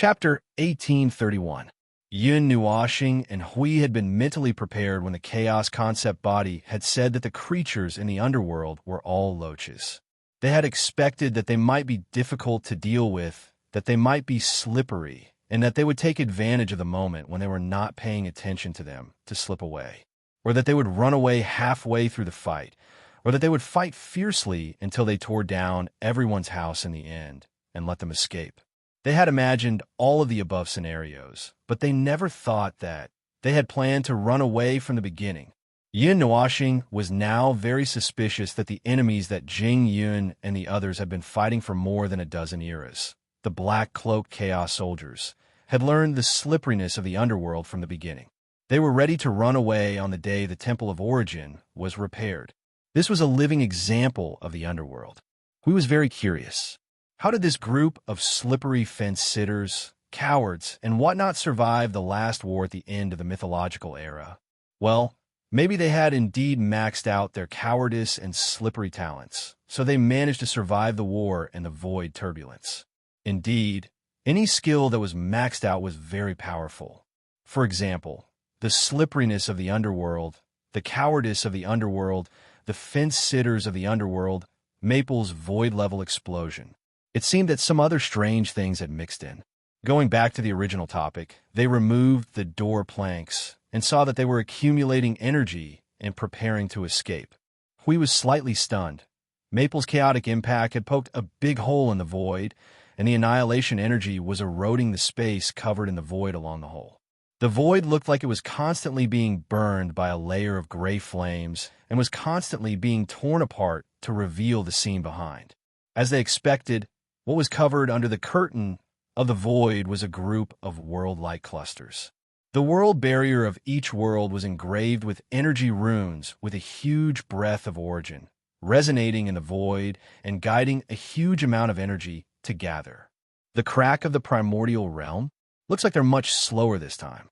Chapter 1831. Yun Nuashing and Hui had been mentally prepared when the chaos concept body had said that the creatures in the underworld were all loaches. They had expected that they might be difficult to deal with, that they might be slippery, and that they would take advantage of the moment when they were not paying attention to them to slip away, or that they would run away halfway through the fight, or that they would fight fiercely until they tore down everyone's house in the end and let them escape. They had imagined all of the above scenarios, but they never thought that they had planned to run away from the beginning. Yun Nuashing was now very suspicious that the enemies that Jing Yun and the others had been fighting for more than a dozen eras, the black-cloaked chaos soldiers, had learned the slipperiness of the underworld from the beginning. They were ready to run away on the day the Temple of Origin was repaired. This was a living example of the underworld. Hui was very curious. How did this group of slippery fence-sitters, cowards, and whatnot survive the last war at the end of the mythological era? Well, maybe they had indeed maxed out their cowardice and slippery talents, so they managed to survive the war and avoid turbulence. Indeed, any skill that was maxed out was very powerful. For example, the slipperiness of the underworld, the cowardice of the underworld, the fence-sitters of the underworld, Maple's void-level explosion. It seemed that some other strange things had mixed in. Going back to the original topic, they removed the door planks and saw that they were accumulating energy and preparing to escape. Hui was slightly stunned. Maple's chaotic impact had poked a big hole in the void, and the annihilation energy was eroding the space covered in the void along the hole. The void looked like it was constantly being burned by a layer of gray flames and was constantly being torn apart to reveal the scene behind. As they expected, what was covered under the curtain of the void was a group of world-like clusters. The world barrier of each world was engraved with energy runes with a huge breath of origin, resonating in the void and guiding a huge amount of energy to gather. The crack of the primordial realm looks like they're much slower this time.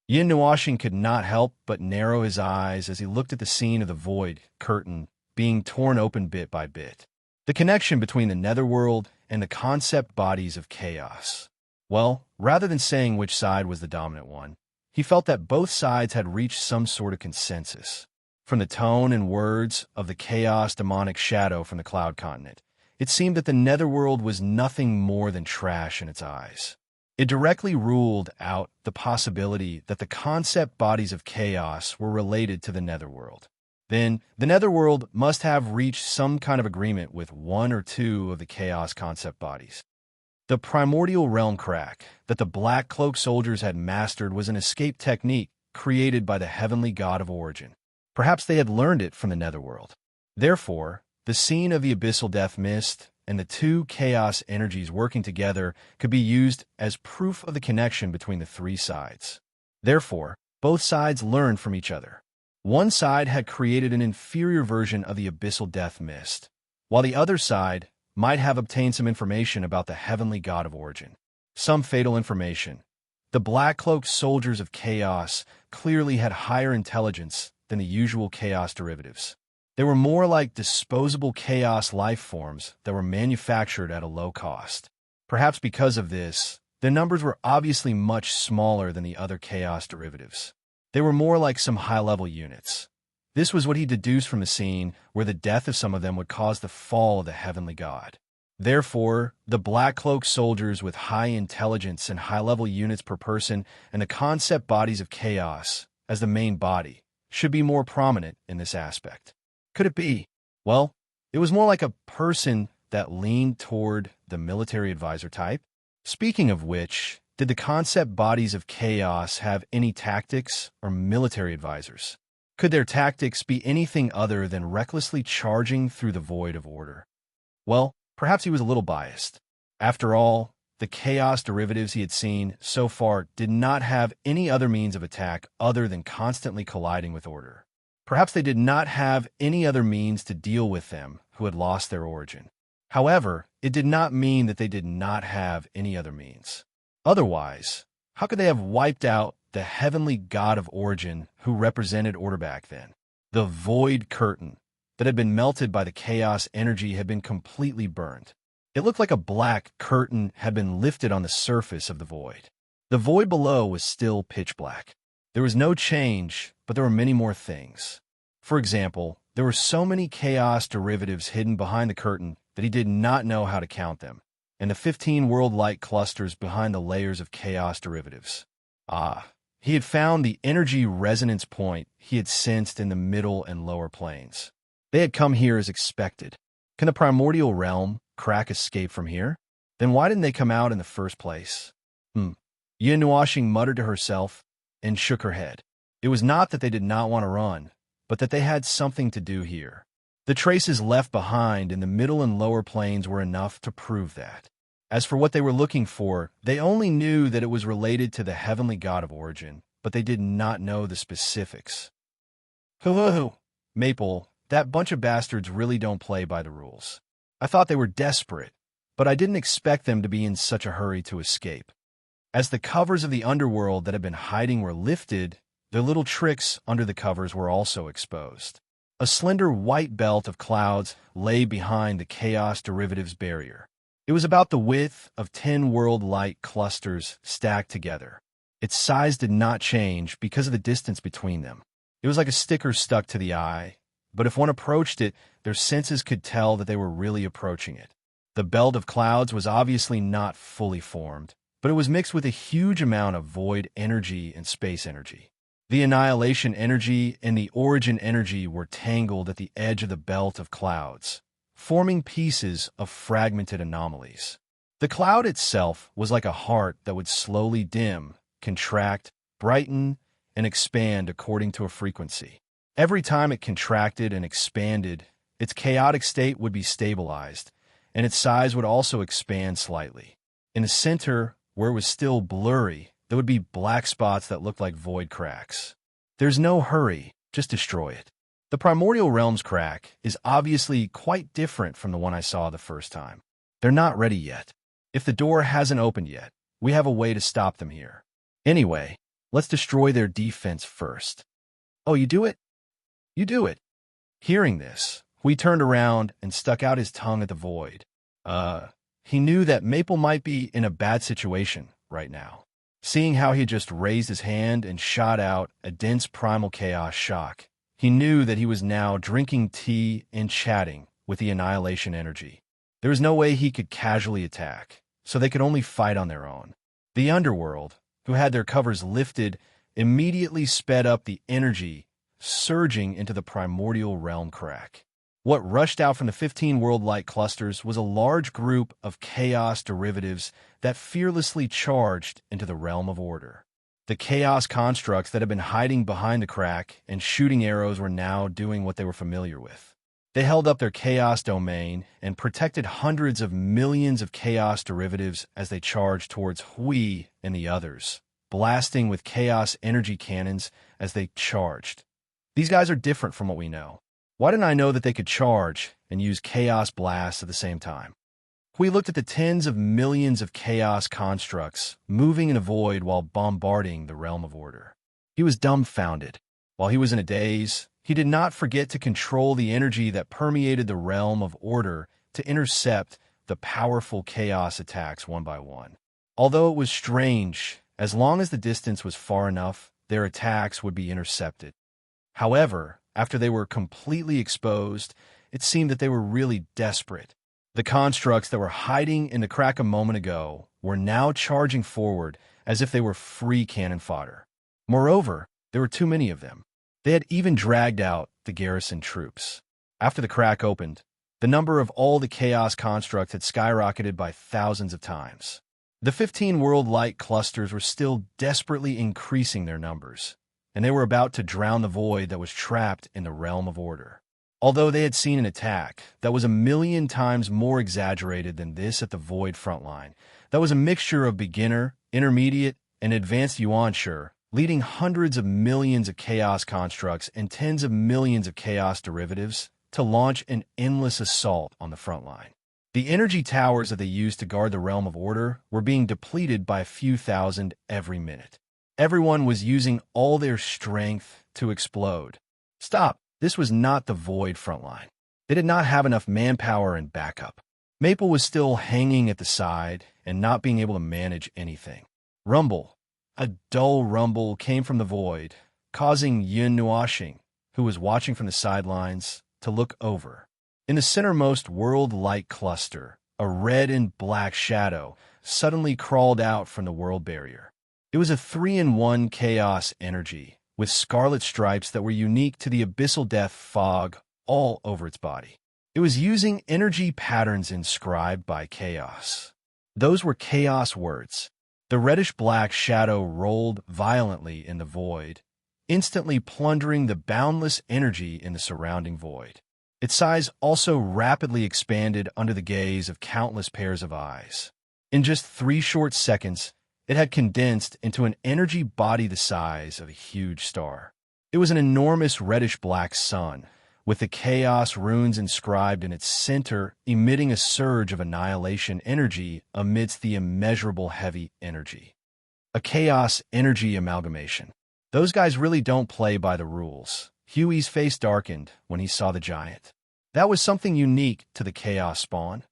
Yun Nuashing could not help but narrow his eyes as he looked at the scene of the void curtain being torn open bit by bit. The connection between the netherworld and the concept bodies of chaos. Well, rather than saying which side was the dominant one, he felt that both sides had reached some sort of consensus. From the tone and words of the chaos demonic shadow from the cloud continent, it seemed that the netherworld was nothing more than trash in its eyes. It directly ruled out the possibility that the concept bodies of chaos were related to the netherworld. Then, the netherworld must have reached some kind of agreement with one or two of the chaos concept bodies. The primordial realm crack that the black cloak soldiers had mastered was an escape technique created by the heavenly god of origin. Perhaps they had learned it from the netherworld. Therefore, the scene of the abyssal death mist and the two chaos energies working together could be used as proof of the connection between the three sides. Therefore, both sides learned from each other. One side had created an inferior version of the abyssal death mist, while the other side might have obtained some information about the heavenly god of origin. Some fatal information. The black-cloaked soldiers of chaos clearly had higher intelligence than the usual chaos derivatives. They were more like disposable chaos life forms that were manufactured at a low cost. Perhaps because of this, their numbers were obviously much smaller than the other chaos derivatives. They were more like some high-level units. This was what he deduced from the scene where the death of some of them would cause the fall of the heavenly god. Therefore, the black-cloaked soldiers with high intelligence and high-level units per person and the concept bodies of chaos as the main body should be more prominent in this aspect. Could it be? Well, it was more like a person that leaned toward the military advisor type. Speaking of which, did the concept bodies of chaos have any tactics or military advisors? Could their tactics be anything other than recklessly charging through the void of order? Well, perhaps he was a little biased. After all, the chaos derivatives he had seen so far did not have any other means of attack other than constantly colliding with order. Perhaps they did not have any other means to deal with them who had lost their origin. However, it did not mean that they did not have any other means. Otherwise, how could they have wiped out the heavenly god of origin who represented order back then? The void curtain that had been melted by the chaos energy had been completely burned. It looked like a black curtain had been lifted on the surface of the void. The void below was still pitch black. There was no change, but there were many more things. For example, there were so many chaos derivatives hidden behind the curtain that he did not know how to count them, and the 15 world light clusters behind the layers of chaos derivatives. He had found the energy resonance point he had sensed in the middle and lower planes. They had come here as expected. Can the primordial realm crack escape from here? Then why didn't they come out in the first place? Yin Nuashing muttered to herself and shook her head. It was not that they did not want to run, but that they had something to do here. The traces left behind in the middle and lower planes were enough to prove that. As for what they were looking for, they only knew that it was related to the heavenly god of origin, but they did not know the specifics. Hoo-hoo-hoo, Maple, that bunch of bastards really don't play by the rules. I thought they were desperate, but I didn't expect them to be in such a hurry to escape. As the covers of the underworld that had been hiding were lifted, their little tricks under the covers were also exposed. A slender white belt of clouds lay behind the chaos derivatives barrier. It was about the width of 10 world light clusters stacked together. Its size did not change because of the distance between them. It was like a sticker stuck to the eye, but if one approached it, their senses could tell that they were really approaching it. The belt of clouds was obviously not fully formed, but it was mixed with a huge amount of void energy and space energy. The annihilation energy and the origin energy were tangled at the edge of the belt of clouds, forming pieces of fragmented anomalies. The cloud itself was like a heart that would slowly dim, contract, brighten, and expand according to a frequency. Every time it contracted and expanded, its chaotic state would be stabilized, and its size would also expand slightly. In the center, where it was still blurry, there would be black spots that looked like void cracks. There's no hurry, just destroy it. The primordial realm's crack is obviously quite different from the one I saw the first time. They're not ready yet. If the door hasn't opened yet, we have a way to stop them here. Anyway, let's destroy their defense first. Oh, you do it? You do it. Hearing this, Hui turned around and stuck out his tongue at the void. He knew that Maple might be in a bad situation right now. Seeing how he had just raised his hand and shot out a dense primal chaos shock, he knew that he was now drinking tea and chatting with the annihilation energy. There was no way he could casually attack, so they could only fight on their own. The underworld, who had their covers lifted, immediately sped up the energy, surging into the primordial realm crack. What rushed out from the 15 world light clusters was a large group of chaos derivatives that fearlessly charged into the realm of order. The chaos constructs that had been hiding behind the crack and shooting arrows were now doing what they were familiar with. They held up their chaos domain and protected hundreds of millions of chaos derivatives as they charged towards Hui and the others, blasting with chaos energy cannons as they charged. These guys are different from what we know. Why didn't I know that they could charge and use chaos blasts at the same time? Hui looked at the tens of millions of chaos constructs moving in a void while bombarding the realm of order. He was dumbfounded. While he was in a daze, he did not forget to control the energy that permeated the realm of order to intercept the powerful chaos attacks one by one. Although it was strange, as long as the distance was far enough, their attacks would be intercepted. However, after they were completely exposed, it seemed that they were really desperate. The constructs that were hiding in the crack a moment ago were now charging forward as if they were free cannon fodder. Moreover, there were too many of them. They had even dragged out the garrison troops. After the crack opened, the number of all the chaos constructs had skyrocketed by thousands of times. The 15 world light clusters were still desperately increasing their numbers, and they were about to drown the void that was trapped in the realm of order. Although they had seen an attack that was 1,000,000 times more exaggerated than this at the void frontline, that was a mixture of beginner, intermediate, and advanced yuanshi, leading hundreds of millions of chaos constructs and tens of millions of chaos derivatives to launch an endless assault on the front line. The energy towers that they used to guard the realm of order were being depleted by a few thousand every minute. Everyone was using all their strength to explode. Stop! This was not the void frontline. They did not have enough manpower and backup. Maple was still hanging at the side and not being able to manage anything. Rumble, a dull rumble, came from the void, causing Yun Nuashing, who was watching from the sidelines, to look over. In the centermost world-light cluster, a red and black shadow suddenly crawled out from the world barrier. It was a 3-in-1 chaos energy, with scarlet stripes that were unique to the abyssal death fog all over its body. It was using energy patterns inscribed by chaos. Those were chaos words. The reddish-black shadow rolled violently in the void, instantly plundering the boundless energy in the surrounding void. Its size also rapidly expanded under the gaze of countless pairs of eyes. In just 3 short seconds, it had condensed into an energy body the size of a huge star. It was an enormous reddish-black sun, with the chaos runes inscribed in its center, emitting a surge of annihilation energy amidst the immeasurable heavy energy. A chaos energy amalgamation. Those guys really don't play by the rules. Huey's face darkened when he saw the giant. That was something unique to the Chaos Spawn.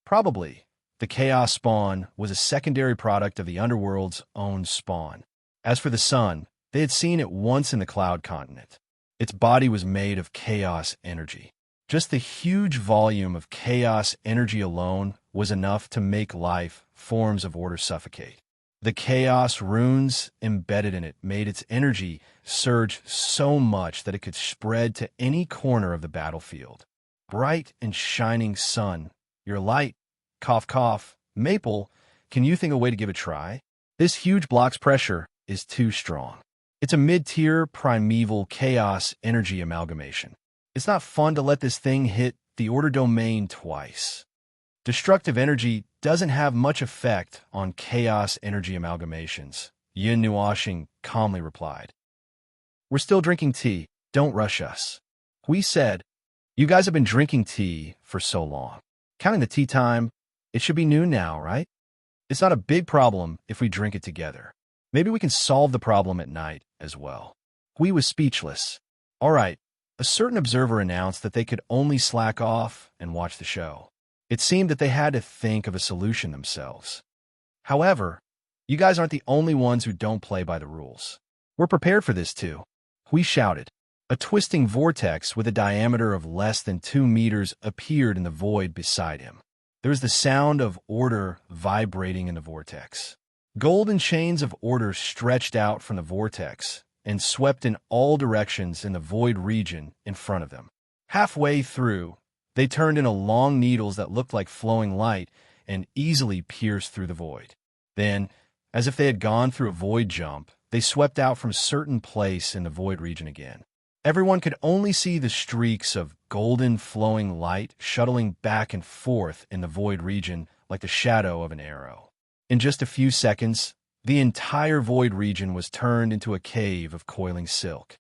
Probably, the Chaos Spawn was a secondary product of the Underworld's own spawn. As for the sun, they had seen it once in the Cloud Continent. Its body was made of chaos energy. Just the huge volume of chaos energy alone was enough to make life forms of order suffocate. The chaos runes embedded in it made its energy surge so much that it could spread to any corner of the battlefield. Bright and shining sun, your light, cough cough, Maple, can you think of a way to give it a try? This huge block's pressure is too strong. It's a mid-tier primeval chaos energy amalgamation. It's not fun to let this thing hit the order domain twice. Destructive energy doesn't have much effect on chaos energy amalgamations, Yin Nuashing calmly replied. We're still drinking tea. Don't rush us. We said, you guys have been drinking tea for so long. Counting the tea time, it should be noon now, right? It's not a big problem if we drink it together. Maybe we can solve the problem at night as well. Hui was speechless. All right, a certain observer announced that they could only slack off and watch the show. It seemed that they had to think of a solution themselves. However, you guys aren't the only ones who don't play by the rules. We're prepared for this too. Hui shouted. A twisting vortex with a diameter of less than 2 meters appeared in the void beside him. There was the sound of order vibrating in the vortex. Golden chains of order stretched out from the vortex and swept in all directions in the void region in front of them. Halfway through, they turned into long needles that looked like flowing light and easily pierced through the void. Then, as if they had gone through a void jump, they swept out from a certain place in the void region again. Everyone could only see the streaks of golden flowing light shuttling back and forth in the void region like the shadow of an arrow. In just a few seconds, the entire void region was turned into a cave of coiling silk.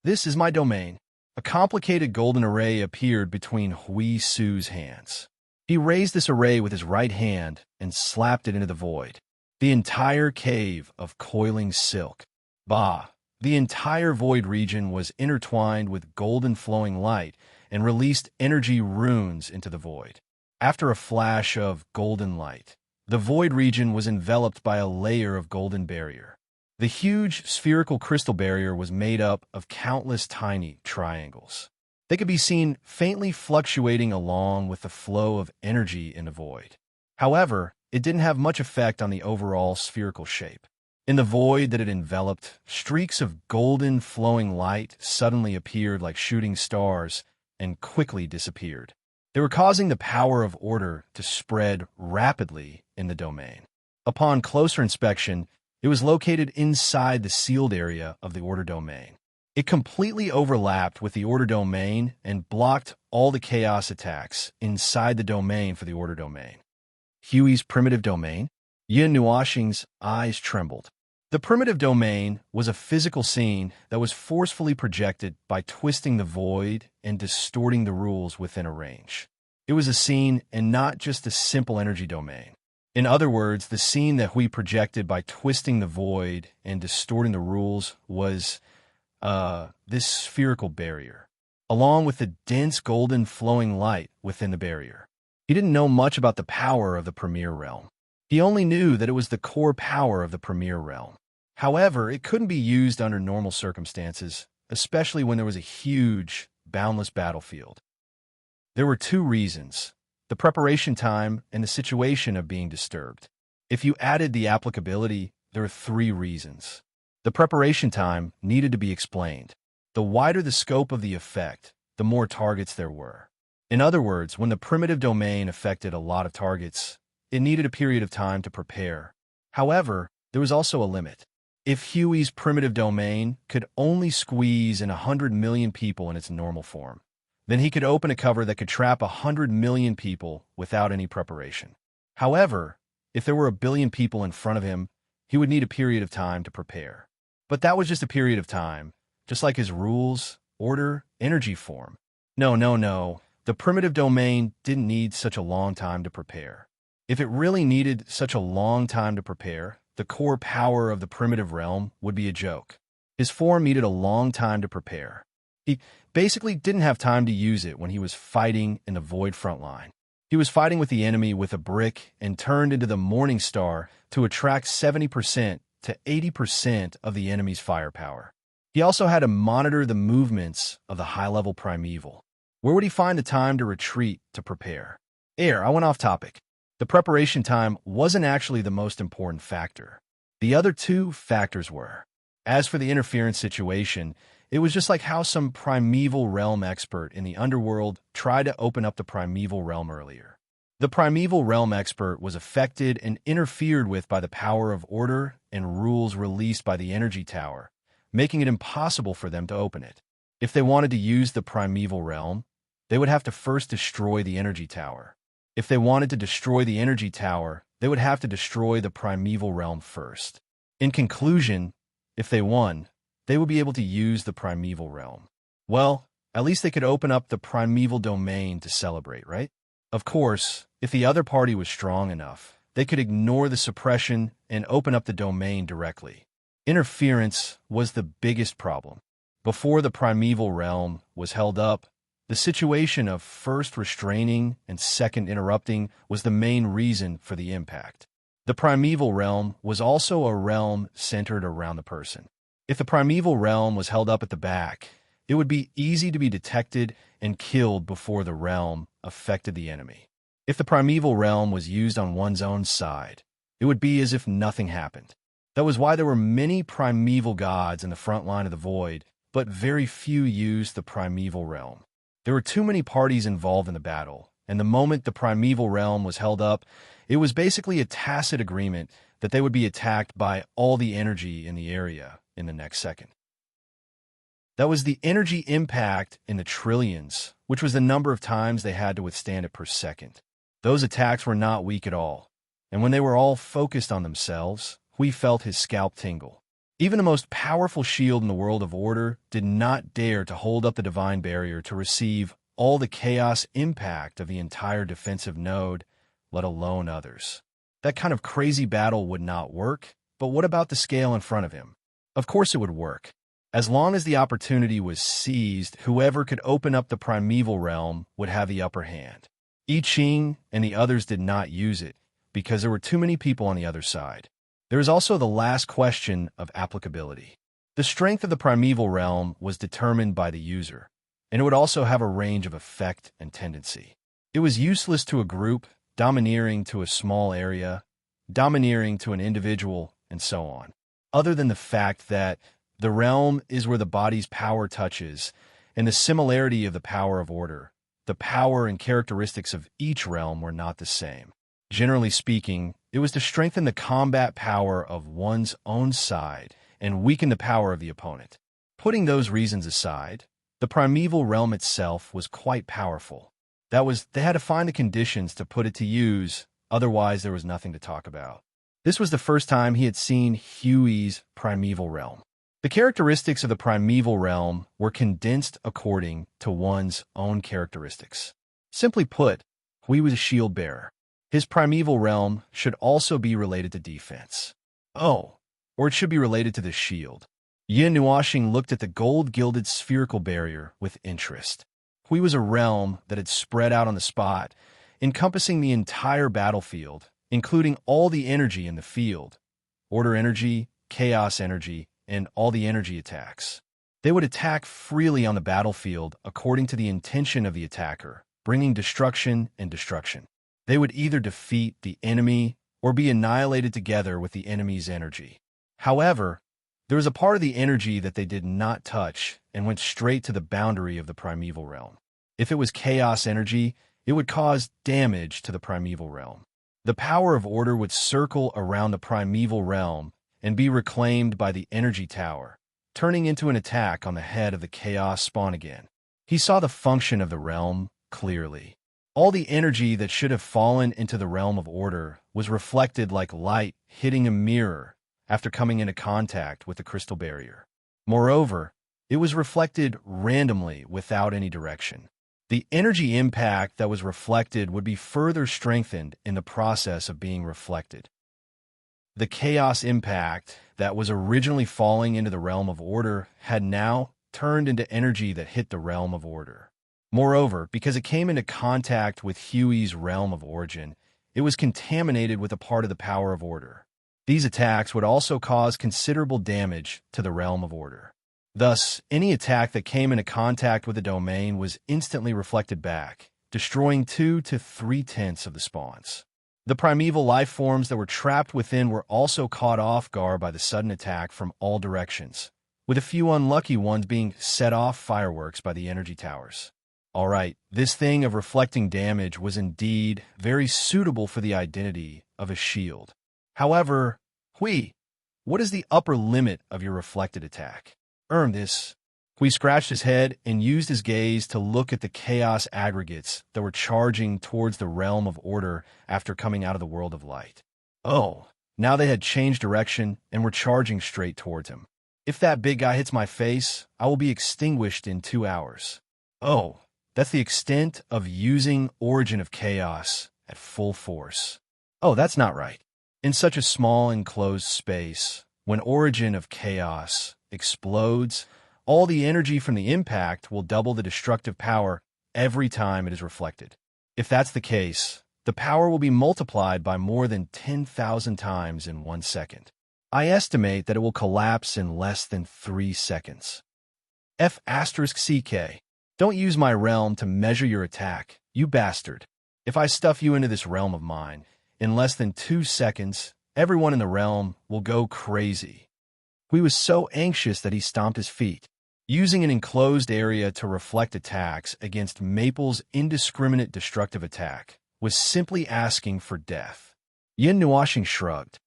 This is my domain. A complicated golden array appeared between Hui Su's hands. He raised this array with his right hand and slapped it into the void. The entire cave of coiling silk. Bah! The entire void region was intertwined with golden flowing light and released energy runes into the void. After a flash of golden light, the void region was enveloped by a layer of golden barrier. The huge spherical crystal barrier was made up of countless tiny triangles. They could be seen faintly fluctuating along with the flow of energy in the void. However, it didn't have much effect on the overall spherical shape. In the void that it enveloped, streaks of golden flowing light suddenly appeared like shooting stars and quickly disappeared. They were causing the power of order to spread rapidly in the domain. Upon closer inspection, it was located inside the sealed area of the order domain. It completely overlapped with the order domain and blocked all the chaos attacks inside the domain for the order domain. Huey's primitive domain? Yin Nuashing's eyes trembled. The primitive domain was a physical scene that was forcefully projected by twisting the void and distorting the rules within a range. It was a scene and not just a simple energy domain. In other words, the scene that we projected by twisting the void and distorting the rules was this spherical barrier, along with the dense golden flowing light within the barrier. He didn't know much about the power of the Premier Realm. He only knew that it was the core power of the Premier Realm. However, it couldn't be used under normal circumstances, especially when there was a huge, boundless battlefield. There were two reasons: the preparation time and the situation of being disturbed. If you added the applicability, there are three reasons. The preparation time needed to be explained. The wider the scope of the effect, the more targets there were. In other words, when the primitive domain affected a lot of targets, it needed a period of time to prepare. However, there was also a limit. If Huey's primitive domain could only squeeze in 100 million people in its normal form, then he could open a cover that could trap 100 million people without any preparation. However, if there were 1 billion people in front of him, he would need a period of time to prepare. But that was just a period of time, just like his rules, order, energy form. No. The primitive domain didn't need such a long time to prepare. If it really needed such a long time to prepare, the core power of the primitive realm would be a joke. His form needed a long time to prepare. He basically didn't have time to use it when he was fighting in the Void front line. He was fighting with the enemy with a brick and turned into the Morning Star to attract 70% to 80% of the enemy's firepower. He also had to monitor the movements of the high-level primeval. Where would he find the time to retreat to prepare? I went off topic. The preparation time wasn't actually the most important factor. The other two factors were. As for the interference situation, it was just like how some primeval realm expert in the underworld tried to open up the primeval realm earlier. The primeval realm expert was affected and interfered with by the power of order and rules released by the energy tower, making it impossible for them to open it. If they wanted to use the primeval realm, they would have to first destroy the energy tower. If they wanted to destroy the energy tower, they would have to destroy the primeval realm first. In conclusion, if they won, they would be able to use the primeval realm. Well, at least they could open up the primeval domain to celebrate, right? Of course, if the other party was strong enough, they could ignore the suppression and open up the domain directly. Interference was the biggest problem. Before the primeval realm was held up, the situation of first restraining and second interrupting was the main reason for the impact. The primeval realm was also a realm centered around the person. If the primeval realm was held up at the back, it would be easy to be detected and killed before the realm affected the enemy. If the primeval realm was used on one's own side, it would be as if nothing happened. That was why there were many primeval gods in the front line of the Void, but very few used the primeval realm. There were too many parties involved in the battle, and the moment the primeval realm was held up, it was basically a tacit agreement that they would be attacked by all the energy in the area in the next second. That was the energy impact in the trillions, which was the number of times they had to withstand it per second. Those attacks were not weak at all, and when they were all focused on themselves, Hui felt his scalp tingle. Even the most powerful shield in the world of order did not dare to hold up the divine barrier to receive all the chaos impact of the entire defensive node, let alone others. That kind of crazy battle would not work, but what about the scale in front of him? Of course it would work. As long as the opportunity was seized, whoever could open up the primeval realm would have the upper hand. I Ching and the others did not use it, because there were too many people on the other side. There is also the last question of applicability. The strength of the primeval realm was determined by the user, and it would also have a range of effect and tendency. It was useless to a group, domineering to a small area, domineering to an individual, and so on. Other than the fact that the realm is where the body's power touches, and the similarity of the power of order, the power and characteristics of each realm were not the same. Generally speaking, it was to strengthen the combat power of one's own side and weaken the power of the opponent. Putting those reasons aside, the primeval realm itself was quite powerful. They had to find the conditions to put it to use, otherwise there was nothing to talk about. This was the first time he had seen Huey's primeval realm. The characteristics of the primeval realm were condensed according to one's own characteristics. Simply put, Hui was a shield bearer. His primeval realm should also be related to defense. Or it should be related to the shield. Yin Nuashing looked at the gold-gilded spherical barrier with interest. Hui was a realm that had spread out on the spot, encompassing the entire battlefield, including all the energy in the field, order energy, chaos energy, and all the energy attacks. They would attack freely on the battlefield according to the intention of the attacker, bringing destruction and destruction. They would either defeat the enemy or be annihilated together with the enemy's energy. However, there was a part of the energy that they did not touch and went straight to the boundary of the primeval realm. If it was chaos energy, it would cause damage to the primeval realm. The power of order would circle around the primeval realm and be reclaimed by the energy tower, turning into an attack on the head of the chaos spawn again. He saw the function of the realm clearly. All the energy that should have fallen into the realm of order was reflected like light hitting a mirror after coming into contact with the crystal barrier. Moreover, it was reflected randomly without any direction. The energy impact that was reflected would be further strengthened in the process of being reflected. The chaos impact that was originally falling into the realm of order had now turned into energy that hit the realm of order. Moreover, because it came into contact with Huey's realm of origin, it was contaminated with a part of the power of order. These attacks would also cause considerable damage to the realm of order. Thus, any attack that came into contact with the domain was instantly reflected back, destroying 2 to 3/10 of the spawns. The primeval life forms that were trapped within were also caught off guard by the sudden attack from all directions, with a few unlucky ones being set off fireworks by the energy towers. All right, this thing of reflecting damage was indeed very suitable for the identity of a shield. However, Hui, what is the upper limit of your reflected attack? This. Hui scratched his head and used his gaze to look at the chaos aggregates that were charging towards the realm of order after coming out of the world of light. Oh, now they had changed direction and were charging straight towards him. If that big guy hits my face, I will be extinguished in 2 hours. Oh, that's the extent of using Origin of Chaos at full force. Oh, that's not right. In such a small enclosed space, when Origin of Chaos explodes, all the energy from the impact will double the destructive power every time it is reflected. If that's the case, the power will be multiplied by more than 10,000 times in 1 second. I estimate that it will collapse in less than 3 seconds. F*CK. Don't use my realm to measure your attack, you bastard. If I stuff you into this realm of mine, in less than 2 seconds, everyone in the realm will go crazy. He was so anxious that he stomped his feet. Using an enclosed area to reflect attacks against Maple's indiscriminate destructive attack was simply asking for death. Yin Nuashing shrugged.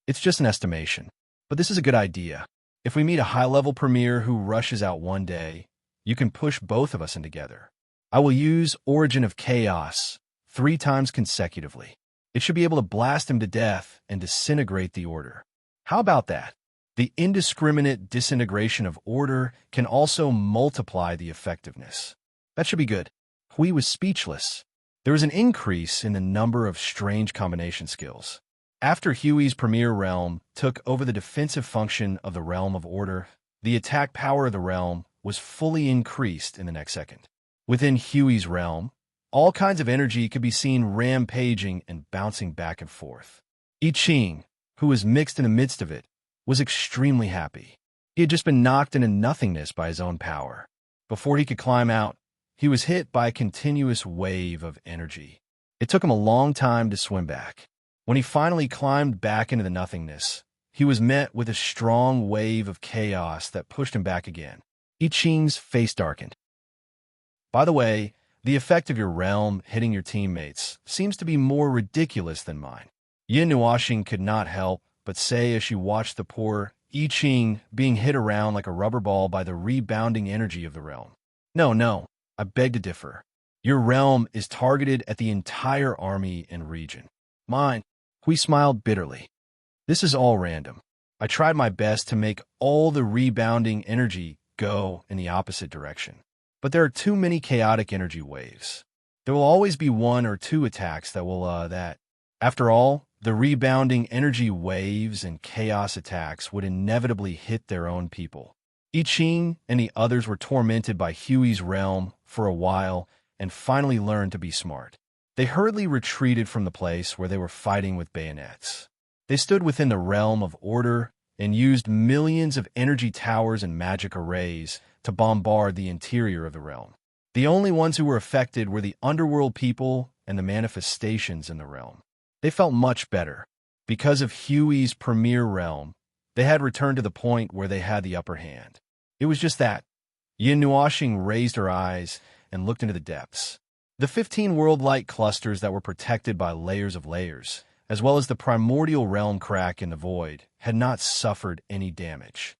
It's just an estimation, but this is a good idea. If we meet a high-level premier who rushes out one day, you can push both of us in together. I will use Origin of Chaos 3 times consecutively. It should be able to blast him to death and disintegrate the order. How about that? The indiscriminate disintegration of order can also multiply the effectiveness. That should be good. Hui was speechless. There was an increase in the number of strange combination skills. After Huey's premier realm took over the defensive function of the realm of order, the attack power of the realm was fully increased in the next second. Within Huey's realm, all kinds of energy could be seen rampaging and bouncing back and forth. I Ching, who was mixed in the midst of it, was extremely happy. He had just been knocked into nothingness by his own power. Before he could climb out, he was hit by a continuous wave of energy. It took him a long time to swim back. When he finally climbed back into the nothingness, he was met with a strong wave of chaos that pushed him back again. I Ching's face darkened. By the way, the effect of your realm hitting your teammates seems to be more ridiculous than mine. Yin Nuashing could not help but say as she watched the poor I Ching being hit around like a rubber ball by the rebounding energy of the realm. No, I beg to differ. Your realm is targeted at the entire army and region. Mine. Hui smiled bitterly. This is all random. I tried my best to make all the rebounding energy go in the opposite direction. But there are too many chaotic energy waves. There will always be 1 or 2 attacks that will, After all, the rebounding energy waves and chaos attacks would inevitably hit their own people. I Ching and the others were tormented by Huey's realm for a while and finally learned to be smart. They hurriedly retreated from the place where they were fighting with bayonets. They stood within the realm of order and used millions of energy towers and magic arrays to bombard the interior of the realm. The only ones who were affected were the underworld people and the manifestations in the realm. They felt much better. Because of Huey's premier realm, they had returned to the point where they had the upper hand. It was just that. Yin Nuoxing raised her eyes and looked into the depths. The 15 world light clusters that were protected by layers of layers, as well as the primordial realm crack in the void, had not suffered any damage.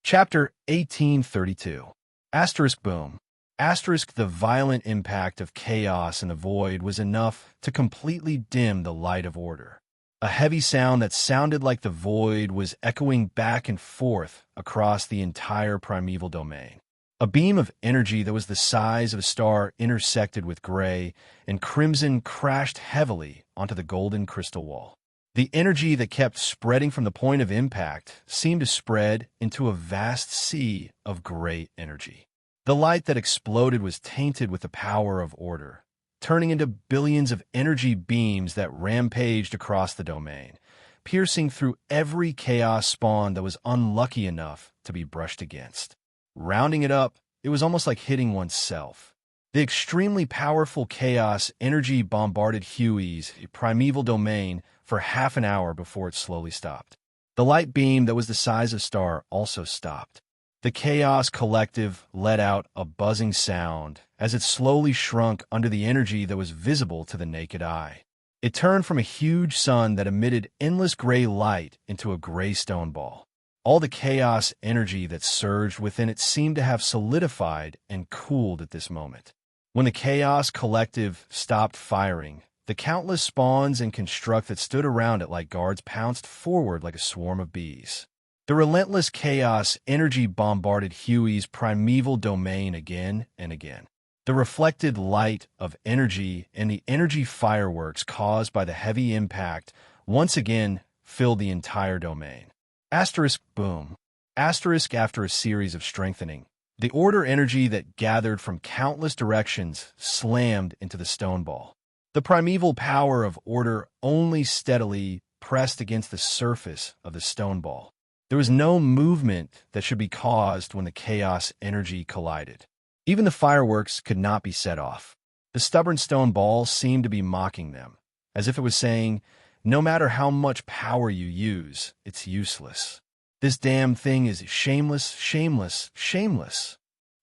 Chapter 1832. Asterisk boom. Asterisk the violent impact of chaos in the void was enough to completely dim the light of order. A heavy sound that sounded like the void was echoing back and forth across the entire primeval domain. A beam of energy that was the size of a star intersected with gray and crimson crashed heavily onto the golden crystal wall. The energy that kept spreading from the point of impact seemed to spread into a vast sea of gray energy. The light that exploded was tainted with the power of order, turning into billions of energy beams that rampaged across the domain, piercing through every chaos spawn that was unlucky enough to be brushed against. Rounding it up, it was almost like hitting oneself. The extremely powerful chaos energy bombarded Huey's primeval domain for half an hour before it slowly stopped. The light beam that was the size of a star also stopped. The chaos collective let out a buzzing sound as it slowly shrunk under the energy that was visible to the naked eye. It turned from a huge sun that emitted endless gray light into a gray stone ball. All the chaos energy that surged within it seemed to have solidified and cooled at this moment. When the chaos collective stopped firing, the countless spawns and construct that stood around it like guards pounced forward like a swarm of bees. The relentless chaos energy bombarded Huey's primeval domain again and again. The reflected light of energy and the energy fireworks caused by the heavy impact once again filled the entire domain. Asterisk boom. Asterisk after a series of strengthening. The order energy that gathered from countless directions slammed into the stone ball. The primeval power of order only steadily pressed against the surface of the stone ball. There was no movement that should be caused when the chaos energy collided. Even the fireworks could not be set off. The stubborn stone ball seemed to be mocking them, as if it was saying, "No matter how much power you use, it's useless. This damn thing is shameless, shameless, shameless."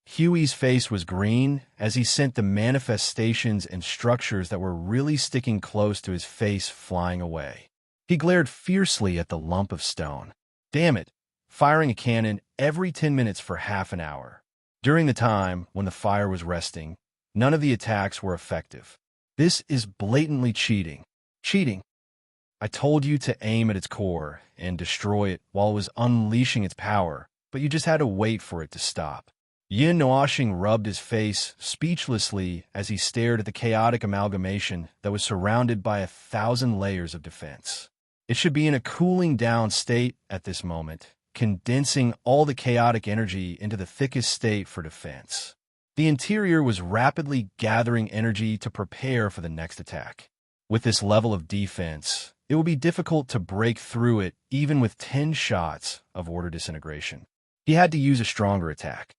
Huey's face was green as he sent the manifestations and structures that were really sticking close to his face flying away. He glared fiercely at the lump of stone. Damn it, firing a cannon every 10 minutes for half an hour. During the time when the fire was resting, none of the attacks were effective. This is blatantly cheating. Cheating. I told you to aim at its core and destroy it while it was unleashing its power, but you just had to wait for it to stop. Yin Nuoxing rubbed his face speechlessly as he stared at the chaotic amalgamation that was surrounded by 1,000 layers of defense. It should be in a cooling down state at this moment, condensing all the chaotic energy into the thickest state for defense. The interior was rapidly gathering energy to prepare for the next attack. With this level of defense, it will be difficult to break through it even with 10 shots of order disintegration. He had to use a stronger attack.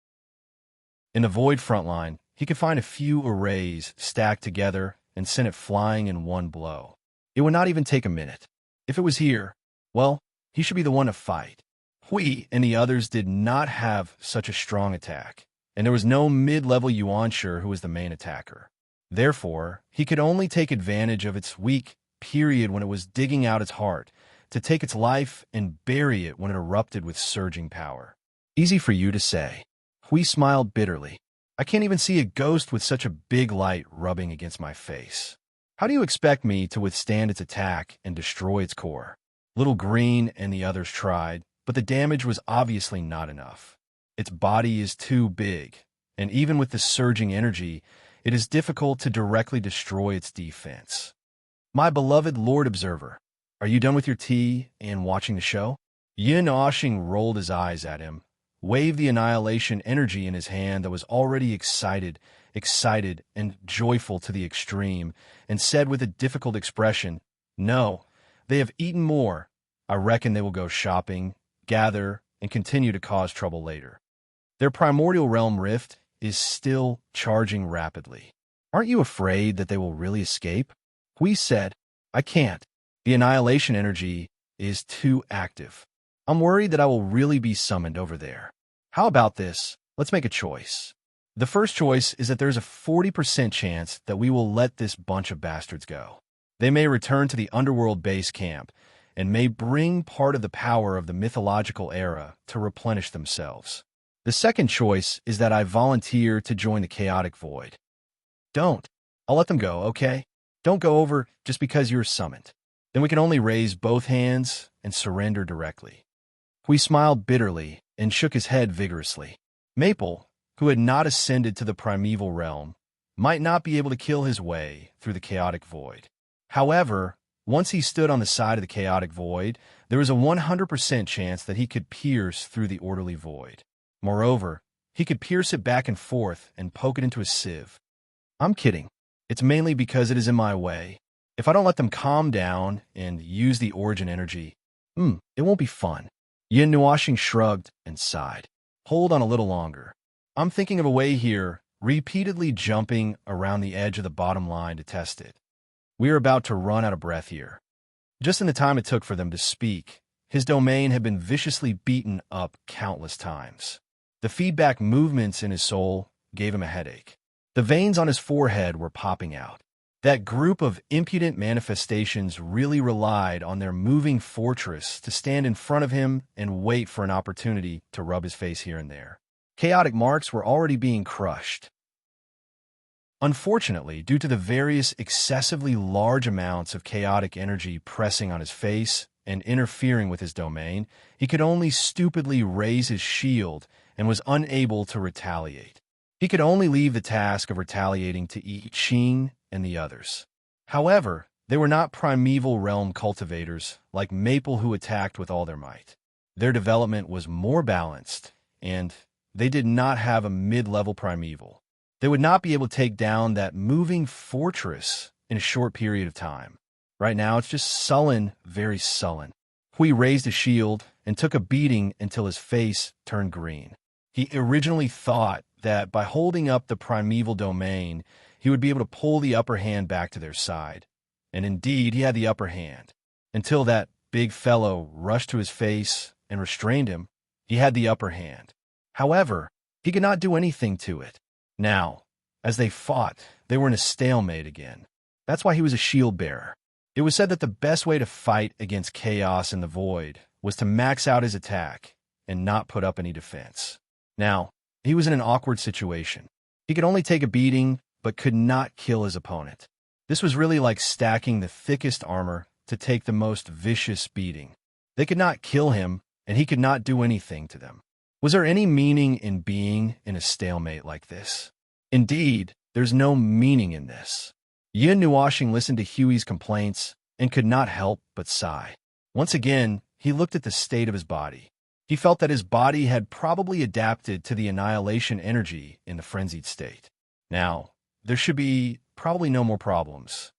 In the void front line, he could find a few arrays stacked together and send it flying in one blow. It would not even take a minute. If it was here, well, he should be the one to fight. Hui and the others did not have such a strong attack, and there was no mid-level Yuansher who was the main attacker. Therefore, he could only take advantage of its weak period when it was digging out its heart, to take its life and bury it when it erupted with surging power. Easy for you to say. Hui smiled bitterly. I can't even see a ghost with such a big light rubbing against my face. How do you expect me to withstand its attack and destroy its core? Little Green and the others tried, but the damage was obviously not enough. Its body is too big, and even with the surging energy, it is difficult to directly destroy its defense. My beloved Lord Observer, are you done with your tea and watching the show? Yin Nuoxing rolled his eyes at him, waved the annihilation energy in his hand that was already excited, excited and joyful to the extreme, and said with a difficult expression, "No, they have eaten more. I reckon they will go shopping, gather, and continue to cause trouble later." Their primordial realm rift is still charging rapidly. "Aren't you afraid that they will really escape?" Hui said, "I can't. The annihilation energy is too active. I'm worried that I will really be summoned over there. How about this? Let's make a choice. The first choice is that there's a 40% chance that we will let this bunch of bastards go. They may return to the underworld base camp and may bring part of the power of the mythological era to replenish themselves. The second choice is that I volunteer to join the chaotic void. Don't. I'll let them go, okay? Don't go over just because you're summoned. Then we can only raise both hands and surrender directly." Hui smiled bitterly and shook his head vigorously. Maple, who had not ascended to the primeval realm, might not be able to kill his way through the chaotic void. However, once he stood on the side of the chaotic void, there was a 100% chance that he could pierce through the orderly void. Moreover, he could pierce it back and forth and poke it into a sieve. I'm kidding. It's mainly because it is in my way. If I don't let them calm down and use the origin energy, it won't be fun. Yin Nuashing shrugged and sighed. Hold on a little longer. I'm thinking of a way here, repeatedly jumping around the edge of the bottom line to test it. We are about to run out of breath here. Just in the time it took for them to speak, his domain had been viciously beaten up countless times. The feedback movements in his soul gave him a headache. The veins on his forehead were popping out. That group of impudent manifestations really relied on their moving fortress to stand in front of him and wait for an opportunity to rub his face here and there. Chaotic marks were already being crushed. Unfortunately, due to the various excessively large amounts of chaotic energy pressing on his face and interfering with his domain, he could only stupidly raise his shield and was unable to retaliate. He could only leave the task of retaliating to I Ching and the others. However, they were not primeval realm cultivators like Maple, who attacked with all their might. Their development was more balanced, and they did not have a mid-level primeval. They would not be able to take down that moving fortress in a short period of time. Right now, it's just sullen, very sullen. Hui raised his shield and took a beating until his face turned green. He originally thought that by holding up the primeval domain, he would be able to pull the upper hand back to their side. And indeed, he had the upper hand. Until that big fellow rushed to his face and restrained him, he had the upper hand. However, he could not do anything to it. Now, as they fought, they were in a stalemate again. That's why he was a shield bearer. It was said that the best way to fight against chaos in the void was to max out his attack and not put up any defense. Now, he was in an awkward situation. He could only take a beating, but could not kill his opponent. This was really like stacking the thickest armor to take the most vicious beating. They could not kill him, and he could not do anything to them. Was there any meaning in being in a stalemate like this? Indeed, there's no meaning in this. Yin Nuashing listened to Huey's complaints and could not help but sigh. Once again, he looked at the state of his body. He felt that his body had probably adapted to the annihilation energy in the frenzied state. Now, there should be probably no more problems.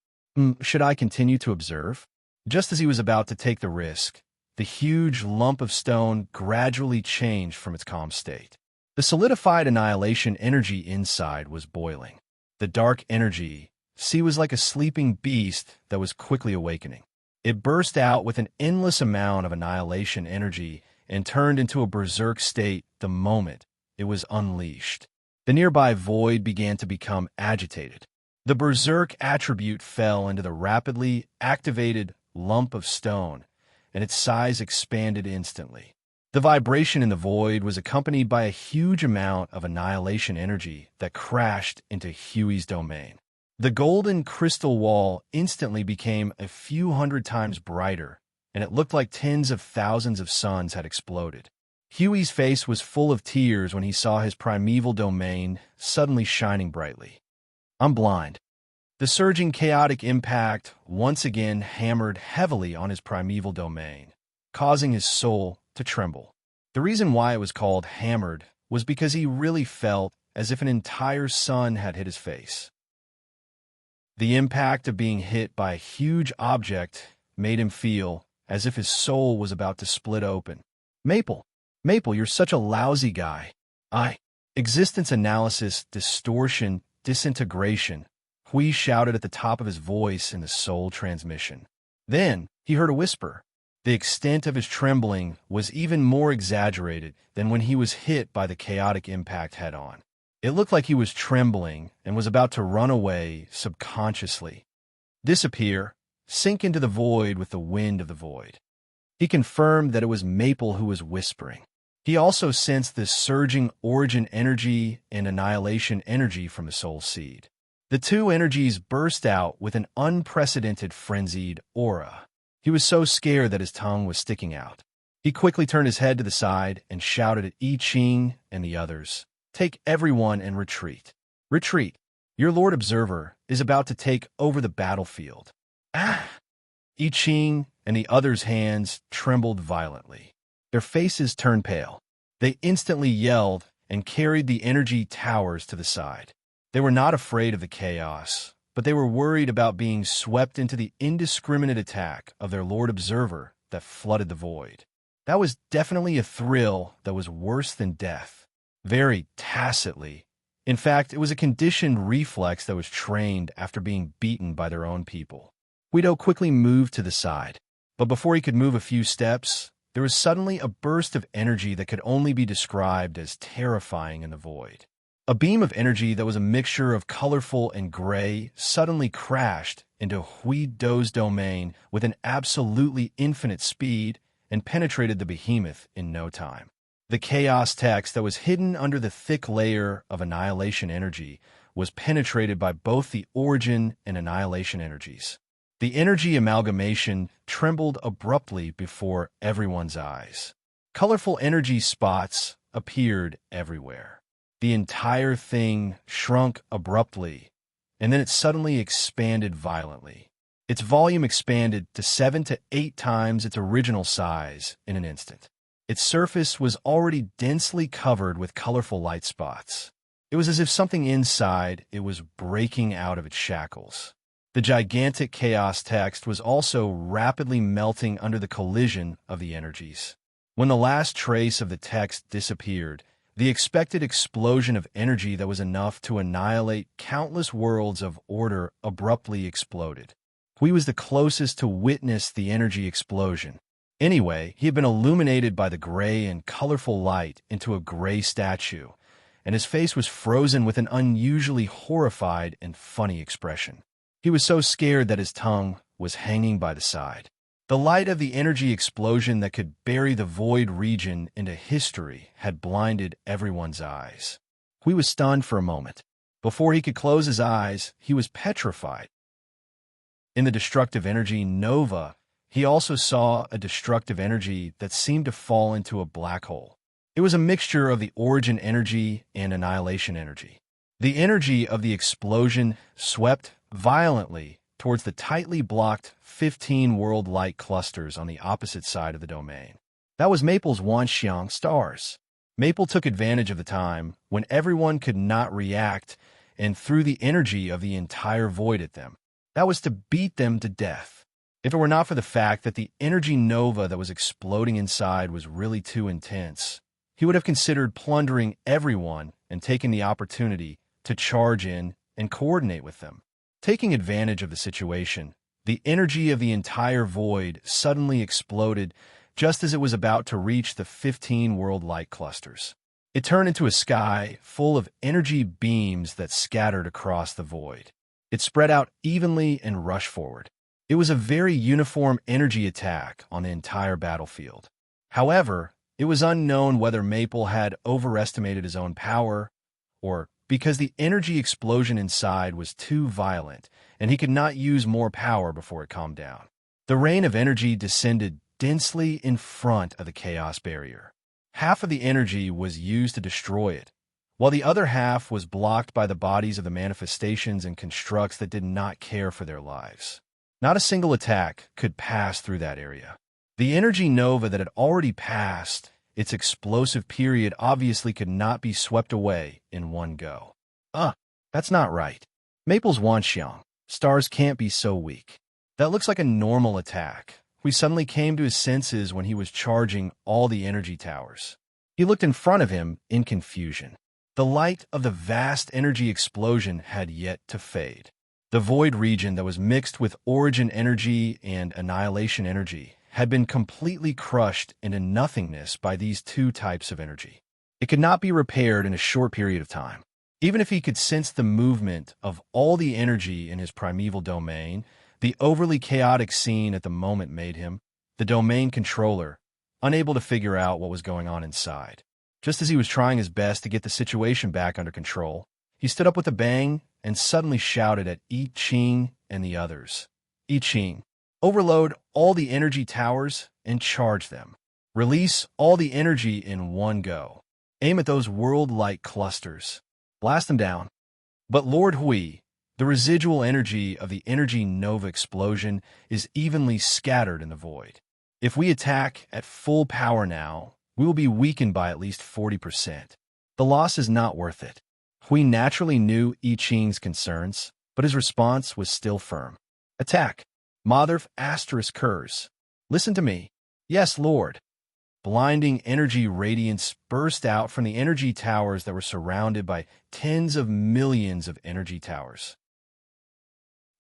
Should I continue to observe? Just as he was about to take the risk, the huge lump of stone gradually changed from its calm state. The solidified annihilation energy inside was boiling. The dark energy, was like a sleeping beast that was quickly awakening. It burst out with an endless amount of annihilation energy and turned into a berserk state the moment it was unleashed. The nearby void began to become agitated. The berserk attribute fell into the rapidly activated lump of stone, and its size expanded instantly. The vibration in the void was accompanied by a huge amount of annihilation energy that crashed into Huey's domain. The golden crystal wall instantly became a few hundred times brighter, and it looked like tens of thousands of suns had exploded. Huey's face was full of tears when he saw his primeval domain suddenly shining brightly. I'm blind. The surging chaotic impact once again hammered heavily on his primeval domain, causing his soul to tremble. The reason why it was called hammered was because he really felt as if an entire sun had hit his face. The impact of being hit by a huge object made him feel as if his soul was about to split open. Maple, you're such a lousy guy. Existence analysis, distortion, disintegration, Hui shouted at the top of his voice in the soul transmission. Then he heard a whisper. The extent of his trembling was even more exaggerated than when he was hit by the chaotic impact head-on. It looked like he was trembling and was about to run away subconsciously. Disappear, sink into the void with the wind of the void. He confirmed that it was Maple who was whispering. He also sensed this surging origin energy and annihilation energy from the soul seed. The two energies burst out with an unprecedented frenzied aura. He was so scared that his tongue was sticking out. He quickly turned his head to the side and shouted at I Ching and the others, "Take everyone and retreat. Retreat. Your Lord Observer is about to take over the battlefield." I Ching and the others' hands trembled violently. Their faces turned pale. They instantly yelled and carried the energy towers to the side. They were not afraid of the chaos, but they were worried about being swept into the indiscriminate attack of their Lord Observer that flooded the void. That was definitely a thrill that was worse than death. Very tacitly. In fact, it was a conditioned reflex that was trained after being beaten by their own people. Guido quickly moved to the side, but before he could move a few steps, there was suddenly a burst of energy that could only be described as terrifying in the void. A beam of energy that was a mixture of colorful and gray suddenly crashed into Guido's domain with an absolutely infinite speed and penetrated the behemoth in no time. The chaos text that was hidden under the thick layer of annihilation energy was penetrated by both the origin and annihilation energies. The energy amalgamation trembled abruptly before everyone's eyes. Colorful energy spots appeared everywhere. The entire thing shrunk abruptly, and then it suddenly expanded violently. Its volume expanded to 7 to 8 times its original size in an instant. Its surface was already densely covered with colorful light spots. It was as if something inside it was breaking out of its shackles. The gigantic chaos text was also rapidly melting under the collision of the energies. When the last trace of the text disappeared, the expected explosion of energy that was enough to annihilate countless worlds of order abruptly exploded. Hui was the closest to witness the energy explosion. Anyway, he had been illuminated by the gray and colorful light into a gray statue, and his face was frozen with an unusually horrified and funny expression. He was so scared that his tongue was hanging by the side. The light of the energy explosion that could bury the void region into history had blinded everyone's eyes. Hui was stunned for a moment. Before he could close his eyes, he was petrified. In the destructive energy nova, he also saw a destructive energy that seemed to fall into a black hole. It was a mixture of the origin energy and annihilation energy. The energy of the explosion swept violently towards the tightly blocked 15 world light clusters on the opposite side of the domain. That was Maple's Wanxiang stars. Maple took advantage of the time when everyone could not react and threw the energy of the entire void at them. That was to beat them to death. If it were not for the fact that the energy nova that was exploding inside was really too intense, he would have considered plundering everyone and taking the opportunity to charge in and coordinate with them. Taking advantage of the situation, the energy of the entire void suddenly exploded just as it was about to reach the 15 world light clusters. It turned into a sky full of energy beams that scattered across the void. It spread out evenly and rushed forward. It was a very uniform energy attack on the entire battlefield. However, it was unknown whether Maple had overestimated his own power or because the energy explosion inside was too violent and he could not use more power before it calmed down. The rain of energy descended densely in front of the chaos barrier. Half of the energy was used to destroy it, while the other half was blocked by the bodies of the manifestations and constructs that did not care for their lives. Not a single attack could pass through that area. The energy nova that had already passed Its explosive period obviously could not be swept away in one go. That's not right. Maple's Wanxiang. Stars can't be so weak. That looks like a normal attack. We suddenly came to his senses when he was charging all the energy towers. He looked in front of him in confusion. The light of the vast energy explosion had yet to fade. The void region that was mixed with origin energy and annihilation energy had been completely crushed into nothingness by these two types of energy. It could not be repaired in a short period of time. Even if he could sense the movement of all the energy in his primeval domain, the overly chaotic scene at the moment made him, the domain controller, unable to figure out what was going on inside. Just as he was trying his best to get the situation back under control, he stood up with a bang and suddenly shouted at I Ching and the others. I Ching, overload all the energy towers and charge them. Release all the energy in one go. Aim at those world-light clusters. Blast them down. But Lord Hui, the residual energy of the energy nova explosion is evenly scattered in the void. If we attack at full power now, we will be weakened by at least 40%. The loss is not worth it. Hui naturally knew I Ching's concerns, but his response was still firm. Attack. Mother asterisk curs. Listen to me. Yes, Lord. Blinding energy radiance burst out from the energy towers that were surrounded by tens of millions of energy towers.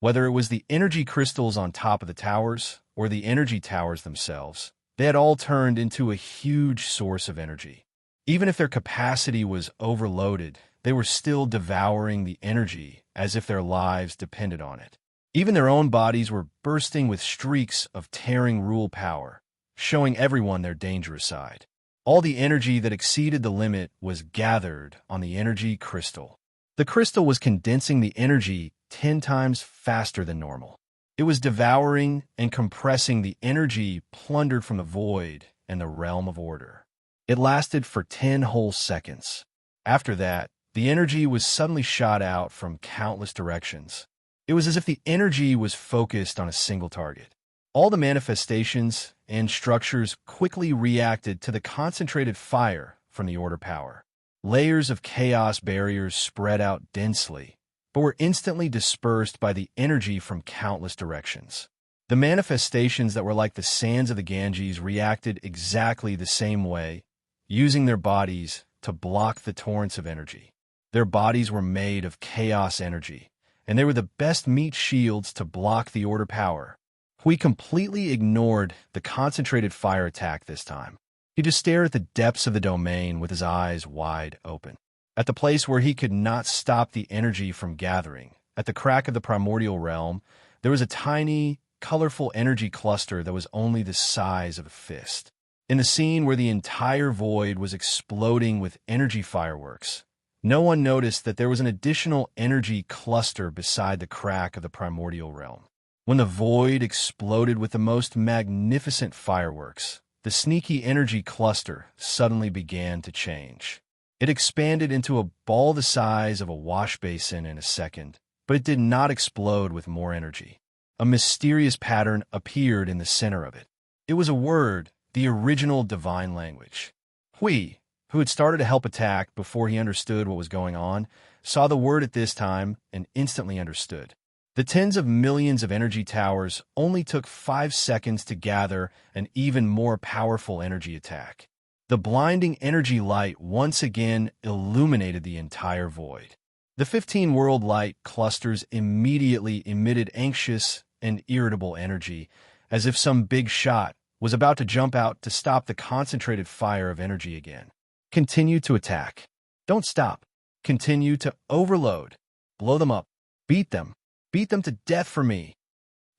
Whether it was the energy crystals on top of the towers or the energy towers themselves, they had all turned into a huge source of energy. Even if their capacity was overloaded, they were still devouring the energy as if their lives depended on it. Even their own bodies were bursting with streaks of tearing rule power, showing everyone their dangerous side. All the energy that exceeded the limit was gathered on the energy crystal. The crystal was condensing the energy 10 times faster than normal. It was devouring and compressing the energy plundered from the void and the realm of order. It lasted for 10 whole seconds. After that, the energy was suddenly shot out from countless directions. It was as if the energy was focused on a single target. All the manifestations and structures quickly reacted to the concentrated fire from the order power. Layers of chaos barriers spread out densely, but were instantly dispersed by the energy from countless directions. The manifestations that were like the sands of the Ganges reacted exactly the same way, using their bodies to block the torrents of energy. Their bodies were made of chaos energy, and they were the best meat shields to block the order power. Hui completely ignored the concentrated fire attack this time. He just stared at the depths of the domain with his eyes wide open. At the place where he could not stop the energy from gathering, at the crack of the primordial realm, there was a tiny, colorful energy cluster that was only the size of a fist. In the scene where the entire void was exploding with energy fireworks, no one noticed that there was an additional energy cluster beside the crack of the primordial realm. When the void exploded with the most magnificent fireworks, the sneaky energy cluster suddenly began to change. It expanded into a ball the size of a wash basin in a second, but it did not explode with more energy. A mysterious pattern appeared in the center of it. It was a word, the original divine language. Hui, who had started a help attack before he understood what was going on, saw the word at this time and instantly understood. The tens of millions of energy towers only took 5 seconds to gather an even more powerful energy attack. The blinding energy light once again illuminated the entire void. The 15 world light clusters immediately emitted anxious and irritable energy, as if some big shot was about to jump out to stop the concentrated fire of energy again. Continue to attack. Don't stop. Continue to overload. Blow them up. Beat them. Beat them to death for me.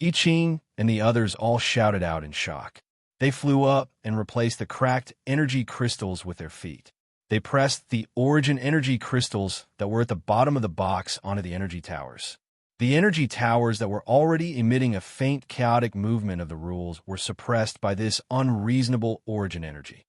I Ching and the others all shouted out in shock. They flew up and replaced the cracked energy crystals with their feet. They pressed the origin energy crystals that were at the bottom of the box onto the energy towers. The energy towers that were already emitting a faint chaotic movement of the rules were suppressed by this unreasonable origin energy.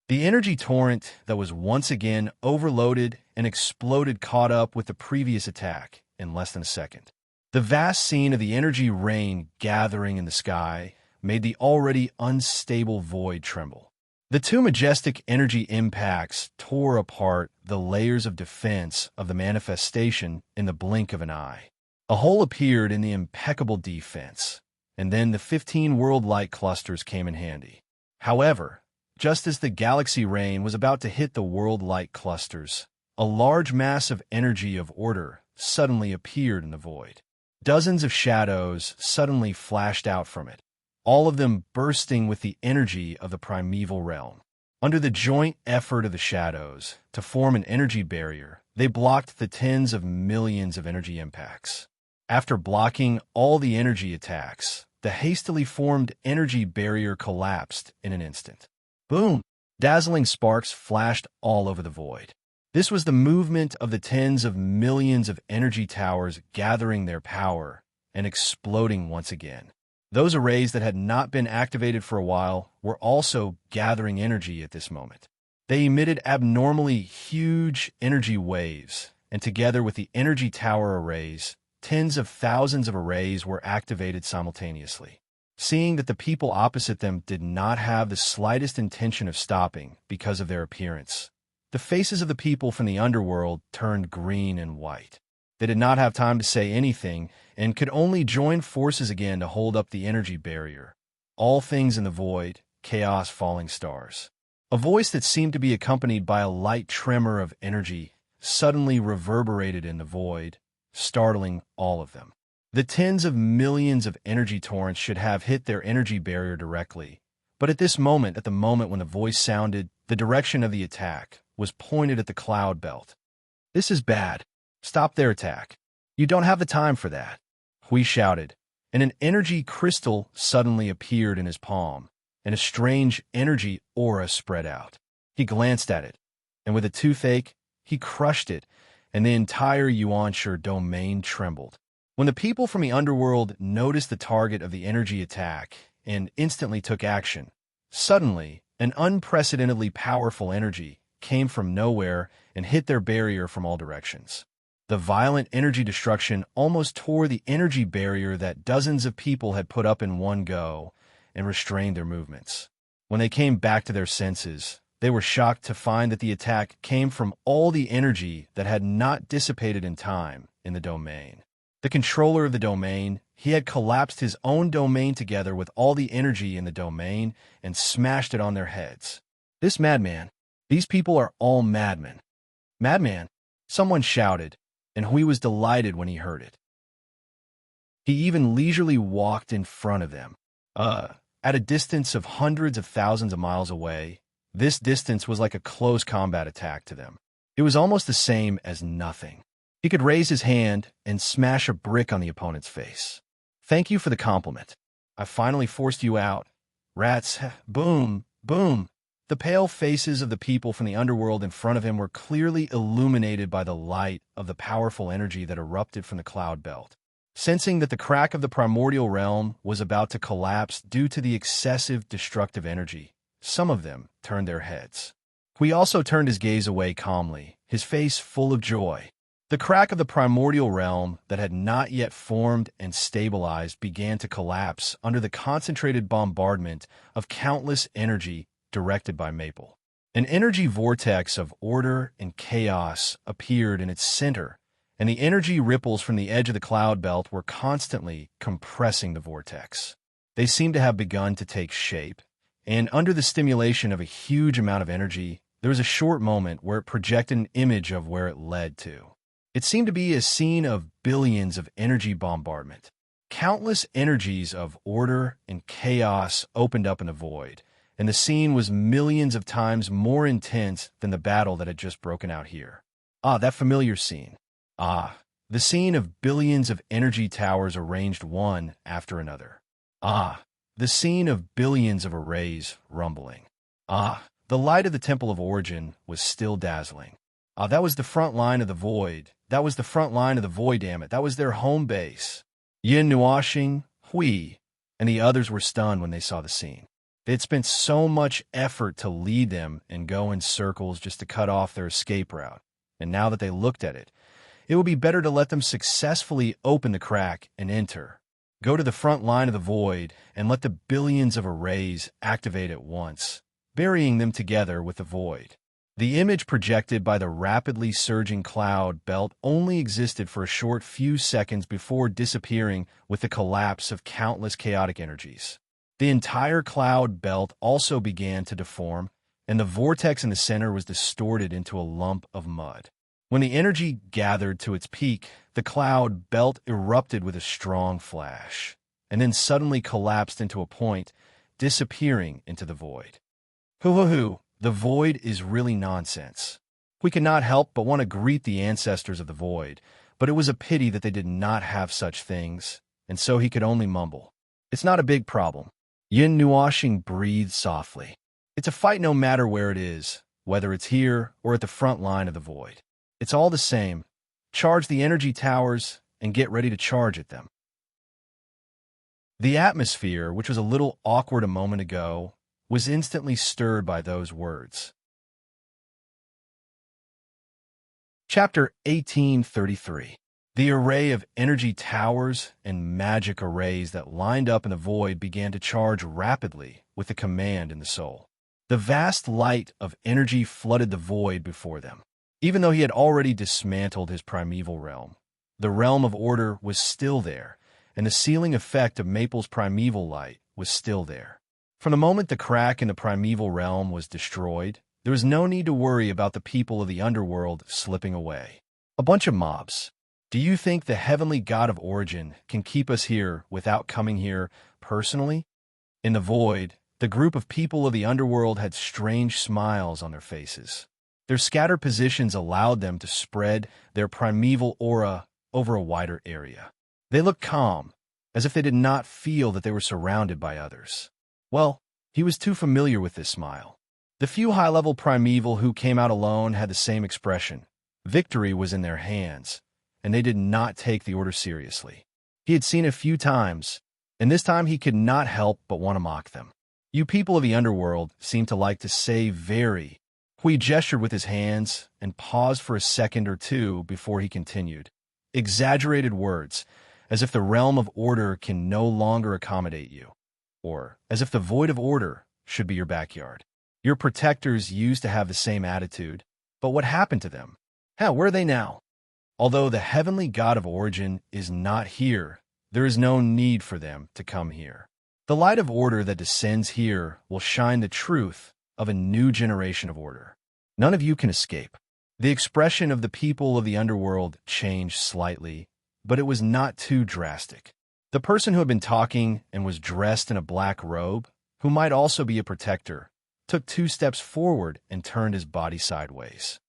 The energy torrent that was once again overloaded and exploded caught up with the previous attack in less than a second. The vast scene of the energy rain gathering in the sky made the already unstable void tremble. The two majestic energy impacts tore apart the layers of defense of the manifestation in the blink of an eye. A hole appeared in the impeccable defense, and then the 15 world light clusters came in handy. However, just as the galaxy rain was about to hit the world light clusters, a large mass of energy of order suddenly appeared in the void. Dozens of shadows suddenly flashed out from it, all of them bursting with the energy of the primeval realm. Under the joint effort of the shadows to form an energy barrier, they blocked the tens of millions of energy impacts. After blocking all the energy attacks, the hastily formed energy barrier collapsed in an instant. Boom! Dazzling sparks flashed all over the void. This was the movement of the tens of millions of energy towers gathering their power and exploding once again. Those arrays that had not been activated for a while were also gathering energy at this moment. They emitted abnormally huge energy waves, and together with the energy tower arrays, tens of thousands of arrays were activated simultaneously. Seeing that the people opposite them did not have the slightest intention of stopping because of their appearance, the faces of the people from the underworld turned green and white. They did not have time to say anything and could only join forces again to hold up the energy barrier. All things in the void, chaos, falling stars. A voice that seemed to be accompanied by a light tremor of energy suddenly reverberated in the void, startling all of them. The tens of millions of energy torrents should have hit their energy barrier directly, but at this moment, at the moment when the voice sounded, the direction of the attack was pointed at the cloud belt. "This is bad. Stop their attack. You don't have the time for that," Hui shouted, and an energy crystal suddenly appeared in his palm, and a strange energy aura spread out. He glanced at it, and with a toothache, he crushed it, and the entire Yuanshi domain trembled. When the people from the underworld noticed the target of the energy attack and instantly took action, suddenly, an unprecedentedly powerful energy came from nowhere and hit their barrier from all directions. The violent energy destruction almost tore the energy barrier that dozens of people had put up in one go and restrained their movements. When they came back to their senses, they were shocked to find that the attack came from all the energy that had not dissipated in time in the domain. The controller of the domain, he had collapsed his own domain together with all the energy in the domain and smashed it on their heads. "This madman! These people are all madmen!" "Madman!" someone shouted, and Hui was delighted when he heard it. He even leisurely walked in front of them. At a distance of hundreds of thousands of miles away, this distance was like a close combat attack to them. It was almost the same as nothing. He could raise his hand and smash a brick on the opponent's face. "Thank you for the compliment. I finally forced you out. Rats, boom, boom." The pale faces of the people from the underworld in front of him were clearly illuminated by the light of the powerful energy that erupted from the cloud belt. Sensing that the crack of the primordial realm was about to collapse due to the excessive destructive energy, some of them turned their heads. Hui also turned his gaze away calmly, his face full of joy. The crack of the primordial realm that had not yet formed and stabilized began to collapse under the concentrated bombardment of countless energy directed by Maple. An energy vortex of order and chaos appeared in its center, and the energy ripples from the edge of the cloud belt were constantly compressing the vortex. They seemed to have begun to take shape, and under the stimulation of a huge amount of energy, there was a short moment where it projected an image of where it led to. It seemed to be a scene of billions of energy bombardment. Countless energies of order and chaos opened up in the void, and the scene was millions of times more intense than the battle that had just broken out here. That familiar scene. The scene of billions of energy towers arranged one after another. The scene of billions of arrays rumbling. The light of the Temple of Origin was still dazzling. That was the front line of the void. That was the front line of the void, damn it. That was their home base. Yin Nuashing, Hui, and the others were stunned when they saw the scene. They had spent so much effort to lead them and go in circles just to cut off their escape route. And now that they looked at it, it would be better to let them successfully open the crack and enter. Go to the front line of the void and let the billions of arrays activate at once. burying them together with the void. The image projected by the rapidly surging cloud belt only existed for a short few seconds before disappearing with the collapse of countless chaotic energies. The entire cloud belt also began to deform, and the vortex in the center was distorted into a lump of mud. When the energy gathered to its peak, the cloud belt erupted with a strong flash, and then suddenly collapsed into a point, disappearing into the void. Hoo-hoo-hoo, the void is really nonsense. We cannot help but want to greet the ancestors of the void, but it was a pity that they did not have such things, and so he could only mumble. It's not a big problem. Yin Nuashing breathed softly. It's a fight no matter where it is, whether it's here or at the front line of the void. It's all the same. Charge the energy towers and get ready to charge at them. The atmosphere, which was a little awkward a moment ago, was instantly stirred by those words. Chapter 1833. The array of energy towers and magic arrays that lined up in the void began to charge rapidly with the command in the soul. The vast light of energy flooded the void before them. Even though he had already dismantled his primeval realm, the realm of order was still there, and the sealing effect of Maple's primeval light was still there. From the moment the crack in the primeval realm was destroyed, there was no need to worry about the people of the underworld slipping away. A bunch of mobs. Do you think the heavenly god of origin can keep us here without coming here personally? In the void, the group of people of the underworld had strange smiles on their faces. Their scattered positions allowed them to spread their primeval aura over a wider area. They looked calm, as if they did not feel that they were surrounded by others. Well, he was too familiar with this smile. The few high-level primeval who came out alone had the same expression. Victory was in their hands, and they did not take the order seriously. He had seen it a few times, and this time he could not help but want to mock them. You people of the underworld seem to like to say very. He gestured with his hands and paused for a second or two before he continued. Exaggerated words, as if the realm of order can no longer accommodate you, or as if the void of order should be your backyard. Your protectors used to have the same attitude, but what happened to them? Hell, where are they now? Although the heavenly god of origin is not here, there is no need for them to come here. The light of order that descends here will shine the truth of a new generation of order. None of you can escape. The expression of the people of the underworld changed slightly, but it was not too drastic. The person who had been talking and was dressed in a black robe, who might also be a protector, took 2 steps forward and turned his body sideways.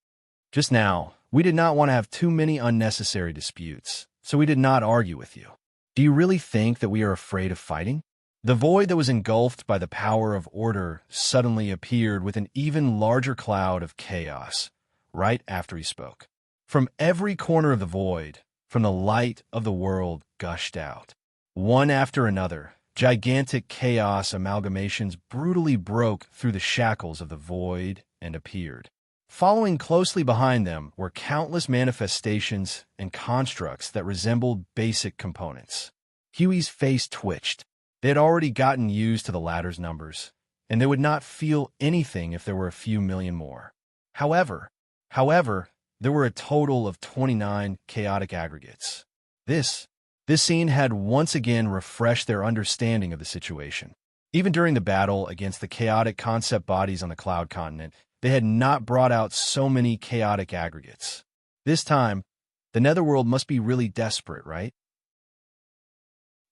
Just now, we did not want to have too many unnecessary disputes, so we did not argue with you. Do you really think that we are afraid of fighting? The void that was engulfed by the power of order suddenly appeared with an even larger cloud of chaos, right after he spoke. From every corner of the void, from the light of the world gushed out. One after another, gigantic chaos amalgamations brutally broke through the shackles of the void and appeared. Following closely behind them were countless manifestations and constructs that resembled basic components. Huey's face twitched. They had already gotten used to the ladder's numbers, and they would not feel anything if there were a few million more. However, there were a total of 29 chaotic aggregates. This scene had once again refreshed their understanding of the situation. Even during the battle against the chaotic concept bodies on the Cloud Continent, they had not brought out so many chaotic aggregates. This time, the Netherworld must be really desperate, right?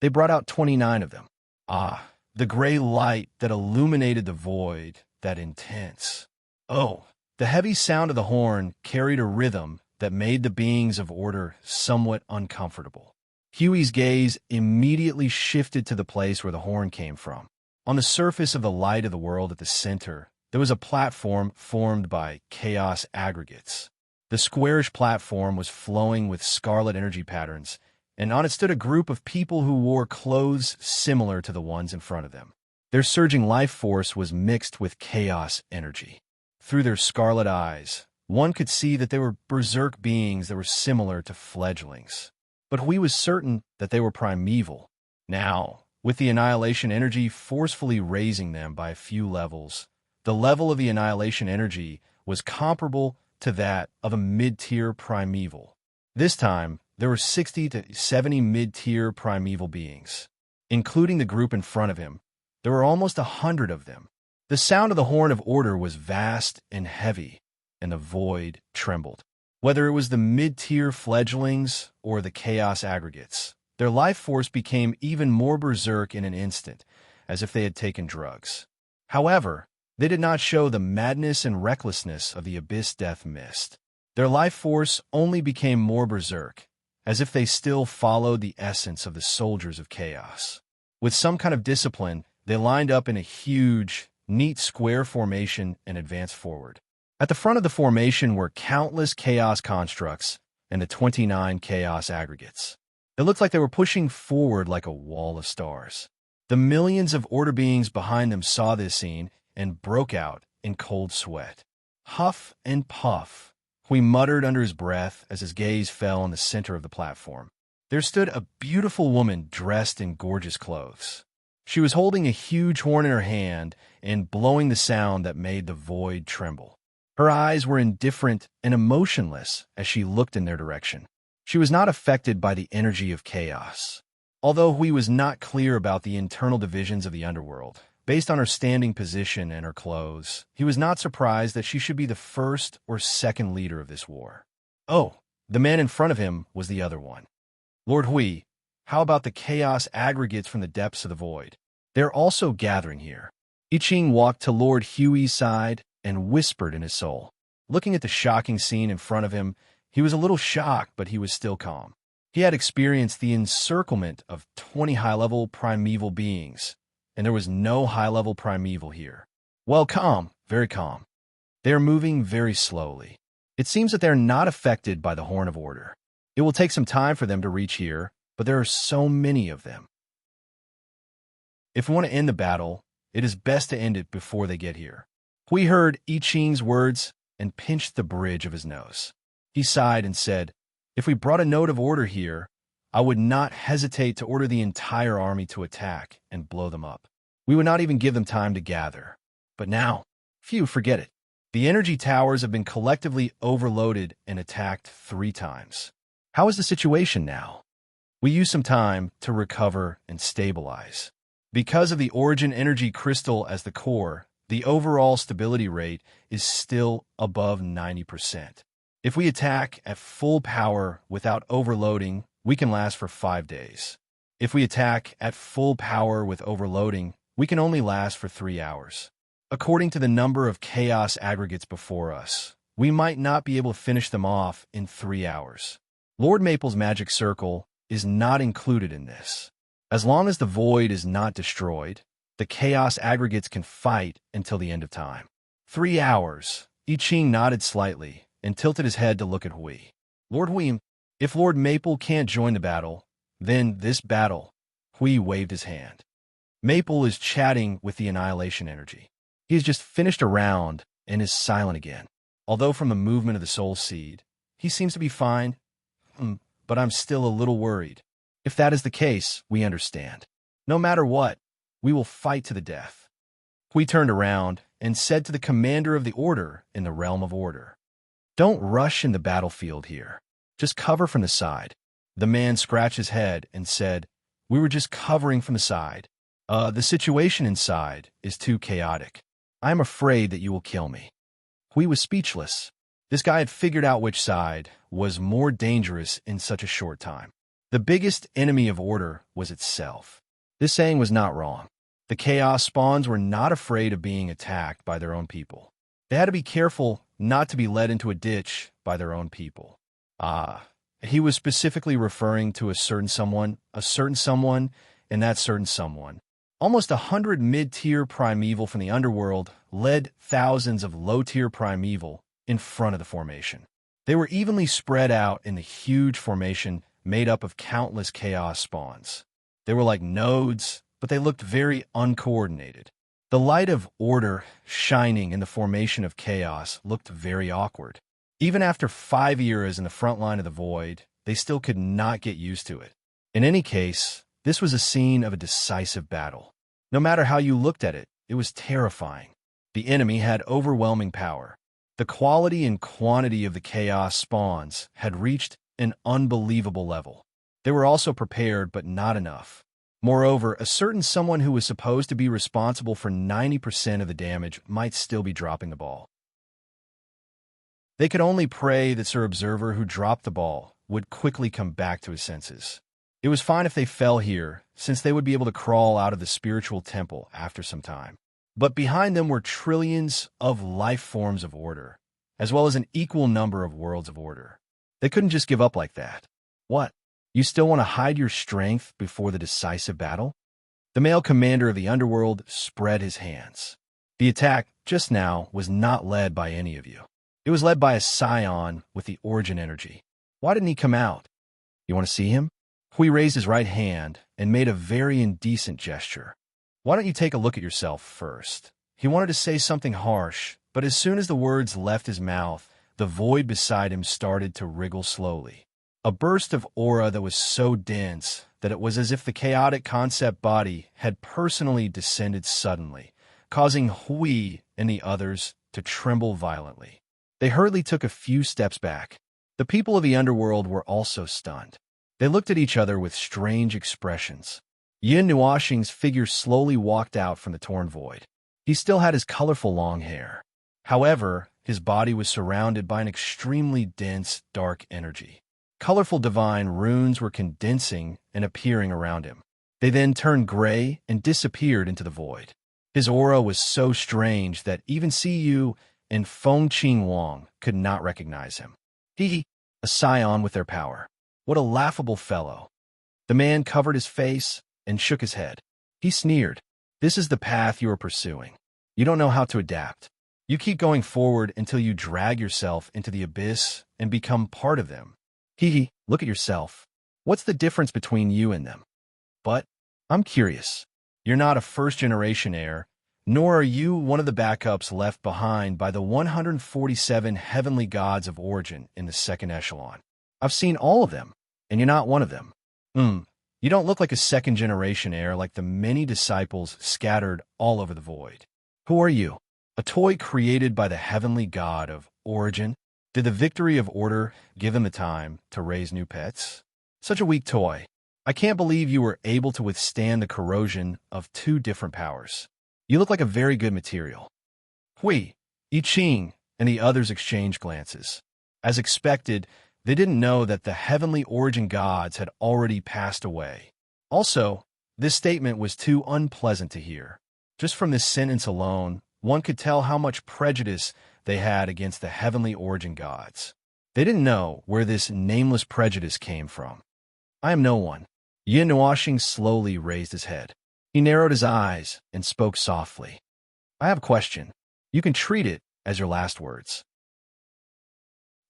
They brought out 29 of them. Ah, the gray light that illuminated the void, that intense. Oh, the heavy sound of the horn carried a rhythm that made the beings of order somewhat uncomfortable. Huey's gaze immediately shifted to the place where the horn came from. On the surface of the light of the world at the center, there was a platform formed by chaos aggregates. The squarish platform was flowing with scarlet energy patterns, and on it stood a group of people who wore clothes similar to the ones in front of them. Their surging life force was mixed with chaos energy. Through their scarlet eyes, one could see that they were berserk beings that were similar to fledglings. But Hui was certain that they were primeval. Now, with the annihilation energy forcefully raising them by a few levels, The level of the annihilation energy was comparable to that of a mid-tier primeval. This time, there were 60 to 70 mid-tier primeval beings. Including the group in front of him, there were almost 100 of them. The sound of the horn of order was vast and heavy, and the void trembled. Whether it was the mid-tier fledglings or the chaos aggregates, their life force became even more berserk in an instant, as if they had taken drugs. However, they did not show the madness and recklessness of the abyss death mist. Their life force only became more berserk, as if they still followed the essence of the soldiers of chaos. With some kind of discipline, they lined up in a huge, neat square formation and advanced forward. At the front of the formation were countless chaos constructs and the 29 chaos aggregates. It looked like they were pushing forward like a wall of stars. The millions of order beings behind them saw this scene and broke out in cold sweat. Huff and puff, Hui muttered under his breath as his gaze fell on the center of the platform. There stood a beautiful woman dressed in gorgeous clothes. She was holding a huge horn in her hand and blowing the sound that made the void tremble. Her eyes were indifferent and emotionless as she looked in their direction. She was not affected by the energy of chaos. Although Hui was not clear about the internal divisions of the underworld, based on her standing position and her clothes, he was not surprised that she should be the first or second leader of this war. Oh, the man in front of him was the other one. Lord Hui, how about the chaos aggregates from the depths of the void? They're also gathering here. I Ching walked to Lord Hui's side and whispered in his soul. Looking at the shocking scene in front of him, he was a little shocked, but he was still calm. He had experienced the encirclement of 20 high-level primeval beings, and there was no high-level primeval here. Well, calm, very calm. They are moving very slowly. It seems that they are not affected by the Horn of Order. It will take some time for them to reach here, but there are so many of them. If we want to end the battle, it is best to end it before they get here. Hui heard I Ching's words and pinched the bridge of his nose. He sighed and said, "If we brought a note of order here, I would not hesitate to order the entire army to attack and blow them up. We would not even give them time to gather. But now, forget it. The energy towers have been collectively overloaded and attacked 3 times. How is the situation now? We use some time to recover and stabilize. Because of the origin energy crystal as the core, the overall stability rate is still above 90%. If we attack at full power without overloading, we can last for 5 days. If we attack at full power with overloading, we can only last for 3 hours. According to the number of chaos aggregates before us, we might not be able to finish them off in 3 hours. Lord Maple's magic circle is not included in this. As long as the void is not destroyed, the chaos aggregates can fight until the end of time. 3 hours. I Ching nodded slightly and tilted his head to look at Hui. Lord Hui, if Lord Maple can't join the battle, then this battle. Hui waved his hand. Maple is chatting with the annihilation energy. He has just finished a round and is silent again. Although from the movement of the soul seed, he seems to be fine, but I'm still a little worried. If that is the case, we understand. No matter what, we will fight to the death. Hui turned around and said to the commander of the order in the realm of order, "Don't rush in the battlefield here. Just cover from the side." The man scratched his head and said, "We were just covering from the side. The situation inside is too chaotic. I am afraid that you will kill me." Hui was speechless. This guy had figured out which side was more dangerous in such a short time. The biggest enemy of order was itself. This saying was not wrong. The chaos spawns were not afraid of being attacked by their own people. They had to be careful not to be led into a ditch by their own people. He was specifically referring to a certain someone, and that certain someone. Almost 100 mid-tier primeval from the underworld led thousands of low-tier primeval in front of the formation. They were evenly spread out in the huge formation made up of countless chaos spawns. They were like nodes, but they looked very uncoordinated. The light of order shining in the formation of chaos looked very awkward. Even after 5 years in the front line of the void, they still could not get used to it. In any case, this was a scene of a decisive battle. No matter how you looked at it, it was terrifying. The enemy had overwhelming power. The quality and quantity of the chaos spawns had reached an unbelievable level. They were also prepared, but not enough. Moreover, a certain someone who was supposed to be responsible for 90% of the damage might still be dropping the ball. They could only pray that Sir Observer, who dropped the ball, would quickly come back to his senses. It was fine if they fell here, since they would be able to crawl out of the spiritual temple after some time. But behind them were trillions of life forms of order, as well as an equal number of worlds of order. They couldn't just give up like that. What? You still want to hide your strength before the decisive battle? The male commander of the underworld spread his hands. The attack, just now, was not led by any of you. It was led by a scion with the origin energy. Why didn't he come out? You want to see him? Hui raised his right hand and made a very indecent gesture. Why don't you take a look at yourself first? He wanted to say something harsh, but as soon as the words left his mouth, the void beside him started to wriggle slowly. A burst of aura that was so dense that it was as if the chaotic concept body had personally descended suddenly, causing Hui and the others to tremble violently. They hurriedly took a few steps back. The people of the underworld were also stunned. They looked at each other with strange expressions. Yin Nuoxing's figure slowly walked out from the torn void. He still had his colorful long hair. However, his body was surrounded by an extremely dense, dark energy. Colorful divine runes were condensing and appearing around him. They then turned gray and disappeared into the void. His aura was so strange that even Siyu and Feng Qing Wang could not recognize him. A scion with their power. What a laughable fellow. The man covered his face and shook his head. He sneered. This is the path you are pursuing. You don't know how to adapt. You keep going forward until you drag yourself into the abyss and become part of them. Look at yourself. What's the difference between you and them? But I'm curious. You're not a first-generation heir, nor are you one of the backups left behind by the 147 heavenly gods of origin in the second echelon. I've seen all of them, and you're not one of them. You don't look like a second-generation heir like the many disciples scattered all over the void. Who are you? A toy created by the heavenly god of origin? Did the victory of order give them the time to raise new pets? Such a weak toy. I can't believe you were able to withstand the corrosion of two different powers. You look like a very good material. Hui, I Ching, and the others exchanged glances. As expected, they didn't know that the heavenly origin gods had already passed away. Also, this statement was too unpleasant to hear. Just from this sentence alone, one could tell how much prejudice they had against the heavenly origin gods. They didn't know where this nameless prejudice came from. I am no one. Yin Nuoxing slowly raised his head. He narrowed his eyes and spoke softly. I have a question. You can treat it as your last words.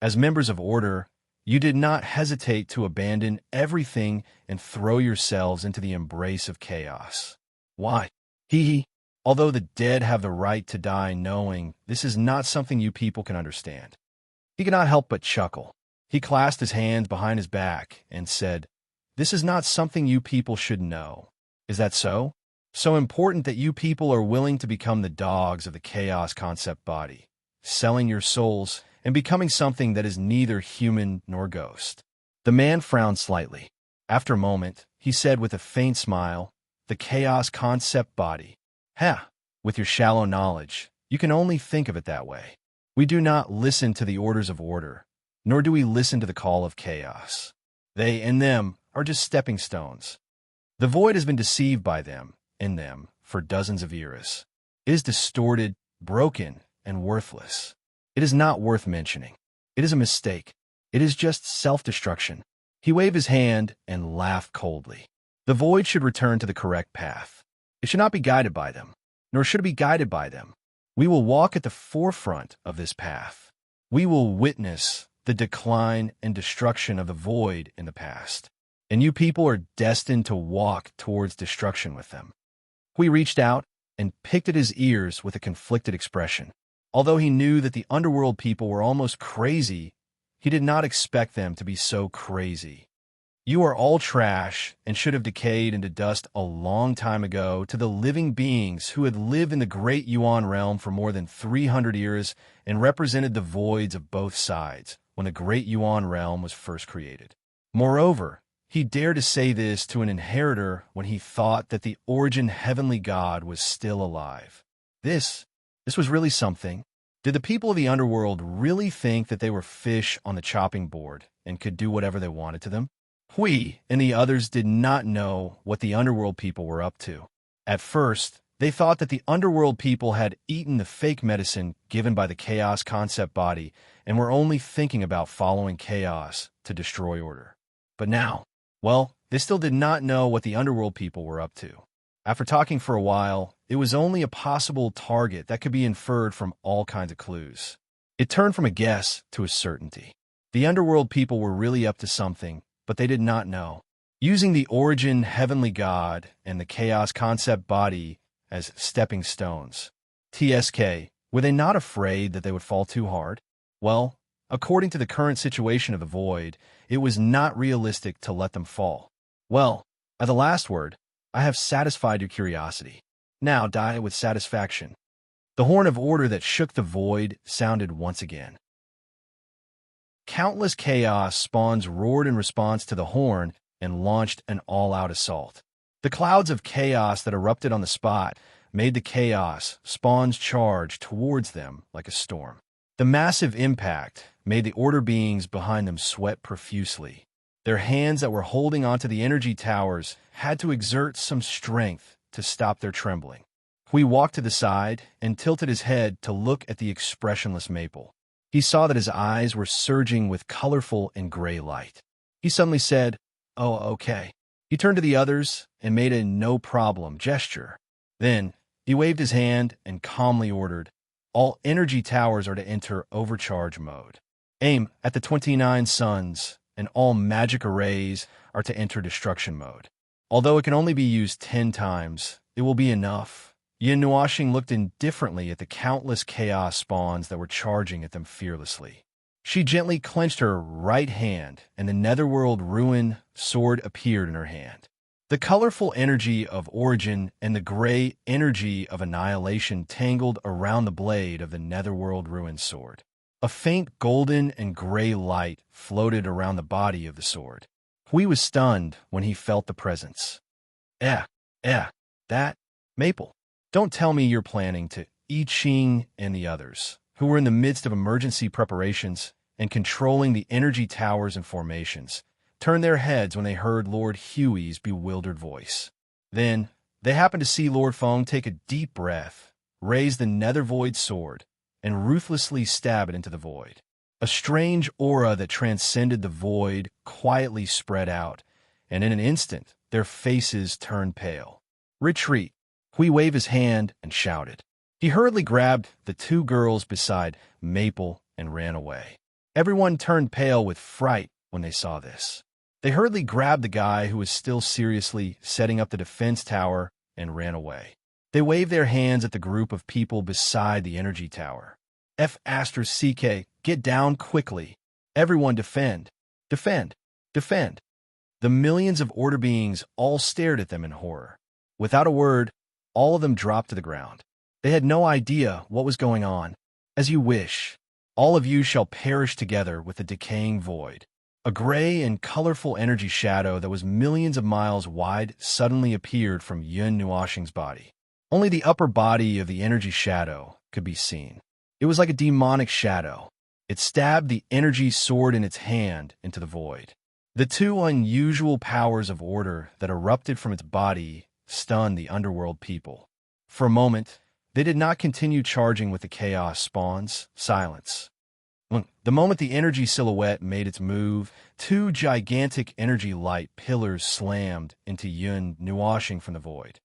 As members of order, you did not hesitate to abandon everything and throw yourselves into the embrace of chaos. Why? Although the dead have the right to die knowing this is not something you people can understand. He could not help but chuckle. He clasped his hands behind his back and said, This is not something you people should know. Is that so? So important that you people are willing to become the dogs of the chaos concept body, selling your souls and becoming something that is neither human nor ghost. The man frowned slightly. After a moment, he said with a faint smile, The chaos concept body. With your shallow knowledge, you can only think of it that way. We do not listen to the orders of order, nor do we listen to the call of chaos. They and them are just stepping stones. The void has been deceived by them and them for dozens of eras. It is distorted, broken, and worthless. It is not worth mentioning. It is a mistake. It is just self-destruction. He waved his hand and laughed coldly. The void should return to the correct path. It should not be guided by them, nor should it be guided by them. We will walk at the forefront of this path. We will witness the decline and destruction of the void in the past, and you people are destined to walk towards destruction with them. Hui reached out and picked at his ears with a conflicted expression. Although he knew that the underworld people were almost crazy, he did not expect them to be so crazy. You are all trash and should have decayed into dust a long time ago to the living beings who had lived in the great Yuan realm for more than 300 years and represented the voids of both sides when the great Yuan realm was first created. Moreover, he dared to say this to an inheritor when he thought that the origin heavenly god was still alive. This was really something. Did the people of the underworld really think that they were fish on the chopping board and could do whatever they wanted to them? Hui and the others did not know what the underworld people were up to. At first, they thought that the underworld people had eaten the fake medicine given by the chaos concept body and were only thinking about following chaos to destroy order. But now, well, they still did not know what the underworld people were up to. After talking for a while, it was only a possible target that could be inferred from all kinds of clues. It turned from a guess to a certainty. The underworld people were really up to something, but they did not know. Using the origin heavenly god and the chaos concept body as stepping stones. TSK, were they not afraid that they would fall too hard? Well, according to the current situation of the void, it was not realistic to let them fall. Well, at the last word, I have satisfied your curiosity. Now die with satisfaction. The horn of order that shook the void sounded once again. Countless chaos spawns roared in response to the horn and launched an all-out assault. The clouds of chaos that erupted on the spot made the chaos spawns charge towards them like a storm. The massive impact made the order beings behind them sweat profusely. Their hands that were holding onto the energy towers had to exert some strength to stop their trembling. Hui walked to the side and tilted his head to look at the expressionless Maple. He saw that his eyes were surging with colorful and gray light. He suddenly said, "Oh, okay." He turned to the others and made a no-problem gesture. Then, he waved his hand and calmly ordered, "All energy towers are to enter overcharge mode. Aim at the 29 suns, and all magic arrays are to enter destruction mode. Although it can only be used 10 times, it will be enough." Yin Nuoxing looked indifferently at the countless chaos spawns that were charging at them fearlessly. She gently clenched her right hand, and the netherworld ruin sword appeared in her hand. The colorful energy of origin and the gray energy of annihilation tangled around the blade of the netherworld ruin sword. A faint golden and gray light floated around the body of the sword. Hui was stunned when he felt the presence. That Maple. Don't tell me you're planning to I Ching and the others, who were in the midst of emergency preparations and controlling the energy towers and formations, turned their heads when they heard Lord Huey's bewildered voice. Then, they happened to see Lord Feng take a deep breath, raise the nether void sword, and ruthlessly stab it into the void. A strange aura that transcended the void quietly spread out, and in an instant, their faces turned pale. "Retreat!" Hui waved his hand and shouted. He hurriedly grabbed the 2 girls beside Maple and ran away. Everyone turned pale with fright when they saw this. They hurriedly grabbed the guy who was still seriously setting up the defense tower and ran away. They waved their hands at the group of people beside the energy tower. "F***CK, get down quickly. Everyone defend. Defend. Defend." The millions of order beings all stared at them in horror. Without a word, all of them dropped to the ground. They had no idea what was going on. "As you wish. All of you shall perish together with the decaying void." A gray and colorful energy shadow that was millions of miles wide suddenly appeared from Yun Nuoxing's body. Only the upper body of the energy shadow could be seen. It was like a demonic shadow. It stabbed the energy sword in its hand into the void. The 2 unusual powers of order that erupted from its body stunned the underworld people. For a moment, they did not continue charging with the chaos spawns. Silence. The moment the energy silhouette made its move, 2 gigantic energy light pillars slammed into Yun Nuoxing from the void.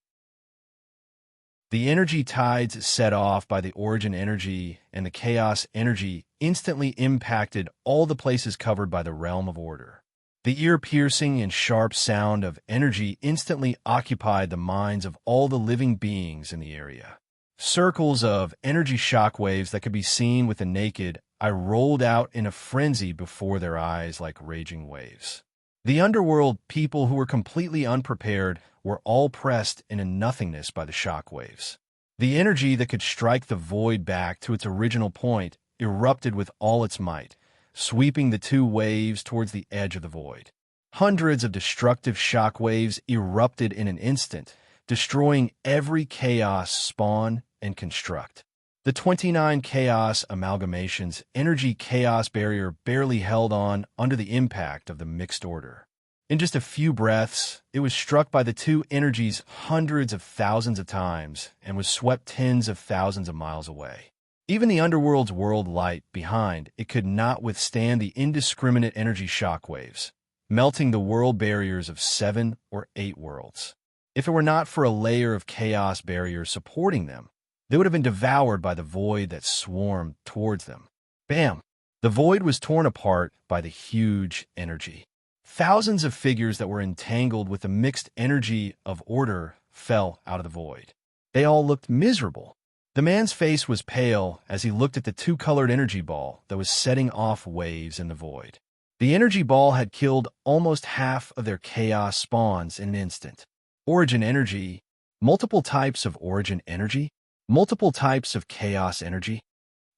The energy tides set off by the origin energy and the chaos energy instantly impacted all the places covered by the realm of order. The ear-piercing and sharp sound of energy instantly occupied the minds of all the living beings in the area. Circles of energy shockwaves that could be seen with the naked eye rolled out in a frenzy before their eyes like raging waves. The underworld people who were completely unprepared were all pressed into nothingness by the shock waves. The energy that could strike the void back to its original point erupted with all its might, sweeping the two waves towards the edge of the void. Hundreds of destructive shock waves erupted in an instant, destroying every chaos spawn and construct. The 29 chaos amalgamations' energy chaos barrier barely held on under the impact of the mixed order. In just a few breaths, it was struck by the two energies hundreds of thousands of times and was swept tens of thousands of miles away. Even the underworld's world light behind it could not withstand the indiscriminate energy shockwaves, melting the world barriers of 7 or 8 worlds. If it were not for a layer of chaos barriers supporting them, they would have been devoured by the void that swarmed towards them. Bam! The void was torn apart by the huge energy. Thousands of figures that were entangled with the mixed energy of order fell out of the void. They all looked miserable. The man's face was pale as he looked at the two-colored energy ball that was setting off waves in the void. The energy ball had killed almost half of their chaos spawns in an instant. Origin energy, multiple types of origin energy, multiple types of chaos energy.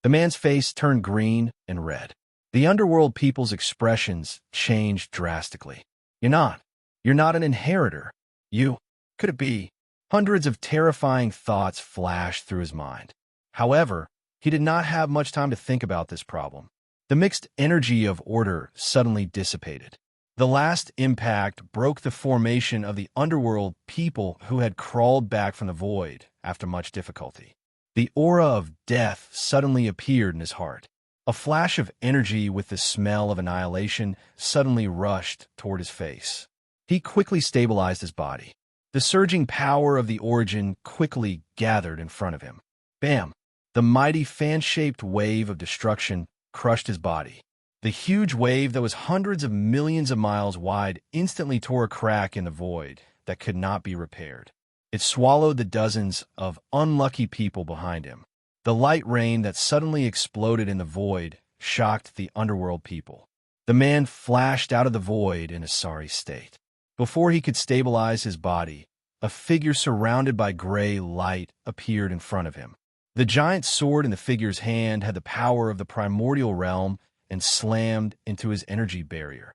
The man's face turned green and red. The underworld people's expressions changed drastically. You're not an inheritor. Could it be? Hundreds of terrifying thoughts flashed through his mind. However, he did not have much time to think about this problem. The mixed energy of order suddenly dissipated. The last impact broke the formation of the underworld people who had crawled back from the void after much difficulty. The aura of death suddenly appeared in his heart. A flash of energy with the smell of annihilation suddenly rushed toward his face. He quickly stabilized his body. The surging power of the origin quickly gathered in front of him. Bam! The mighty fan-shaped wave of destruction crushed his body. The huge wave that was hundreds of millions of miles wide instantly tore a crack in the void that could not be repaired. It swallowed the dozens of unlucky people behind him. The light rain that suddenly exploded in the void shocked the underworld people. The man flashed out of the void in a sorry state. Before he could stabilize his body, a figure surrounded by gray light appeared in front of him. The giant sword in the figure's hand had the power of the primordial realm and slammed into his energy barrier.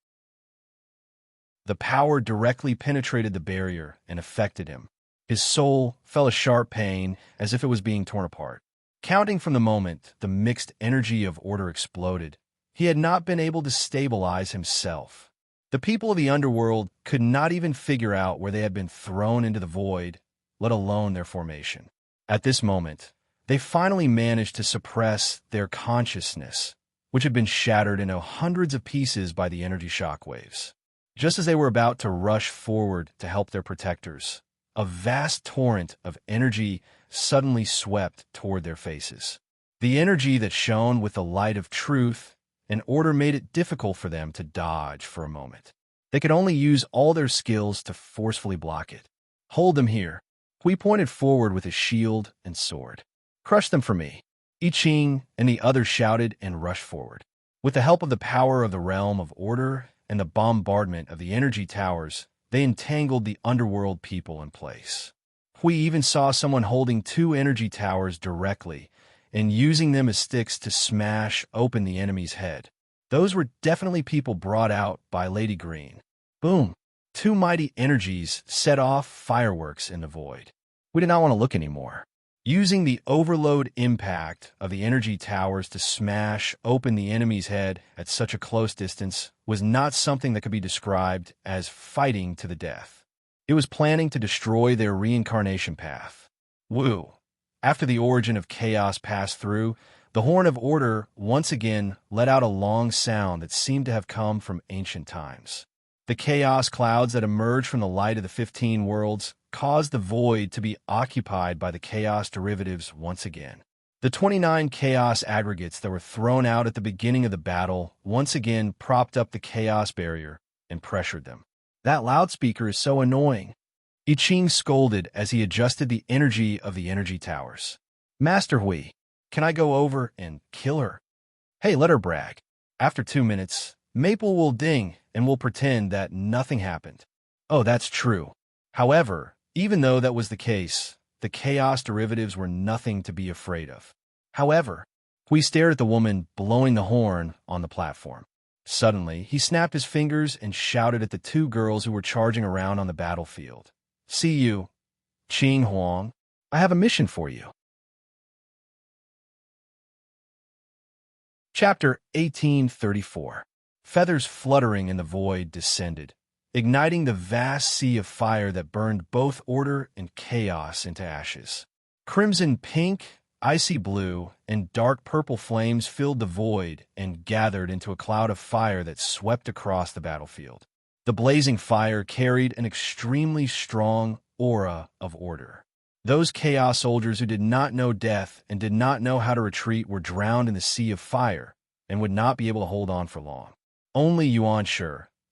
The power directly penetrated the barrier and affected him. His soul felt a sharp pain as if it was being torn apart. Counting from the moment the mixed energy of order exploded, he had not been able to stabilize himself. The people of the underworld could not even figure out where they had been thrown into the void, let alone their formation. At this moment, they finally managed to suppress their consciousness, which had been shattered into hundreds of pieces by the energy shockwaves. Just as they were about to rush forward to help their protectors, a vast torrent of energy suddenly swept toward their faces. The energy that shone with the light of truth and order made it difficult for them to dodge for a moment. They could only use all their skills to forcefully block it. Hold them here. Hui pointed forward with his shield and sword. Crush them for me. I Ching and the others shouted and rushed forward. With the help of the power of the realm of order and the bombardment of the energy towers, they entangled the underworld people in place. Hui even saw someone holding 2 energy towers directly and using them as sticks to smash open the enemy's head. Those were definitely people brought out by Lady Green. Boom! 2 mighty energies set off fireworks in the void. We did not want to look anymore. Using the overload impact of the energy towers to smash open the enemy's head at such a close distance was not something that could be described as fighting to the death. It was planning to destroy their reincarnation path. Woo! After the origin of chaos passed through, the horn of order once again let out a long sound that seemed to have come from ancient times. The chaos clouds that emerged from the light of the 15 worlds caused the void to be occupied by the chaos derivatives once again. The 29 chaos aggregates that were thrown out at the beginning of the battle once again propped up the chaos barrier and pressured them. That loudspeaker is so annoying. I Ching scolded as he adjusted the energy of the energy towers. Master Hui, can I go over and kill her? Hey, let her brag. After 2 minutes, Maple will ding and will pretend that nothing happened. Oh, that's true. However, even though that was the case, the chaos derivatives were nothing to be afraid of. However, we stared at the woman blowing the horn on the platform. Suddenly, he snapped his fingers and shouted at the two girls who were charging around on the battlefield. "See you, Qing Huang. I have a mission for you." Chapter 1834. Feathers fluttering in the void descended, igniting the vast sea of fire that burned both order and chaos into ashes. Crimson pink, icy blue, and dark purple flames filled the void and gathered into a cloud of fire that swept across the battlefield. The blazing fire carried an extremely strong aura of order. Those chaos soldiers who did not know death and did not know how to retreat were drowned in the sea of fire and would not be able to hold on for long. Only Yuan Shi,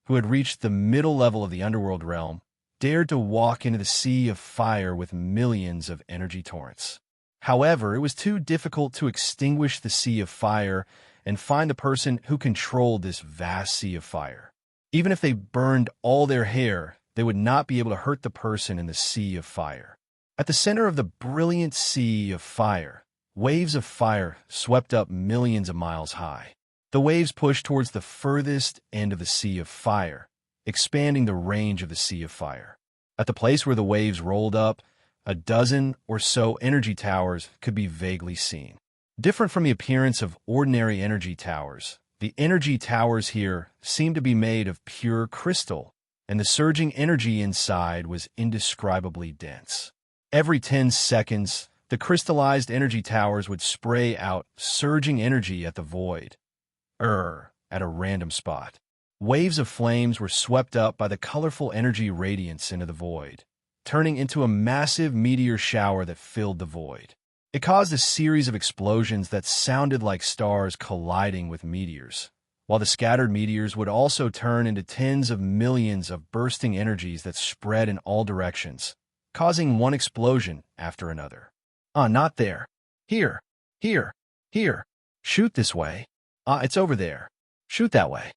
who had reached the middle level of the underworld realm, dared to walk into the sea of fire with millions of energy torrents. However, it was too difficult to extinguish the sea of fire and find the person who controlled this vast sea of fire. Even if they burned all their hair, they would not be able to hurt the person in the sea of fire. At the center of the brilliant sea of fire, waves of fire swept up millions of miles high. The waves pushed towards the furthest end of the sea of fire, expanding the range of the sea of fire. At the place where the waves rolled up, a dozen or so energy towers could be vaguely seen. Different from the appearance of ordinary energy towers, the energy towers here seemed to be made of pure crystal, and the surging energy inside was indescribably dense. Every 10 seconds, the crystallized energy towers would spray out surging energy at the void, at a random spot. Waves of flames were swept up by the colorful energy radiance into the void, turning into a massive meteor shower that filled the void. It caused a series of explosions that sounded like stars colliding with meteors, while the scattered meteors would also turn into tens of millions of bursting energies that spread in all directions, causing one explosion after another. Not there. Here. Here. Here. Shoot this way. It's over there. Shoot that way.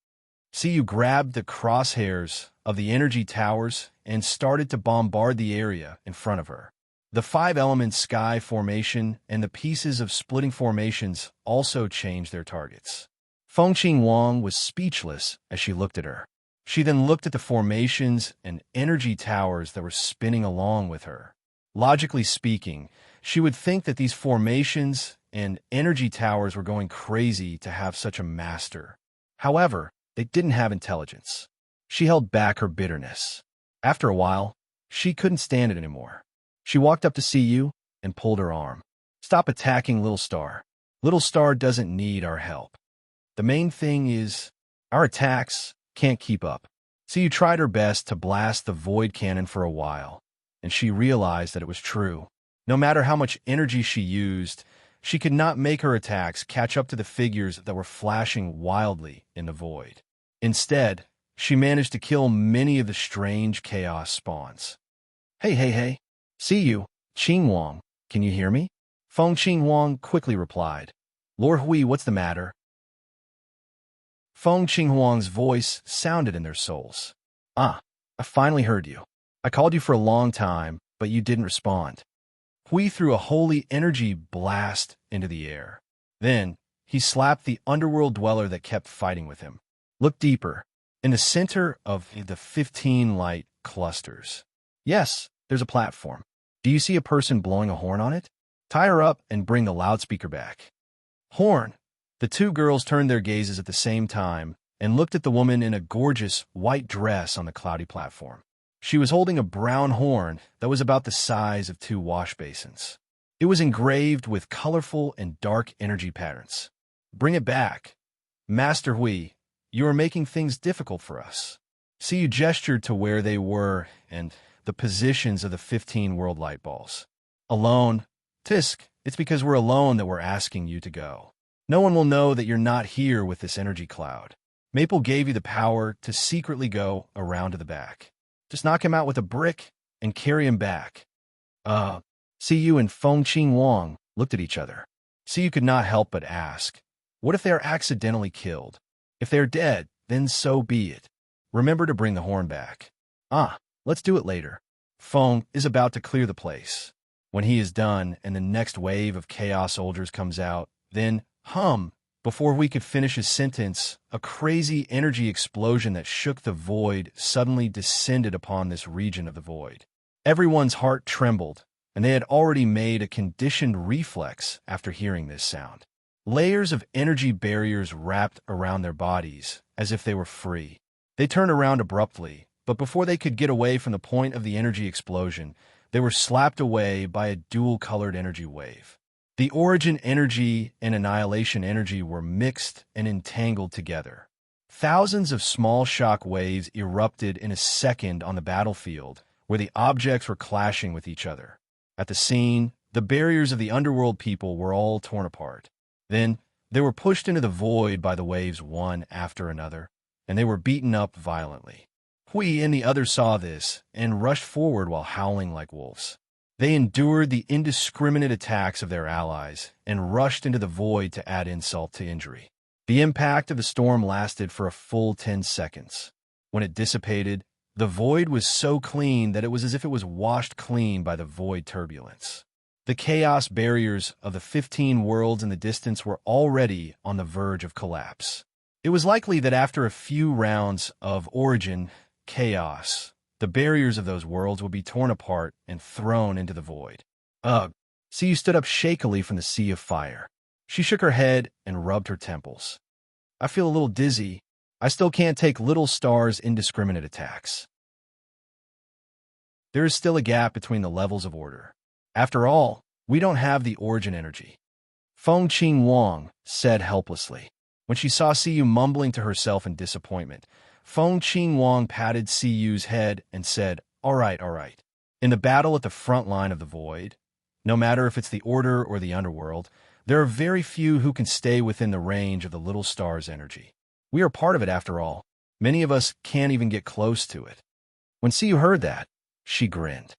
See, you grabbed the crosshairs of the energy towers and started to bombard the area in front of her. The 5-element sky formation and the pieces of splitting formations also changed their targets. Fengqing Wang was speechless as she looked at her. She then looked at the formations and energy towers that were spinning along with her. Logically speaking, she would think that these formations and energy towers were going crazy to have such a master. However, they didn't have intelligence. She held back her bitterness. After a while, she couldn't stand it anymore. She walked up to Siyu and pulled her arm. "Stop attacking Little Star. Little Star doesn't need our help. The main thing is, our attacks can't keep up." Siyu tried her best to blast the void cannon for a while, and she realized that it was true. No matter how much energy she used, she could not make her attacks catch up to the figures that were flashing wildly in the void. Instead, she managed to kill many of the strange chaos spawns. Hey. See you, Qing Wang. Can you hear me?" Fengqing Wang quickly replied. "Lord Hui, what's the matter?" Fengqing Wang's voice sounded in their souls. "I finally heard you. I called you for a long time, but you didn't respond." Hui threw a holy energy blast into the air. Then, he slapped the underworld dweller that kept fighting with him. "Look deeper. In the center of the 15 light clusters. Yes, there's a platform. Do you see a person blowing a horn on it? Tie her up and bring the loudspeaker back." Horn! The two girls turned their gazes at the same time and looked at the woman in a gorgeous white dress on the cloudy platform. She was holding a brown horn that was about the size of 2 wash basins. It was engraved with colorful and dark energy patterns. "Bring it back. Master Hui, you are making things difficult for us." Siyu gestured to where they were and the positions of the 15 world light balls. "Alone? Tisk, it's because we're alone that we're asking you to go. No one will know that you're not here with this energy cloud. Maple gave you the power to secretly go around to the back. Just knock him out with a brick and carry him back." Siyu and Fengqing Wang looked at each other. Siyu could not help but ask, what if they are accidentally killed? If they are dead, then so be it. Remember to bring the horn back. Ah, let's do it later. Feng is about to clear the place. When he is done and the next wave of chaos soldiers comes out, then, before we could finish his sentence, a crazy energy explosion that shook the void suddenly descended upon this region of the void. Everyone's heart trembled, and they had already made a conditioned reflex after hearing this sound. Layers of energy barriers wrapped around their bodies, as if they were free. They turned around abruptly, but before they could get away from the point of the energy explosion, they were slapped away by a dual-colored energy wave. The origin energy and annihilation energy were mixed and entangled together. Thousands of small shock waves erupted in a second on the battlefield, where the objects were clashing with each other. At the scene, the barriers of the underworld people were all torn apart. Then, they were pushed into the void by the waves one after another, and they were beaten up violently. Hui and the others saw this and rushed forward while howling like wolves. They endured the indiscriminate attacks of their allies and rushed into the void to add insult to injury. The impact of the storm lasted for a full 10 seconds. When it dissipated, the void was so clean that it was as if it was washed clean by the void turbulence. The chaos barriers of the 15 worlds in the distance were already on the verge of collapse. It was likely that after a few rounds of origin chaos, the barriers of those worlds would be torn apart and thrown into the void. Ugh. Siyu stood up shakily from the sea of fire. She shook her head and rubbed her temples. I feel a little dizzy. I still can't take Little Star's indiscriminate attacks. There is still a gap between the levels of order. After all, we don't have the origin energy. Feng Qing Wang said helplessly. When she saw Siyu mumbling to herself in disappointment, Feng Qing Wang patted Siyu's head and said, All right. In the battle at the front line of the void, no matter if it's the Order or the Underworld, there are very few who can stay within the range of the Little Star's energy. We are part of it after all. Many of us can't even get close to it. When Siyu heard that, she grinned.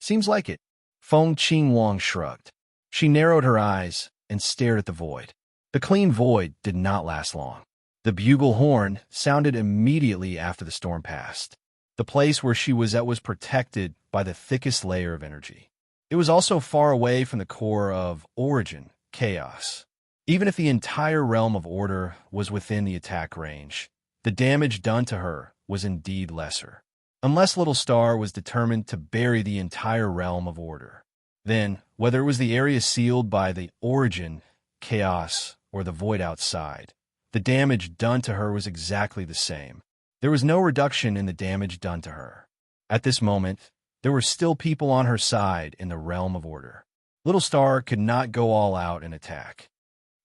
Seems like it. Feng Qing Wang shrugged. She narrowed her eyes and stared at the void. The clean void did not last long. The bugle horn sounded immediately after the storm passed. The place where she was at was protected by the thickest layer of energy. It was also far away from the core of origin, chaos. Even if the entire realm of order was within the attack range, the damage done to her was indeed lesser. Unless Little Star was determined to bury the entire realm of order. Then, whether it was the area sealed by the origin, chaos, or the void outside, the damage done to her was exactly the same. There was no reduction in the damage done to her. At this moment, there were still people on her side in the realm of order. Little Star could not go all out and attack.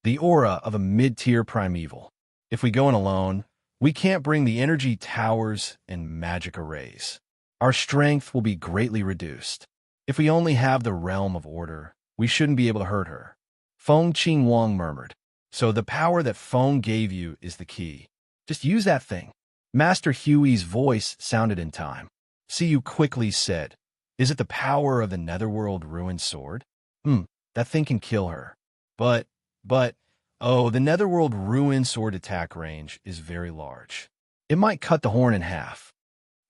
The aura of a mid-tier primeval. If we go in alone, we can't bring the energy towers and magic arrays. Our strength will be greatly reduced. If we only have the realm of order, we shouldn't be able to hurt her. Feng Qing Wang murmured. So the power that Feng gave you is the key. Just use that thing. Master Huey's voice sounded in time. Siyu quickly said, Is it the power of the Netherworld Ruined Sword? That thing can kill her. But, the Netherworld Ruined Sword attack range is very large. It might cut the horn in half.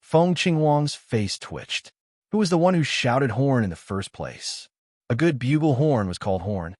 Feng Qingwang's face twitched. Who was the one who shouted horn in the first place? A good bugle horn was called horn.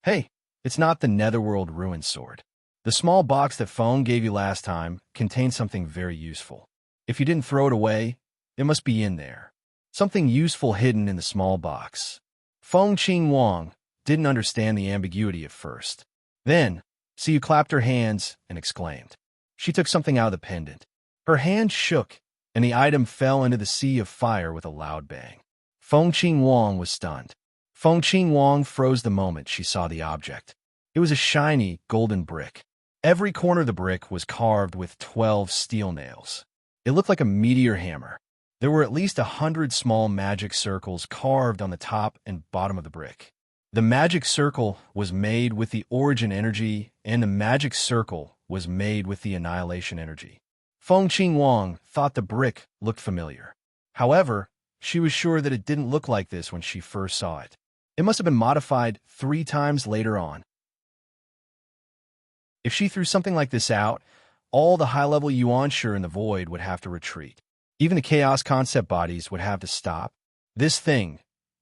Hey, it's not the Netherworld Ruined Sword. The small box that Feng gave you last time contained something very useful. If you didn't throw it away, it must be in there. Something useful hidden in the small box. Feng Qing Wang didn't understand the ambiguity at first. Then, Siyu clapped her hands and exclaimed. She took something out of the pendant. Her hand shook, and the item fell into the sea of fire with a loud bang. Feng Qing Wang was stunned. Feng Qing Wang froze the moment she saw the object. It was a shiny, golden brick. Every corner of the brick was carved with 12 steel nails. It looked like a meteor hammer. There were at least 100 small magic circles carved on the top and bottom of the brick. The magic circle was made with the origin energy, and the magic circle was made with the annihilation energy. Feng Qing Wang thought the brick looked familiar. However, she was sure that it didn't look like this when she first saw it. It must have been modified 3 times later on. If she threw something like this out, all the high-level Yuanshi in the void would have to retreat. Even the chaos concept bodies would have to stop. This thing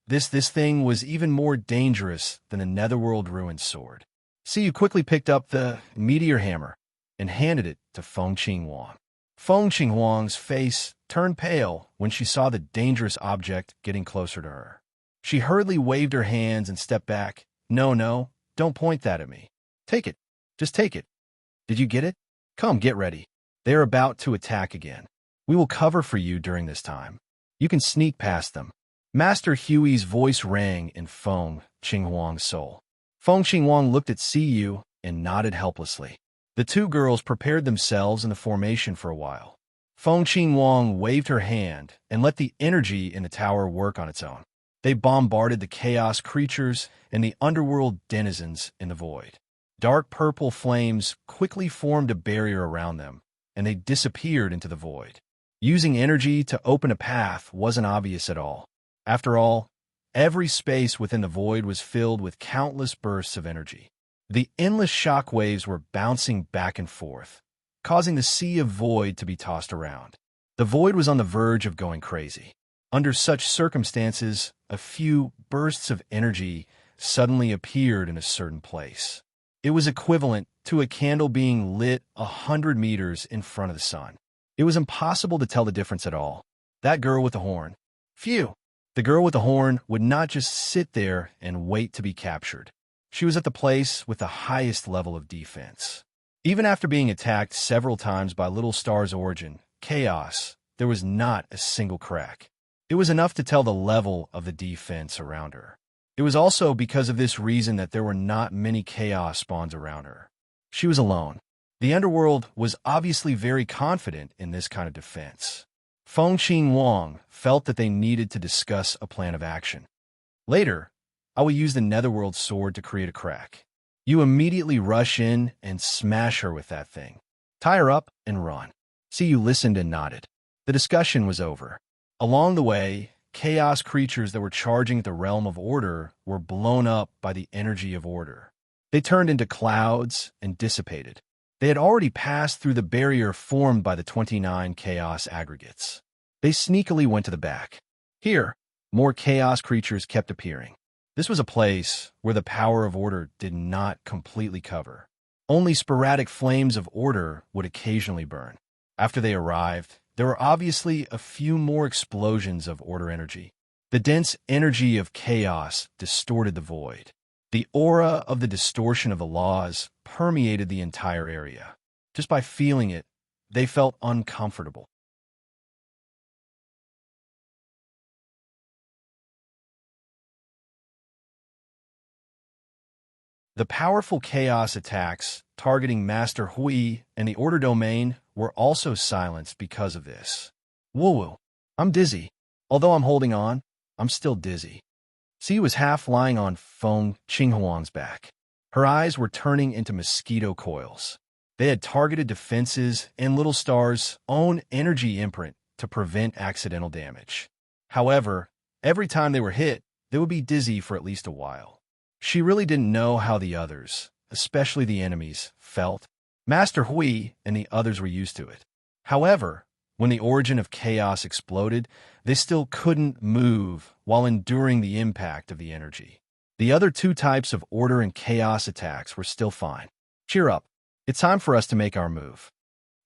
was even more dangerous than the netherworld ruined sword. Siyu quickly picked up the meteor hammer and handed it to Feng Qinghuang. Feng Qinghuang's face turned pale when she saw the dangerous object getting closer to her. She hurriedly waved her hands and stepped back. No, don't point that at me. Take it. Just take it. Did you get it? Come, get ready. They are about to attack again. We will cover for you during this time. You can sneak past them. Master Huey's voice rang in Feng Qinghuang's soul. Feng Qinghuang looked at Siyu and nodded helplessly. The two girls prepared themselves in the formation for a while. Feng Qinghuang waved her hand and let the energy in the tower work on its own. They bombarded the chaos creatures and the underworld denizens in the void. Dark purple flames quickly formed a barrier around them, and they disappeared into the void. Using energy to open a path wasn't obvious at all. After all, every space within the void was filled with countless bursts of energy. The endless shock waves were bouncing back and forth, causing the sea of void to be tossed around. The void was on the verge of going crazy. Under such circumstances, a few bursts of energy suddenly appeared in a certain place. It was equivalent to a candle being lit 100 meters in front of the sun. It was impossible to tell the difference at all. That girl with the horn. Phew! The girl with the horn would not just sit there and wait to be captured. She was at the place with the highest level of defense. Even after being attacked several times by Little Star's origin, Chaos, there was not a single crack. It was enough to tell the level of the defense around her. It was also because of this reason that there were not many Chaos spawns around her. She was alone. The underworld was obviously very confident in this kind of defense. Feng Qinghuang felt that they needed to discuss a plan of action. Later, I will use the netherworld sword to create a crack. You immediately rush in and smash her with that thing. Tie her up and run. Siyu listened and nodded. The discussion was over. Along the way, chaos creatures that were charging at the realm of order were blown up by the energy of order. They turned into clouds and dissipated. They had already passed through the barrier formed by the 29 chaos aggregates. They sneakily went to the back. Here, more chaos creatures kept appearing. This was a place where the power of order did not completely cover. Only sporadic flames of order would occasionally burn. After they arrived, there were obviously a few more explosions of order energy. The dense energy of chaos distorted the void. The aura of the distortion of the laws permeated the entire area. Just by feeling it, they felt uncomfortable. The powerful chaos attacks targeting Master Hui and the Order Domain were also silenced because of this. Woo-woo, I'm dizzy. Although I'm holding on, I'm still dizzy. Xi was half lying on Feng Qinghuang's back. Her eyes were turning into mosquito coils. They had targeted defenses and Little Star's own energy imprint to prevent accidental damage. However, every time they were hit, they would be dizzy for at least a while. She really didn't know how the others, especially the enemies, felt. Master Hui and the others were used to it. However, when the origin of chaos exploded, they still couldn't move while enduring the impact of the energy. The other two types of order and chaos attacks were still fine. Cheer up. It's time for us to make our move.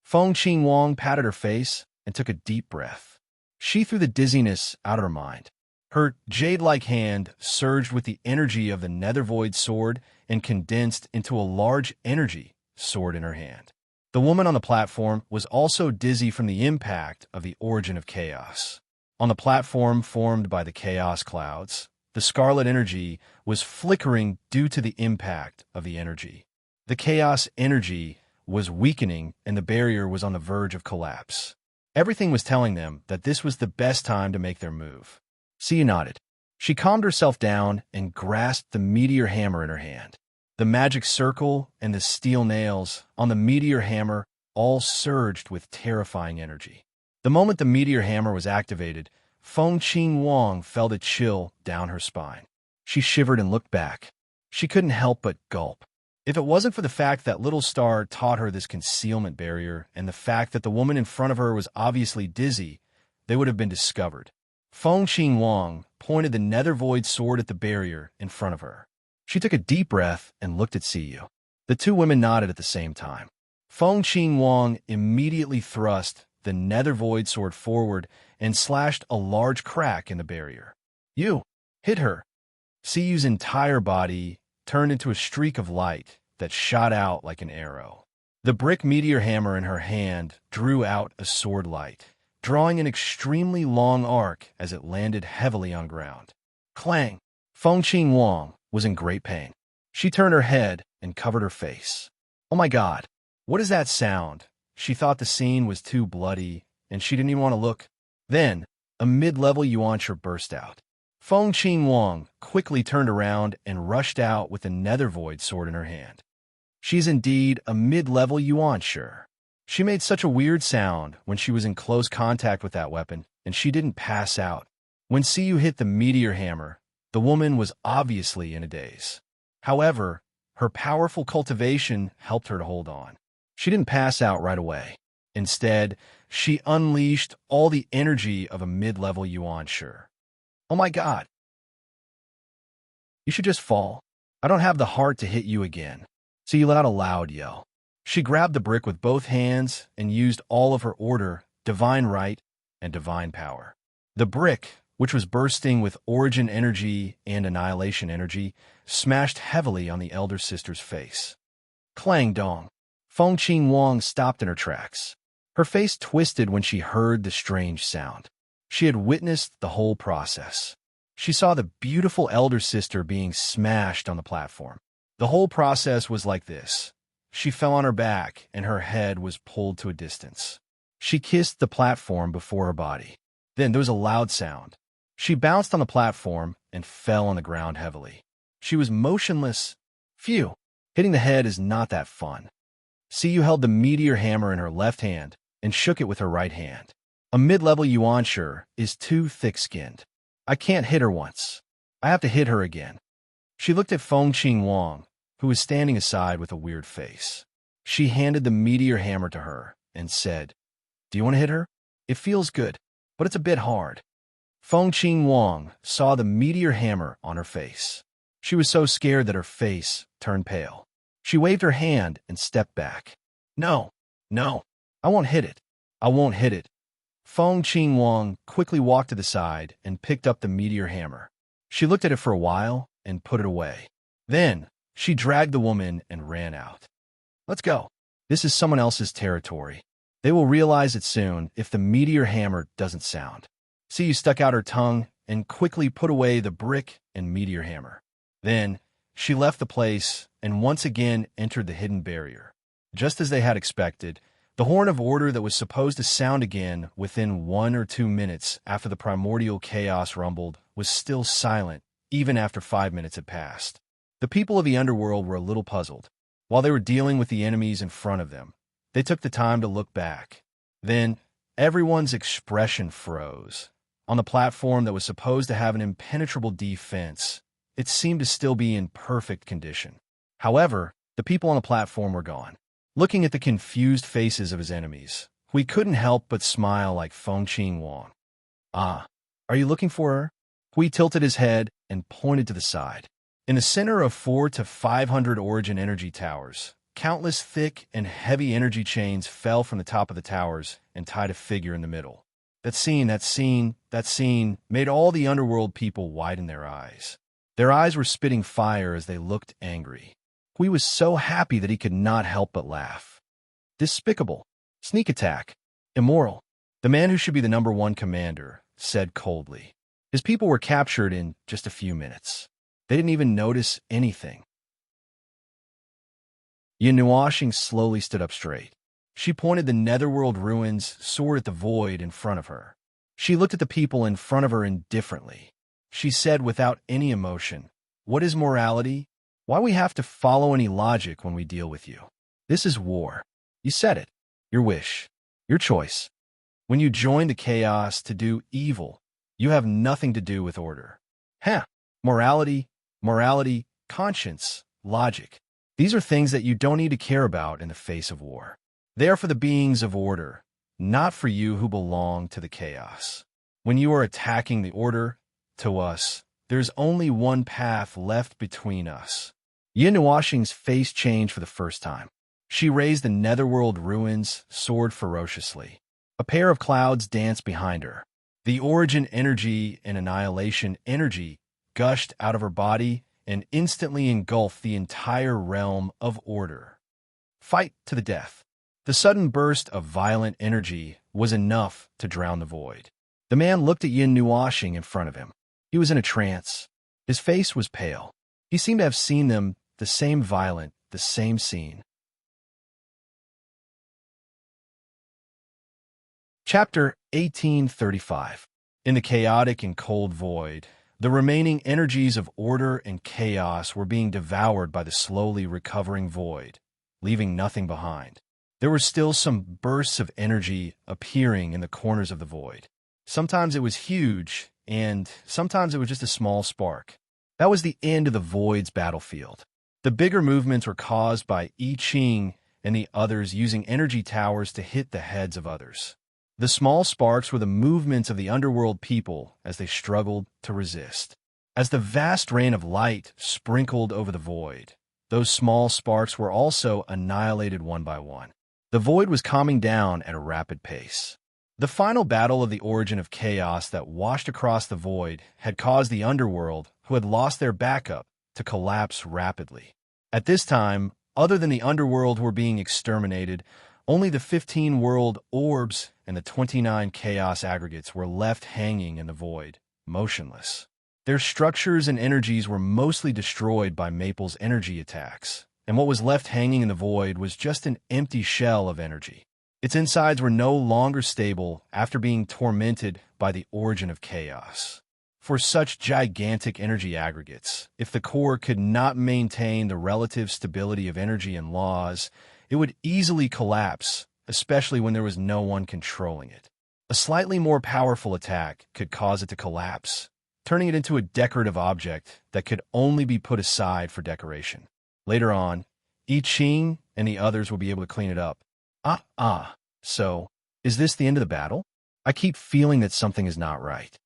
Feng Qinghuang patted her face and took a deep breath. She threw the dizziness out of her mind. Her jade-like hand surged with the energy of the Nethervoid sword and condensed into a large energy sword in her hand. The woman on the platform was also dizzy from the impact of the origin of chaos. On the platform formed by the chaos clouds, the scarlet energy was flickering due to the impact of the energy. The chaos energy was weakening and the barrier was on the verge of collapse. Everything was telling them that this was the best time to make their move. Sia nodded. She calmed herself down and grasped the meteor hammer in her hand. The magic circle and the steel nails on the meteor hammer all surged with terrifying energy. The moment the meteor hammer was activated, Feng Qinghuang felt a chill down her spine. She shivered and looked back. She couldn't help but gulp. If it wasn't for the fact that Little Star taught her this concealment barrier and the fact that the woman in front of her was obviously dizzy, they would have been discovered. Feng Qing Wang pointed the nether void sword at the barrier in front of her. She took a deep breath and looked at Siyu. The two women nodded at the same time. Feng Qing Wang immediately thrust the nether void sword forward and slashed a large crack in the barrier. You hit her. Siyu's entire body turned into a streak of light that shot out like an arrow. The brick meteor hammer in her hand drew out a sword light, drawing an extremely long arc as it landed heavily on ground. Clang! Feng Qing Wang was in great pain. She turned her head and covered her face. Oh my God! What is that sound? She thought the scene was too bloody, and she didn't even want to look. Then, a mid-level yuancher burst out. Feng Qing Wang quickly turned around and rushed out with the nether void sword in her hand. She's indeed a mid-level yuancher. She made such a weird sound when she was in close contact with that weapon, and she didn't pass out. When Siyu hit the meteor hammer, the woman was obviously in a daze. However, her powerful cultivation helped her to hold on. She didn't pass out right away. Instead, she unleashed all the energy of a mid-level yuancher. Oh my God! You should just fall. I don't have the heart to hit you again. Siyu let out a loud yell. She grabbed the brick with both hands and used all of her order, divine right, and divine power. The brick, which was bursting with origin energy and annihilation energy, smashed heavily on the elder sister's face. Clang dong! Feng Qing Wang stopped in her tracks. Her face twisted when she heard the strange sound. She had witnessed the whole process. She saw the beautiful elder sister being smashed on the platform. The whole process was like this. She fell on her back, and her head was pulled to a distance. She kissed the platform before her body. Then there was a loud sound. She bounced on the platform and fell on the ground heavily. She was motionless. Phew! Hitting the head is not that fun. Siyu held the meteor hammer in her left hand and shook it with her right hand. A mid-level yuancher is too thick-skinned. I can't hit her once. I have to hit her again. She looked at Feng Qing Wang, who was standing aside with a weird face. She handed the meteor hammer to her and said, Do you want to hit her? It feels good, but it's a bit hard. Feng Qing Wang saw the meteor hammer on her face. She was so scared that her face turned pale. She waved her hand and stepped back. No, I won't hit it. I won't hit it. Feng Qing Wang quickly walked to the side and picked up the meteor hammer. She looked at it for a while and put it away. Then, she dragged the woman and ran out. Let's go. This is someone else's territory. They will realize it soon if the meteor hammer doesn't sound. Siyu stuck out her tongue and quickly put away the brick and meteor hammer. Then, she left the place and once again entered the hidden barrier. Just as they had expected, the horn of order that was supposed to sound again within 1 or 2 minutes after the primordial chaos rumbled was still silent, even after 5 minutes had passed. The people of the underworld were a little puzzled. While they were dealing with the enemies in front of them, they took the time to look back. Then, everyone's expression froze. On the platform that was supposed to have an impenetrable defense, it seemed to still be in perfect condition. However, the people on the platform were gone. Looking at the confused faces of his enemies, Hui couldn't help but smile like Feng Qing Wang. Ah, are you looking for her? Hui tilted his head and pointed to the side. In the center of 400 to 500 origin energy towers, countless thick and heavy energy chains fell from the top of the towers and tied a figure in the middle. That scene made all the underworld people widen their eyes. Their eyes were spitting fire as they looked angry. Hui was so happy that he could not help but laugh. Despicable. Sneak attack. Immoral. The man who should be the #1 commander said coldly. His people were captured in just a few minutes. They didn't even notice anything. Yin Nuoshing slowly stood up straight. She pointed the netherworld ruins sword at the void in front of her. She looked at the people in front of her indifferently. She said without any emotion, "What is morality? Why we have to follow any logic when we deal with you? This is war. You said it. Your wish. Your choice. When you join the chaos to do evil, you have nothing to do with order. Morality, conscience, logic. These are things that you don't need to care about in the face of war. They are for the beings of order, not for you who belong to the chaos. When you are attacking the order, to us, there's only one path left between us. Yin Nuoxing's face changed for the first time. She raised the netherworld ruins, soared ferociously. A pair of clouds danced behind her. The origin energy and annihilation energy gushed out of her body and instantly engulfed the entire realm of order. Fight to the death. The sudden burst of violent energy was enough to drown the void. The man looked at Yin Nuoxing in front of him. He was in a trance. His face was pale. He seemed to have seen them, the same violent, the same scene. Chapter 1835. In the chaotic and cold void, the remaining energies of order and chaos were being devoured by the slowly recovering void, leaving nothing behind. There were still some bursts of energy appearing in the corners of the void. Sometimes it was huge, and sometimes it was just a small spark. That was the end of the void's battlefield. The bigger movements were caused by I Ching and the others using energy towers to hit the heads of others. The small sparks were the movements of the underworld people as they struggled to resist. As the vast rain of light sprinkled over the void, those small sparks were also annihilated one by one. The void was calming down at a rapid pace. The final battle of the origin of chaos that washed across the void had caused the underworld, who had lost their backup, to collapse rapidly. At this time, other than the underworld who were being exterminated, only the 15 world orbs and the 29 chaos aggregates were left hanging in the void, motionless. Their structures and energies were mostly destroyed by Maple's energy attacks, and what was left hanging in the void was just an empty shell of energy. Its insides were no longer stable after being tormented by the origin of chaos. For such gigantic energy aggregates, if the core could not maintain the relative stability of energy and laws, it would easily collapse, especially when there was no one controlling it. A slightly more powerful attack could cause it to collapse, turning it into a decorative object that could only be put aside for decoration. Later on, I Ching and the others will be able to clean it up. So, is this the end of the battle? I keep feeling that something is not right.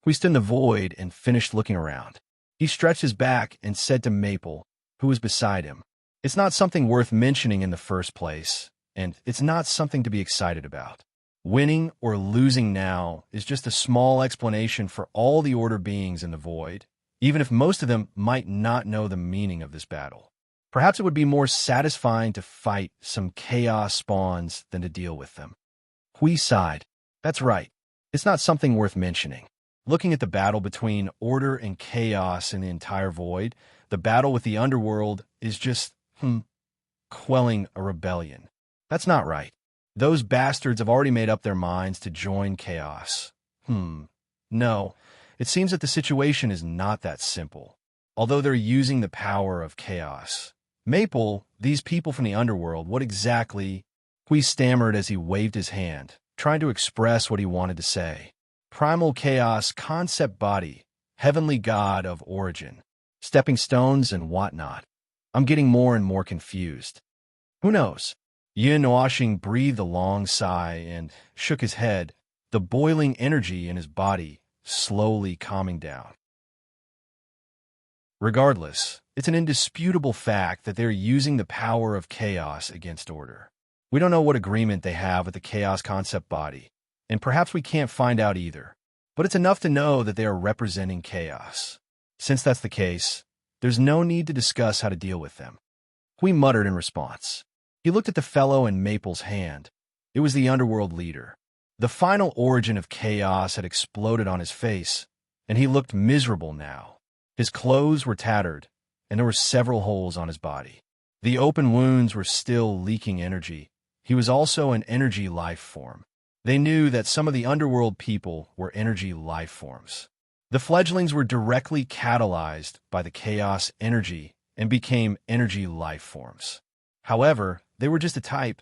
We stood in the void and finished looking around. He stretched his back and said to Maple, who was beside him, "It's not something worth mentioning in the first place, and it's not something to be excited about. Winning or losing now is just a small explanation for all the order beings in the void, even if most of them might not know the meaning of this battle. Perhaps it would be more satisfying to fight some chaos spawns than to deal with them." Hui sighed. That's right. It's not something worth mentioning. Looking at the battle between order and chaos in the entire void, the battle with the underworld is just, quelling a rebellion. That's not right. Those bastards have already made up their minds to join chaos. No, it seems that the situation is not that simple. Although they're using the power of chaos. Maple, these people from the underworld, what exactly? Hui stammered as he waved his hand, trying to express what he wanted to say. Primal chaos, concept body, heavenly god of origin, stepping stones and whatnot. I'm getting more and more confused. Who knows? Yin Nuoxing breathed a long sigh and shook his head, the boiling energy in his body slowly calming down. Regardless, it's an indisputable fact that they're using the power of chaos against order. We don't know what agreement they have with the chaos concept body, and perhaps we can't find out either. But it's enough to know that they are representing chaos. Since that's the case, there's no need to discuss how to deal with them. Hui muttered in response. He looked at the fellow in Maple's hand. It was the underworld leader. The final origin of chaos had exploded on his face, and he looked miserable now. His clothes were tattered, and there were several holes on his body. The open wounds were still leaking energy. He was also an energy life form. They knew that some of the underworld people were energy life forms. The fledglings were directly catalyzed by the chaos energy and became energy life forms. However, they were just a type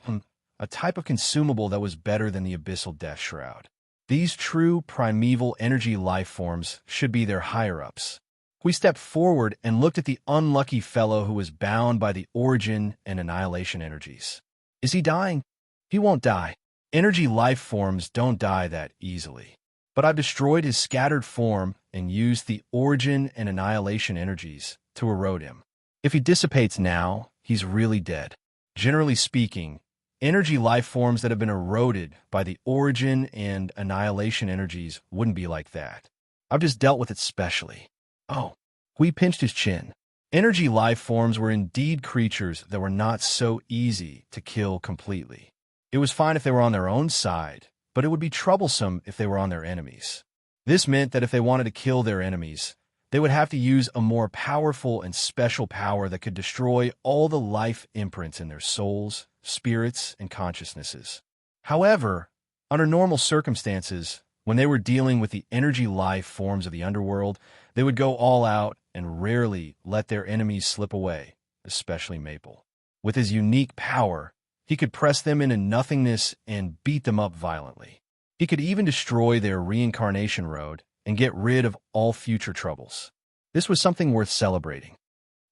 of consumable that was better than the abyssal death shroud. These true primeval energy life forms should be their higher-ups. We stepped forward and looked at the unlucky fellow who was bound by the origin and annihilation energies. Is he dying? He won't die. Energy life forms don't die that easily. But I've destroyed his scattered form and used the origin and annihilation energies to erode him. If he dissipates now, he's really dead. Generally speaking, energy life forms that have been eroded by the origin and annihilation energies wouldn't be like that. I've just dealt with it specially. Oh, Hui pinched his chin. Energy life forms were indeed creatures that were not so easy to kill completely. It was fine if they were on their own side, but it would be troublesome if they were on their enemies. This meant that if they wanted to kill their enemies, they would have to use a more powerful and special power that could destroy all the life imprints in their souls, spirits, and consciousnesses. However, under normal circumstances, when they were dealing with the energy life forms of the underworld, they would go all out and rarely let their enemies slip away, especially Maple. With his unique power, he could press them into nothingness and beat them up violently. He could even destroy their reincarnation road and get rid of all future troubles. This was something worth celebrating.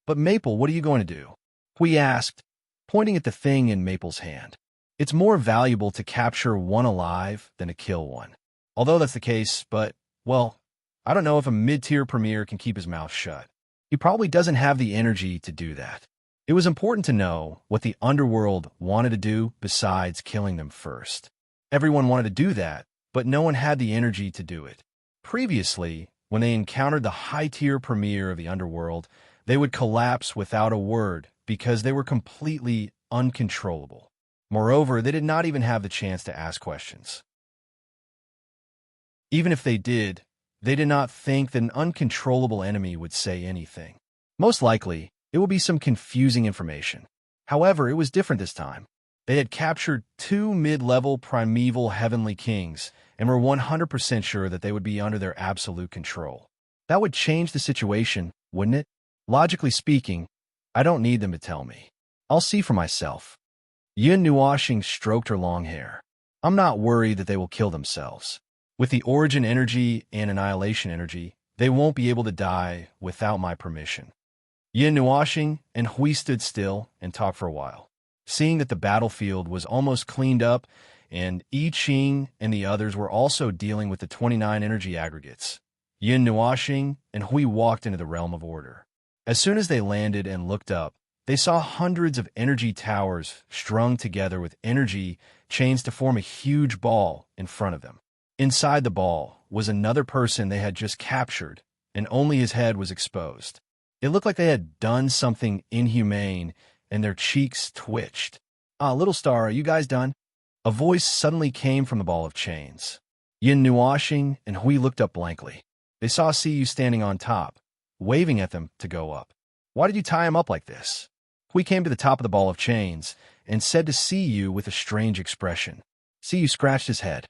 But Maple, what are you going to do? Hui asked, pointing at the thing in Maple's hand. It's more valuable to capture one alive than to kill one. Although that's the case, but, well, I don't know if a mid-tier premier can keep his mouth shut. He probably doesn't have the energy to do that. It was important to know what the underworld wanted to do besides killing them first. Everyone wanted to do that, but no one had the energy to do it. Previously, when they encountered the high-tier premier of the underworld, they would collapse without a word because they were completely uncontrollable. Moreover, they did not even have the chance to ask questions. Even if they did not think that an uncontrollable enemy would say anything. Most likely, it will be some confusing information. However, it was different this time. They had captured 2 mid-level primeval heavenly kings and were 100% sure that they would be under their absolute control. That would change the situation, wouldn't it? Logically speaking, I don't need them to tell me. I'll see for myself. Yin Nuoxing stroked her long hair. I'm not worried that they will kill themselves. With the origin energy and annihilation energy, they won't be able to die without my permission. Yin Nuoxing and Hui stood still and talked for a while. Seeing that the battlefield was almost cleaned up and I Ching and the others were also dealing with the 29 energy aggregates, Yin Nuoxing and Hui walked into the realm of order. As soon as they landed and looked up, they saw hundreds of energy towers strung together with energy chains to form a huge ball in front of them. Inside the ball was another person they had just captured, and only his head was exposed. It looked like they had done something inhumane, and their cheeks twitched. Little star, are you guys done? A voice suddenly came from the ball of chains. Yin Nuoxing and Hui looked up blankly. They saw Siyu standing on top, waving at them to go up. Why did you tie him up like this? Hui came to the top of the ball of chains and said to Siyu with a strange expression. Siyu scratched his head.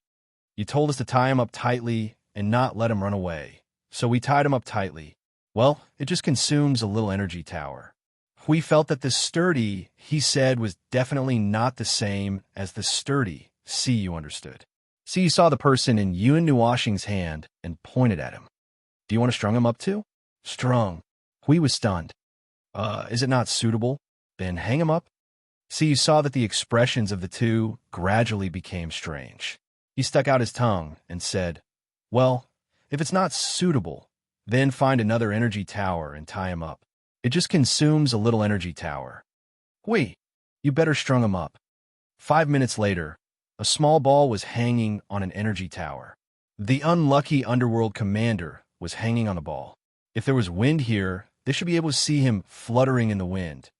You told us to tie him up tightly and not let him run away. So we tied him up tightly. Well, it just consumes a little energy tower. Hui felt that the sturdy, he said, was definitely not the same as the sturdy, Siyu understood. Siyu saw the person in Yin Nuoxing's hand and pointed at him. Do you want to strung him up too? Strung. Hui was stunned. Is it not suitable? Then hang him up. Siyu saw that the expressions of the two gradually became strange. He stuck out his tongue and said, well, if it's not suitable, then find another energy tower and tie him up. It just consumes a little energy tower. Hui, you better strung him up. 5 minutes later, a small ball was hanging on an energy tower. The unlucky underworld commander was hanging on the ball. If there was wind here, they should be able to see him fluttering in the wind.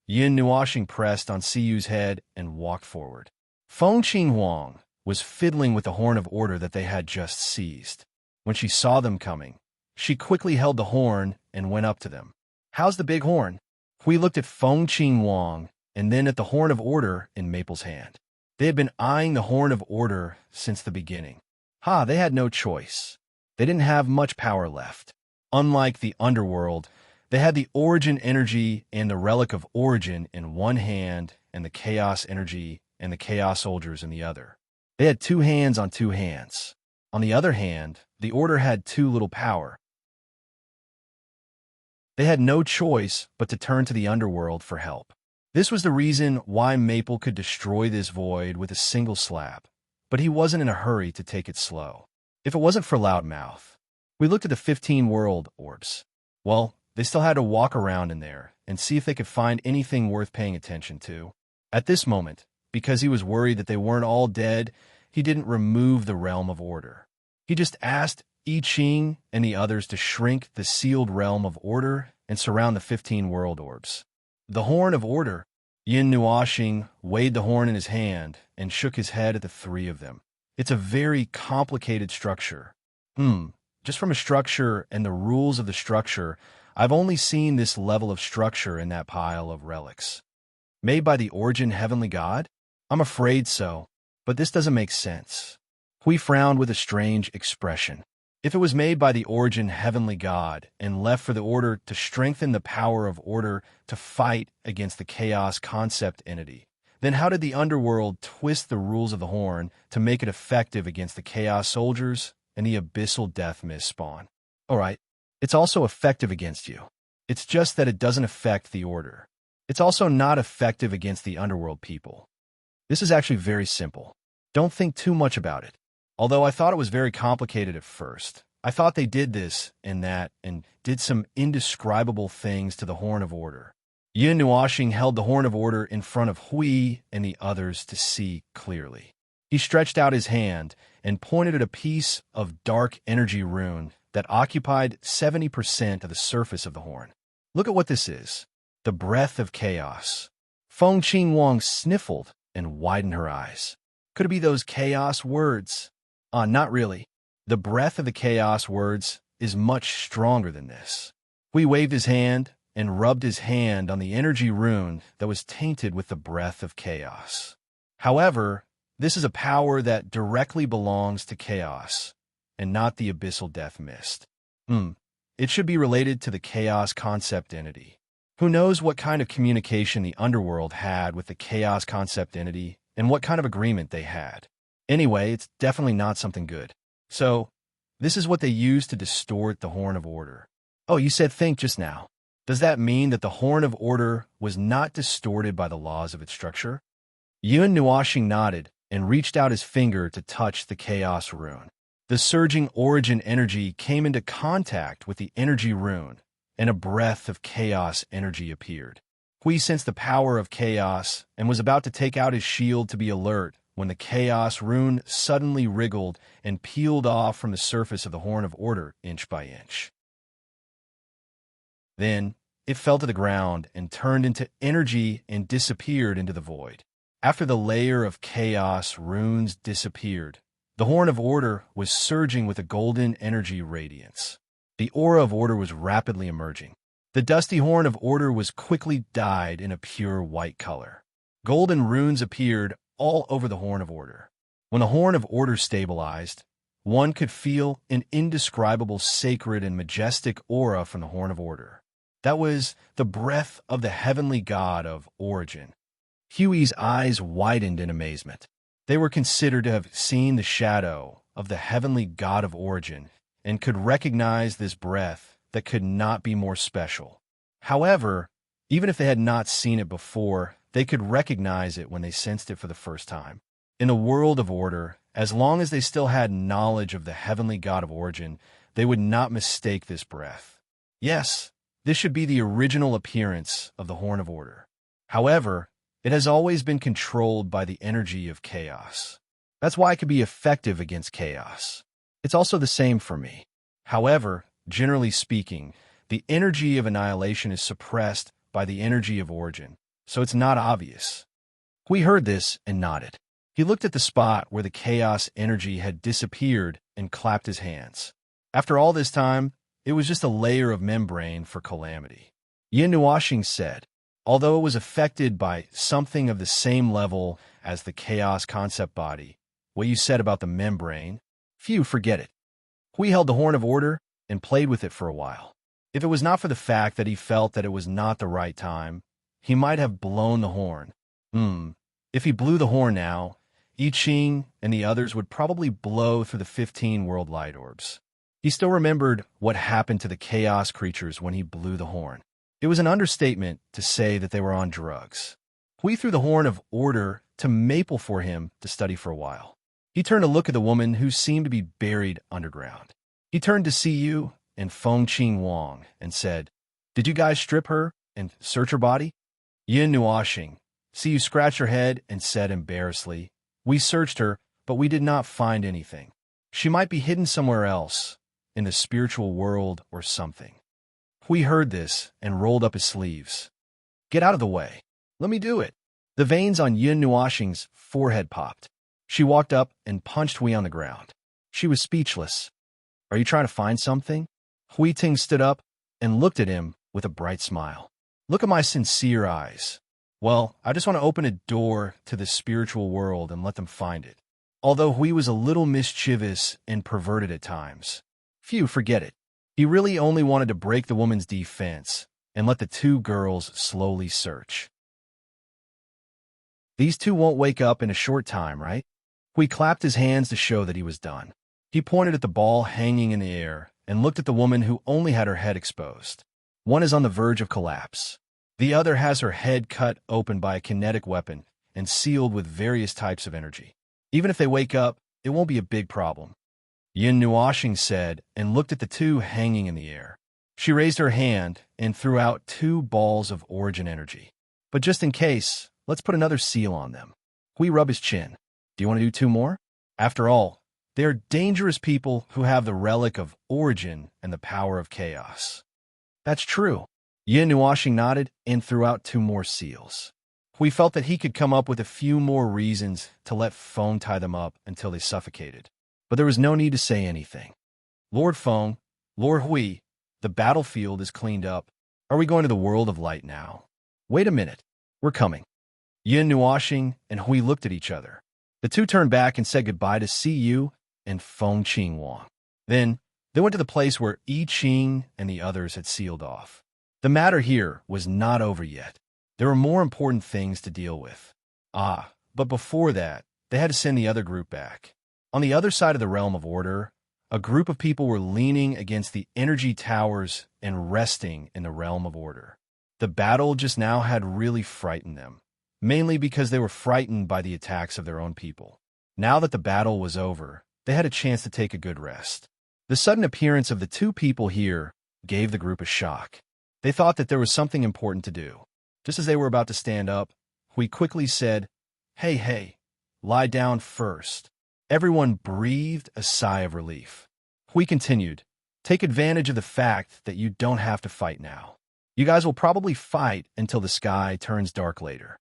Yin Nuoxing pressed on Siyu's head and walked forward. Feng Qinghuang was fiddling with the horn of order that they had just seized. When she saw them coming, she quickly held the horn and went up to them. How's the big horn? Hui looked at Feng Qinghuang and then at the horn of order in Maple's hand. They had been eyeing the horn of order since the beginning. They had no choice. They didn't have much power left. Unlike the underworld, they had the origin energy and the relic of origin in one hand and the chaos energy and the chaos soldiers in the other. They had 2 hands on 2 hands. On the other hand, the order had too little power. They had no choice but to turn to the underworld for help. This was the reason why Maple could destroy this void with a single slap, but he wasn't in a hurry to take it slow. If it wasn't for Loudmouth, we looked at the 15 world orbs. Well, they still had to walk around in there and see if they could find anything worth paying attention to. At this moment, because he was worried that they weren't all dead, he didn't remove the realm of order. He just asked I Ching and the others to shrink the sealed realm of order and surround the 15 world orbs. The horn of order. Yin Nuoxing weighed the horn in his hand and shook his head at the three of them. It's a very complicated structure. Just from a structure and the rules of the structure, I've only seen this level of structure in that pile of relics. Made by the origin heavenly god? I'm afraid so, but this doesn't make sense. Hui frowned with a strange expression. If it was made by the origin heavenly god and left for the order to strengthen the power of order to fight against the chaos concept entity, then how did the underworld twist the rules of the horn to make it effective against the chaos soldiers and the abyssal death mist spawn? Alright, it's also effective against you. It's just that it doesn't affect the order. It's also not effective against the underworld people. This is actually very simple. Don't think too much about it. Although I thought it was very complicated at first, I thought they did this and that and did some indescribable things to the Horn of Order. Yin Nuoxing held the Horn of Order in front of Hui and the others to see clearly. He stretched out his hand and pointed at a piece of dark energy rune that occupied 70% of the surface of the horn. Look at what this is. The breath of chaos. Feng Qingwang sniffled and widened her eyes. Could it be those chaos words? Not really. The breath of the chaos words is much stronger than this. Hui waved his hand and rubbed his hand on the energy rune that was tainted with the breath of chaos. However, this is a power that directly belongs to chaos and not the abyssal death mist. It should be related to the chaos concept entity. Who knows what kind of communication the underworld had with the chaos concept entity and what kind of agreement they had. Anyway, it's definitely not something good. So, this is what they used to distort the Horn of Order. Oh, you said think just now. Does that mean that the Horn of Order was not distorted by the laws of its structure? Yun Nuoxing nodded and reached out his finger to touch the chaos rune. The surging origin energy came into contact with the energy rune, and a breath of chaos energy appeared. Hui sensed the power of chaos and was about to take out his shield to be alert when the chaos rune suddenly wriggled and peeled off from the surface of the Horn of Order inch by inch. Then, it fell to the ground and turned into energy and disappeared into the void. After the layer of chaos runes disappeared, the Horn of Order was surging with a golden energy radiance. The aura of order was rapidly emerging. The dusty Horn of Order was quickly dyed in a pure white color. Golden runes appeared all over the Horn of Order. When the Horn of Order stabilized, one could feel an indescribable sacred and majestic aura from the Horn of Order. That was the breath of the heavenly god of origin. Huey's eyes widened in amazement. They were considered to have seen the shadow of the heavenly god of origin and could recognize this breath that could not be more special. However, even if they had not seen it before, they could recognize it when they sensed it for the first time. In the world of order, as long as they still had knowledge of the heavenly god of origin, they would not mistake this breath. Yes, this should be the original appearance of the Horn of Order. However, it has always been controlled by the energy of chaos. That's why it could be effective against chaos. It's also the same for me. However, generally speaking, the energy of annihilation is suppressed by the energy of origin, so it's not obvious. We heard this and nodded. He looked at the spot where the chaos energy had disappeared and clapped his hands. After all this time, it was just a layer of membrane for calamity. Yin Nuoxing said, although it was affected by something of the same level as the chaos concept body, what you said about the membrane, few forget it. Hui held the Horn of Order and played with it for a while. If it was not for the fact that he felt that it was not the right time, he might have blown the horn. If he blew the horn now, I Ching and the others would probably blow through the 15 world light orbs. He still remembered what happened to the chaos creatures when he blew the horn. It was an understatement to say that they were on drugs. Hui threw the horn of order to Maple for him to study for a while. He turned to look at the woman who seemed to be buried underground. He turned to Siyu and Feng Qing Wang and said, "Did you guys strip her and search her body?" Yin Nuoxing. Siyu scratched her head and said embarrassedly, "We searched her, but we did not find anything. She might be hidden somewhere else, in the spiritual world or something." Hui heard this and rolled up his sleeves. "Get out of the way. Let me do it." The veins on Yin Nuoxing's forehead popped. She walked up and punched Hui on the ground. She was speechless. "Are you trying to find something?" Hui Ting stood up and looked at him with a bright smile. "Look at my sincere eyes. Well, I just want to open a door to the spiritual world and let them find it." Although Hui was a little mischievous and perverted at times, few forget it. He really only wanted to break the woman's defense and let the two girls slowly search. "These two won't wake up in a short time, right?" Hui clapped his hands to show that he was done. He pointed at the ball hanging in the air and looked at the woman who only had her head exposed. One is on the verge of collapse. The other has her head cut open by a kinetic weapon and sealed with various types of energy. Even if they wake up, it won't be a big problem. Yin Nuoxing said and looked at the two hanging in the air. She raised her hand and threw out two balls of origin energy. "But just in case, let's put another seal on them." Hui rubbed his chin. "Do you want to do two more? After all, they are dangerous people who have the relic of origin and the power of chaos." "That's true." Yin Nuoxing nodded and threw out two more seals. Hui felt that he could come up with a few more reasons to let Feng tie them up until they suffocated. But there was no need to say anything. "Lord Feng, Lord Hui, the battlefield is cleaned up. Are we going to the world of light now?" "Wait a minute. We're coming." Yin Nuoxing and Hui looked at each other. The two turned back and said goodbye to Siyu and Feng Qing Wang. Then they went to the place where I Ching and the others had sealed off. The matter here was not over yet. There were more important things to deal with. But before that, they had to send the other group back. On the other side of the realm of order, a group of people were leaning against the energy towers and resting in the realm of order. The battle just now had really frightened them, mainly because they were frightened by the attacks of their own people. Now that the battle was over, they had a chance to take a good rest. The sudden appearance of the two people here gave the group a shock. They thought that there was something important to do. Just as they were about to stand up, Hui quickly said, Hey, lie down first." Everyone breathed a sigh of relief. Hui continued, "Take advantage of the fact that you don't have to fight now. You guys will probably fight until the sky turns dark later."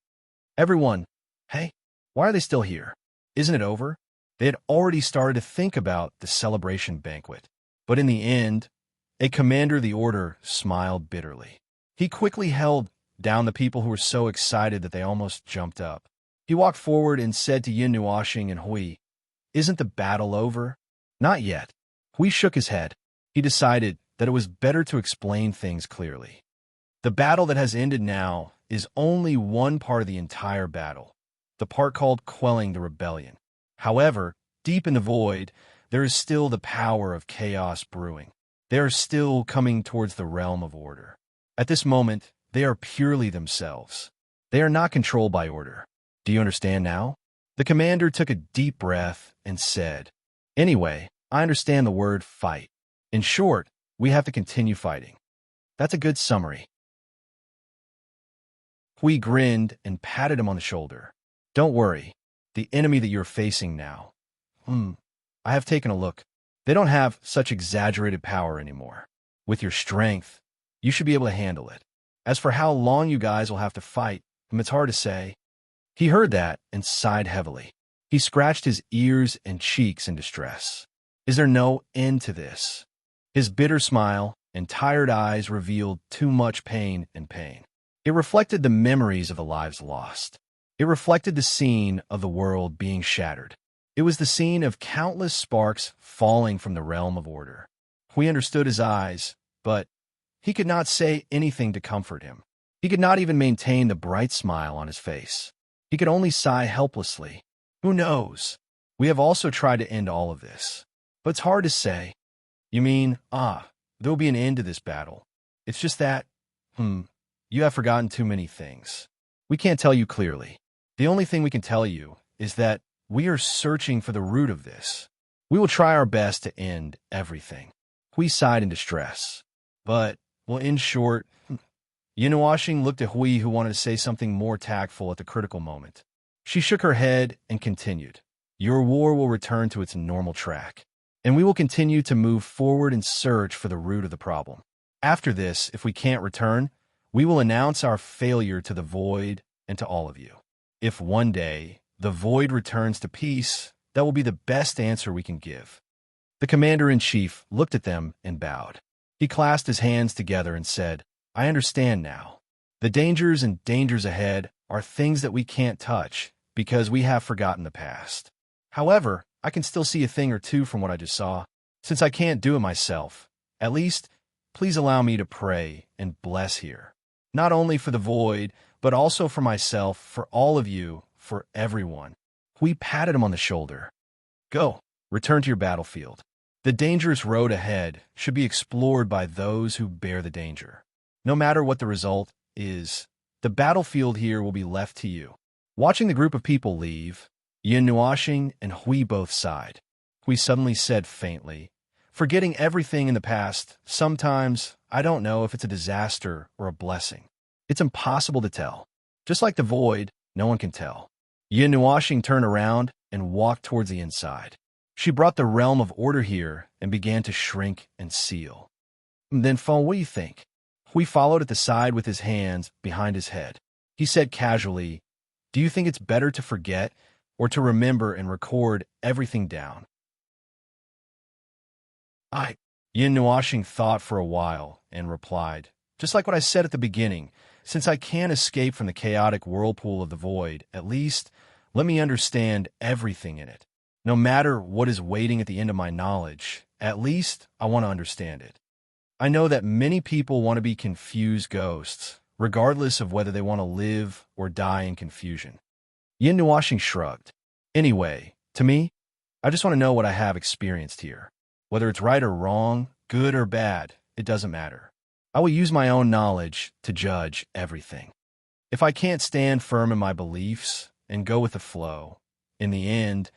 Everyone, "Hey, why are they still here? Isn't it over?" They had already started to think about the celebration banquet. But in the end, a commander of the order smiled bitterly. He quickly held down the people who were so excited that they almost jumped up. He walked forward and said to Yin Nuoxing and Hui, "Isn't the battle over?" "Not yet." Hui shook his head. He decided that it was better to explain things clearly. The battle that has ended now is only one part of the entire battle, the part called quelling the rebellion. However, deep in the void, there is still the power of chaos brewing. They are still coming towards the realm of order. At this moment, they are purely themselves. They are not controlled by order. Do you understand now? The commander took a deep breath and said, "Anyway, I understand the word fight. In short, we have to continue fighting." That's a good summary. Hui grinned and patted him on the shoulder. "Don't worry. The enemy that you're facing now. I have taken a look. They don't have such exaggerated power anymore. With your strength, you should be able to handle it. As for how long you guys will have to fight, it's hard to say." He heard that and sighed heavily. He scratched his ears and cheeks in distress. Is there no end to this? His bitter smile and tired eyes revealed too much pain and pain. It reflected the memories of the lives lost. It reflected the scene of the world being shattered. It was the scene of countless sparks falling from the realm of order. Hui understood his eyes, but he could not say anything to comfort him. He could not even maintain the bright smile on his face. He could only sigh helplessly. Who knows? We have also tried to end all of this. But it's hard to say. You mean, there will be an end to this battle. It's just that, you have forgotten too many things. We can't tell you clearly. The only thing we can tell you is that we are searching for the root of this. We will try our best to end everything. Hui sighed in distress. But, well, in short, Yinuashing looked at Hui, who wanted to say something more tactful at the critical moment. She shook her head and continued. Your war will return to its normal track, and we will continue to move forward and search for the root of the problem. After this, if we can't return, we will announce our failure to the void and to all of you. If one day the void returns to peace, that will be the best answer we can give. The commander-in-chief looked at them and bowed. He clasped his hands together and said, I understand now. The dangers and dangers ahead are things that we can't touch because we have forgotten the past. However, I can still see a thing or two from what I just saw. Since I can't do it myself, at least, please allow me to pray and bless here. Not only for the void, but also for myself, for all of you, for everyone. We patted him on the shoulder. Go, return to your battlefield. The dangerous road ahead should be explored by those who bear the danger. No matter what the result is, the battlefield here will be left to you. Watching the group of people leave, Yin Nuashing and Hui both sighed. Hui suddenly said faintly, forgetting everything in the past, sometimes I don't know if it's a disaster or a blessing. It's impossible to tell. Just like the void, no one can tell. Yin Nuashing turned around and walked towards the inside. She brought the realm of order here and began to shrink and seal. Then, Feng, what do you think? Hui followed at the side with his hands behind his head. He said casually, do you think it's better to forget or to remember and record everything down? Yin Nuashing thought for a while and replied, just like what I said at the beginning, since I can't escape from the chaotic whirlpool of the void, at least let me understand everything in it. No matter what is waiting at the end of my knowledge, at least I want to understand it. I know that many people want to be confused ghosts, regardless of whether they want to live or die in confusion. Yin Nuashing shrugged. Anyway, to me, I just want to know what I have experienced here. Whether it's right or wrong, good or bad, it doesn't matter. I will use my own knowledge to judge everything. If I can't stand firm in my beliefs and go with the flow, in the end,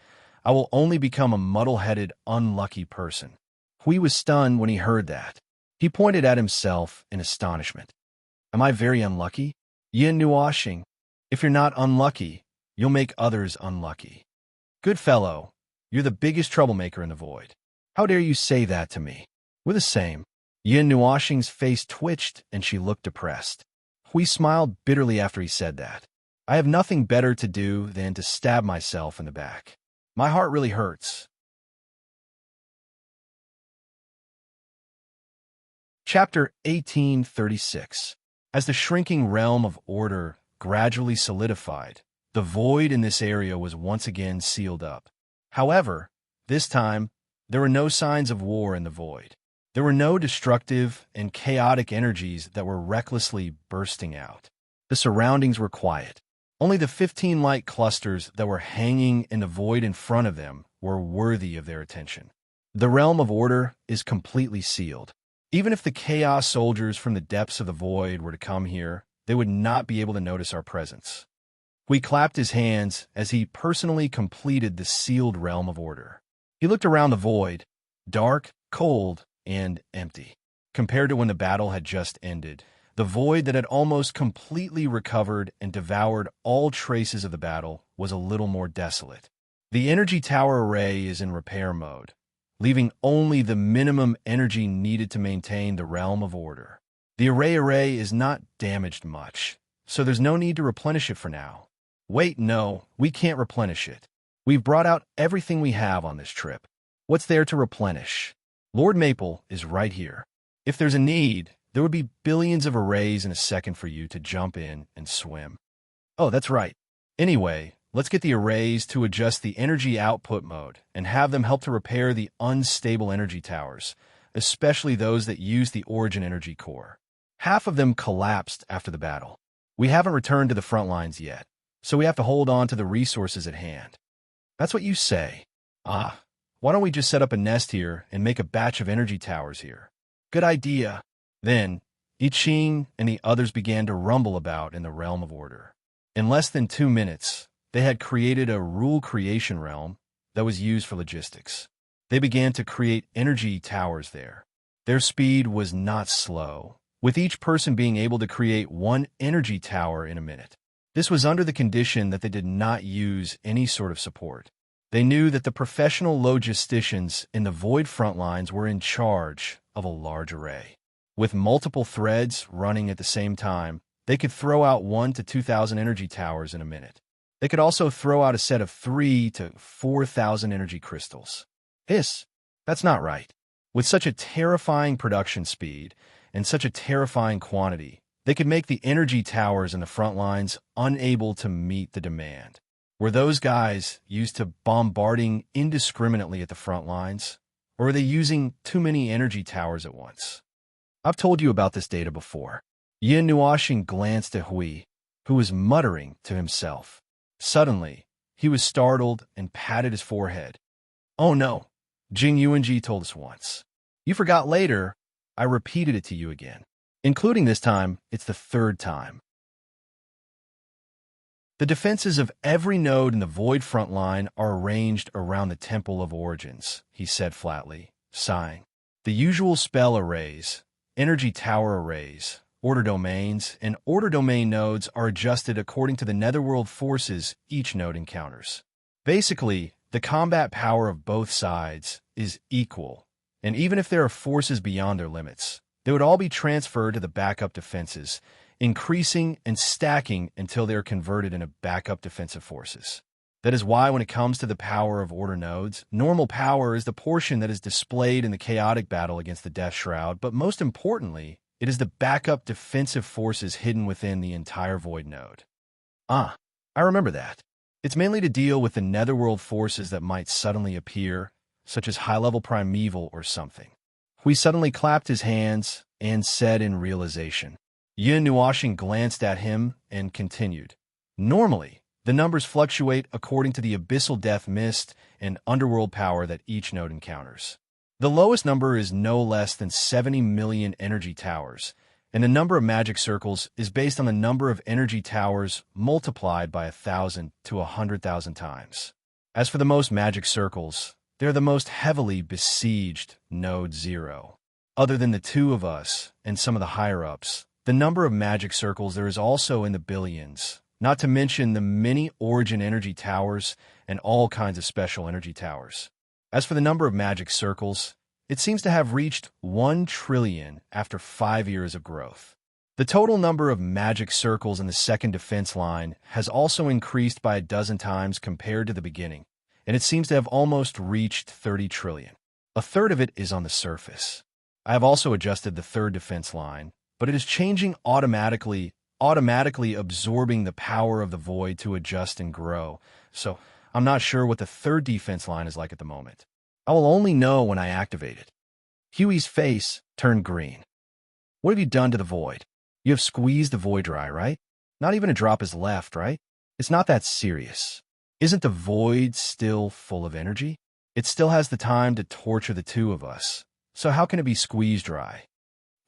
I will only become a muddle-headed, unlucky person. Hui was stunned when he heard that. He pointed at himself in astonishment. Am I very unlucky? Yin Nuashing, if you're not unlucky, you'll make others unlucky. Good fellow, you're the biggest troublemaker in the void. How dare you say that to me? We're the same. Yin Nuashing's face twitched and she looked depressed. Hui smiled bitterly after he said that. I have nothing better to do than to stab myself in the back. My heart really hurts. Chapter 1836. As the shrinking realm of order gradually solidified, the void in this area was once again sealed up. However, this time, there were no signs of war in the void. There were no destructive and chaotic energies that were recklessly bursting out. The surroundings were quiet. Only the 15 light clusters that were hanging in the void in front of them were worthy of their attention. The realm of order is completely sealed. Even if the chaos soldiers from the depths of the void were to come here, they would not be able to notice our presence. Hui clapped his hands as he personally completed the sealed realm of order. He looked around the void, dark, cold, and empty. Compared to when the battle had just ended, the void that had almost completely recovered and devoured all traces of the battle was a little more desolate. The energy tower array is in repair mode, leaving only the minimum energy needed to maintain the realm of order. The array is not damaged much, so there's no need to replenish it for now. Wait, no, we can't replenish it. We've brought out everything we have on this trip. What's there to replenish? Lord Maple is right here. If there's a need, there would be billions of arrays in a second for you to jump in and swim. Oh, that's right. Anyway, let's get the arrays to adjust the energy output mode and have them help to repair the unstable energy towers, especially those that use the origin energy core. Half of them collapsed after the battle. We haven't returned to the front lines yet, so we have to hold on to the resources at hand. That's what you say. Why don't we just set up a nest here and make a batch of energy towers here? Good idea. Then, I Ching and the others began to rumble about in the realm of order. In less than 2 minutes, they had created a rule creation realm that was used for logistics. They began to create energy towers there. Their speed was not slow, with each person being able to create 1 energy tower in a minute. This was under the condition that they did not use any sort of support. They knew that the professional logisticians in the Void front lines were in charge of a large array. With multiple threads running at the same time, they could throw out 1 to 2,000 energy towers in a minute. They could also throw out a set of 3 to 4,000 energy crystals. That's not right. With such a terrifying production speed and such a terrifying quantity, they could make the energy towers in the front lines unable to meet the demand. Were those guys used to bombarding indiscriminately at the front lines, or are they using too many energy towers at once? I've told you about this data before. Yin Nuoxing glanced at Hui, who was muttering to himself. Suddenly, he was startled and patted his forehead. Oh no, Jing Yuanji told us once. You forgot later, I repeated it to you again. Including this time, it's the 3rd time. The defenses of every node in the Void front line are arranged around the Temple of Origins, he said flatly, sighing. The usual spell arrays, energy tower arrays, order domains, and order domain nodes are adjusted according to the netherworld forces each node encounters. Basically, the combat power of both sides is equal, and even if there are forces beyond their limits, they would all be transferred to the backup defenses, increasing and stacking until they are converted into backup defensive forces. That is why when it comes to the power of order nodes, normal power is the portion that is displayed in the chaotic battle against the Death Shroud, but most importantly, it is the backup defensive forces hidden within the entire Void node. I remember that. It's mainly to deal with the netherworld forces that might suddenly appear, such as high-level primeval or something. Hui suddenly clapped his hands and said in realization. Yin Nuoxing glanced at him and continued. Normally, the numbers fluctuate according to the abyssal death mist and underworld power that each node encounters. The lowest number is no less than 70 million energy towers, and the number of magic circles is based on the number of energy towers multiplied by 1,000 to 100,000 times. As for the most magic circles, they're the most heavily besieged node 0. Other than the 2 of us and some of the higher-ups, the number of magic circles there is also in the billions, not to mention the many origin energy towers and all kinds of special energy towers. As for the number of magic circles, it seems to have reached 1 trillion after 5 years of growth. The total number of magic circles in the second defense line has also increased by 12 times compared to the beginning, and it seems to have almost reached 30 trillion. A third of it is on the surface. I have also adjusted the 3rd defense line, but it is changing automatically absorbing the power of the Void to adjust and grow, so I'm not sure what the 3rd defense line is like at the moment. I will only know when I activate it. Huey's face turned green. What have you done to the Void? You have squeezed the Void dry, right? Not even a drop is left, right? It's not that serious. Isn't the Void still full of energy? It still has the time to torture the 2 of us, so how can it be squeezed dry?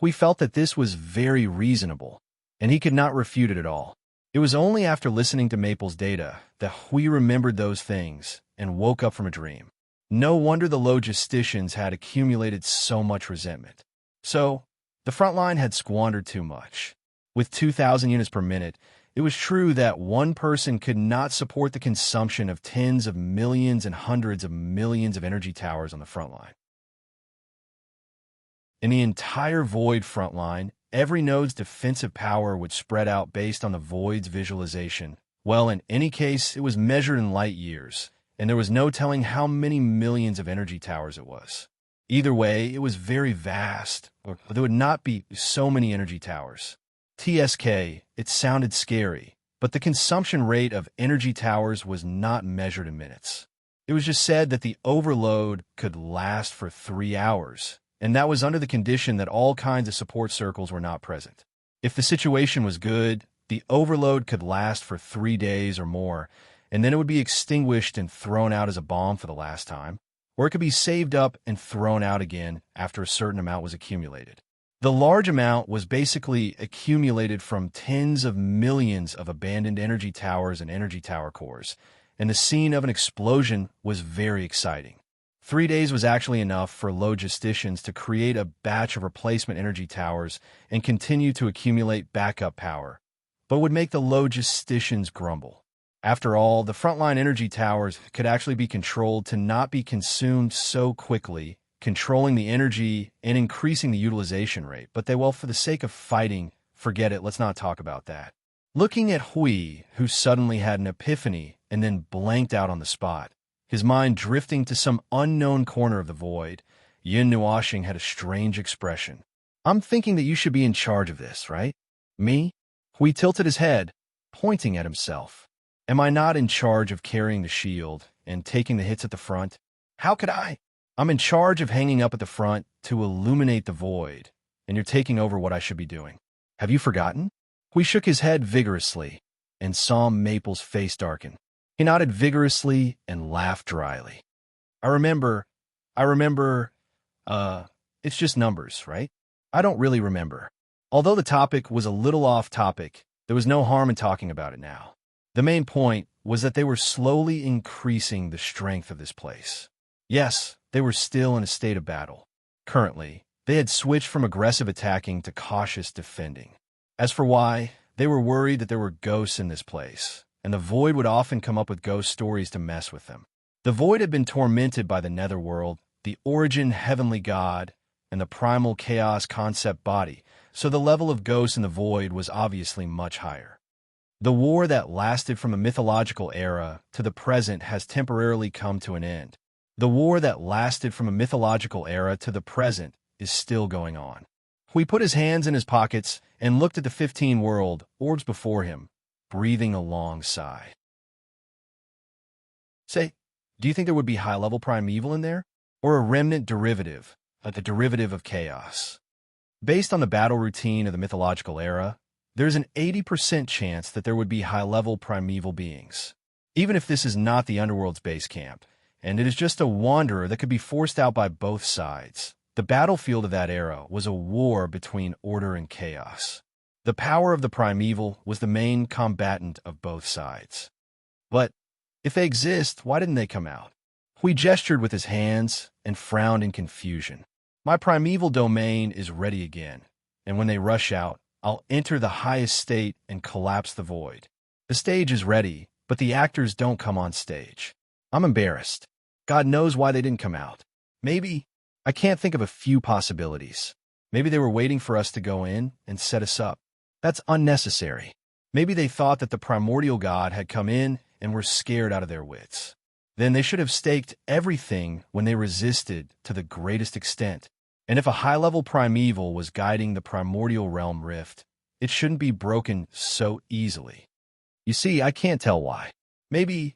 We felt that this was very reasonable, and he could not refute it at all. It was only after listening to Maple's data that Hui remembered those things and woke up from a dream. No wonder the logisticians had accumulated so much resentment. So, the front line had squandered too much. With 2,000 units per minute, it was true that one person could not support the consumption of tens of millions and hundreds of millions of energy towers on the front line. In the entire Void front line, every node's defensive power would spread out based on the Void's visualization. Well, in any case, it was measured in light years, and there was no telling how many millions of energy towers it was. Either way, it was very vast, or there would not be so many energy towers. TSK, it sounded scary, but the consumption rate of energy towers was not measured in minutes. It was just said that the overload could last for 3 hours, and that was under the condition that all kinds of support circles were not present. If the situation was good, the overload could last for 3 days or more, and then it would be extinguished and thrown out as a bomb for the last time. or it could be saved up and thrown out again after a certain amount was accumulated. The large amount was basically accumulated from tens of millions of abandoned energy towers and energy tower cores, and the scene of an explosion was very exciting. 3 days was actually enough for logisticians to create a batch of replacement energy towers and continue to accumulate backup power, but would make the logisticians grumble. After all, the frontline energy towers could actually be controlled to not be consumed so quickly, controlling the energy and increasing the utilization rate. But for the sake of fighting, forget it, let's not talk about that. Looking at Hui, who suddenly had an epiphany and then blanked out on the spot, his mind drifting to some unknown corner of the void, Yin Nuashing had a strange expression. I'm thinking that you should be in charge of this, right? Me? Hui tilted his head, pointing at himself. Am I not in charge of carrying the shield and taking the hits at the front? How could I? I'm in charge of hanging up at the front to illuminate the void, and you're taking over what I should be doing. Have you forgotten? Hui shook his head vigorously and saw Maple's face darken. He nodded vigorously and laughed dryly. I remember, it's just numbers, right? I don't really remember. Although the topic was a little off topic, there was no harm in talking about it now. The main point was that they were slowly increasing the strength of this place. Yes, they were still in a state of battle. Currently, they had switched from aggressive attacking to cautious defending. As for why, they were worried that there were ghosts in this place, and the Void would often come up with ghost stories to mess with them. The Void had been tormented by the Netherworld, the Origin Heavenly God, and the Primal Chaos Concept Body, so the level of ghosts in the Void was obviously much higher. The war that lasted from a mythological era to the present has temporarily come to an end. The war that lasted from a mythological era to the present is still going on. Hui put his hands in his pockets and looked at the 15 world orbs before him, breathing a long sigh. Say, do you think there would be high-level primeval in there? Or a remnant derivative, the derivative of chaos? Based on the battle routine of the mythological era, there's an 80% chance that there would be high-level primeval beings. Even if this is not the Underworld's base camp, and it is just a wanderer that could be forced out by both sides. The battlefield of that era was a war between order and chaos. The power of the primeval was the main combatant of both sides. But if they exist, why didn't they come out? Hui gestured with his hands and frowned in confusion. My primeval domain is ready again, and when they rush out, I'll enter the highest state and collapse the void. The stage is ready, but the actors don't come on stage. I'm embarrassed. God knows why they didn't come out. Maybe, I can't think of a few possibilities. Maybe they were waiting for us to go in and set us up. That's unnecessary. Maybe they thought that the primordial god had come in and were scared out of their wits. Then they should have staked everything when they resisted to the greatest extent. And if a high-level primeval was guiding the primordial realm rift, it shouldn't be broken so easily. You see, I can't tell why. Maybe,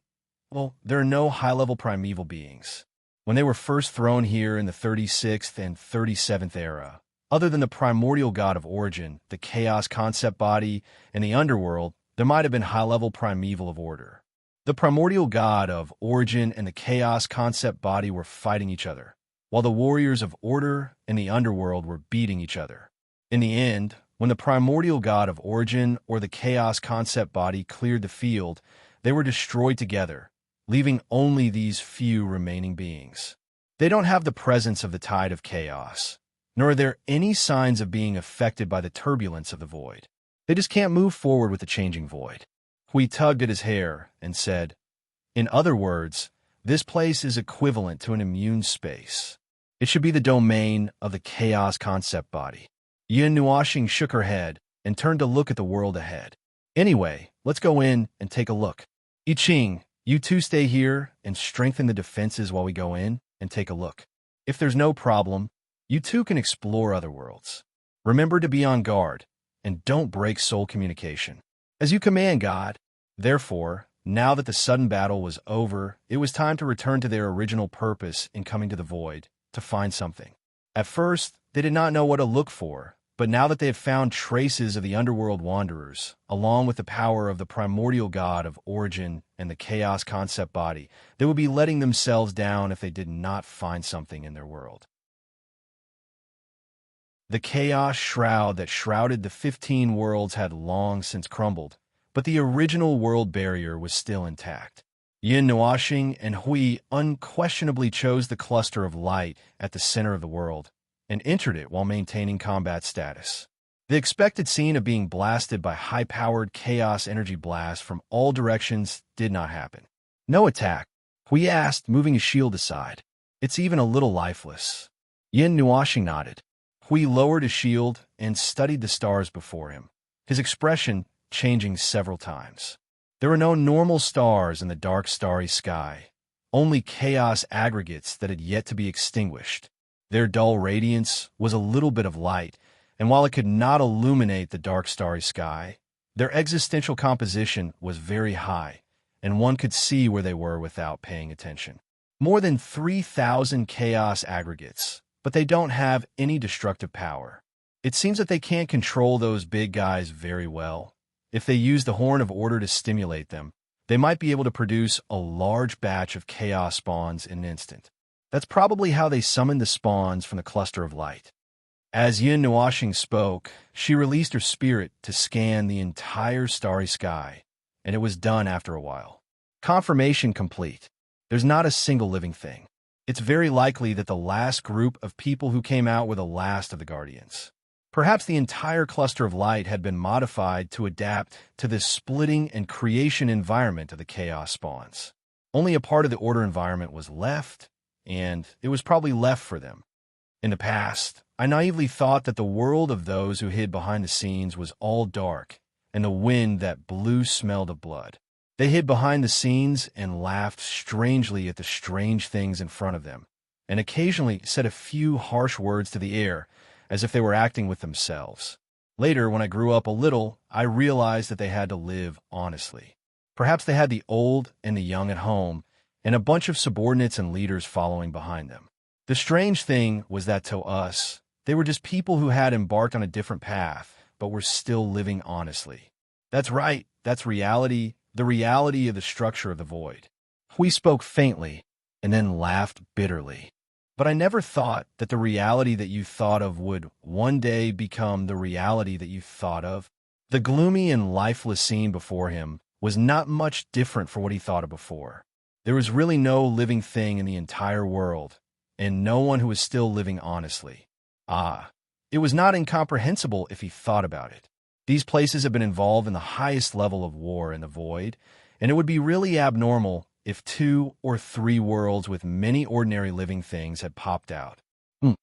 there are no high-level primeval beings. When they were first thrown here in the 36th and 37th era, other than the primordial god of origin, the chaos concept body, and the underworld, there might have been high-level primeval of order. The primordial god of origin and the chaos concept body were fighting each other, while the warriors of order and the underworld were beating each other. In the end, when the primordial god of origin or the chaos concept body cleared the field, they were destroyed together, leaving only these few remaining beings. They don't have the presence of the tide of chaos, nor are there any signs of being affected by the turbulence of the void. They just can't move forward with the changing void. Hui tugged at his hair and said, in other words, this place is equivalent to an immune space. It should be the domain of the chaos concept body. Yin Nuashing shook her head and turned to look at the world ahead. Anyway, let's go in and take a look. I Ching, you two stay here and strengthen the defenses while we go in and take a look. If there's no problem, you two can explore other worlds. Remember to be on guard, and don't break soul communication. As you command, God. Therefore, now that the sudden battle was over, it was time to return to their original purpose in coming to the void, to find something. At first, they did not know what to look for, But now that they have found traces of the underworld wanderers, along with the power of the primordial god of origin and the chaos concept body, they would be letting themselves down if they did not find something in their world. The chaos shroud that shrouded the 15 worlds had long since crumbled, but the original world barrier was still intact. Yin Nuashing and Hui unquestionably chose the cluster of light at the center of the world and entered it while maintaining combat status. The expected scene of being blasted by high-powered chaos energy blasts from all directions did not happen. No attack, Hui asked, moving his shield aside. It's even a little lifeless. Yin Nuashing nodded. Hui lowered his shield and studied the stars before him, his expression changing several times. There were no normal stars in the dark starry sky, only chaos aggregates that had yet to be extinguished. Their dull radiance was a little bit of light, and while it could not illuminate the dark starry sky, their existential composition was very high, and one could see where they were without paying attention. More than 3,000 chaos aggregates, but they don't have any destructive power. It seems that they can't control those big guys very well. If they use the Horn of Order to stimulate them, they might be able to produce a large batch of chaos spawns in an instant. That's probably how they summoned the spawns from the cluster of light. As Yin Nuashing spoke, she released her spirit to scan the entire starry sky, and it was done after a while. Confirmation complete. There's not a single living thing. It's very likely that the last group of people who came out were the last of the Guardians. Perhaps the entire cluster of light had been modified to adapt to this splitting and creation environment of the chaos spawns. Only a part of the order environment was left, and it was probably left for them. In the past, I naively thought that the world of those who hid behind the scenes was all dark, and the wind that blew smelled of blood. They hid behind the scenes and laughed strangely at the strange things in front of them, and occasionally said a few harsh words to the air, as if they were acting with themselves. Later, when I grew up a little, I realized that they had to live honestly. Perhaps they had the old and the young at home, and a bunch of subordinates and leaders following behind them. The strange thing was that to us, they were just people who had embarked on a different path, but were still living honestly. That's right, that's reality, the reality of the structure of the void. Hui spoke faintly, and then laughed bitterly. But I never thought that the reality that you thought of would one day become the reality that you thought of. The gloomy and lifeless scene before him was not much different from what he thought of before. There was really no living thing in the entire world, and no one who was still living honestly. It was not incomprehensible if he thought about it. These places have been involved in the highest level of war in the void, and it would be really abnormal if 2 or 3 worlds with many ordinary living things had popped out. You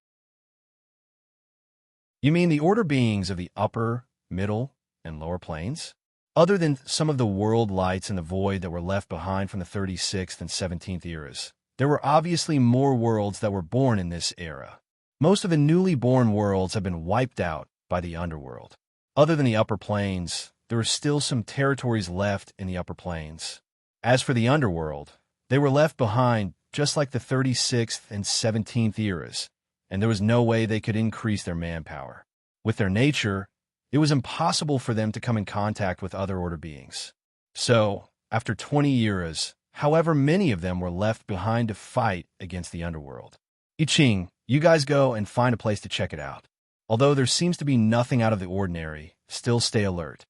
mean the order beings of the upper, middle, and lower planes? Other than some of the world lights in the void that were left behind from the 36th and 17th eras, there were obviously more worlds that were born in this era. Most of the newly born worlds have been wiped out by the underworld. Other than the upper planes, there are still some territories left in the upper planes. As for the underworld, they were left behind just like the 36th and 17th eras, and there was no way they could increase their manpower. With their nature, it was impossible for them to come in contact with other order beings. So, after 20 eras, however many of them were left behind to fight against the underworld. I Ching, you guys go and find a place to check it out. Although there seems to be nothing out of the ordinary, still stay alert.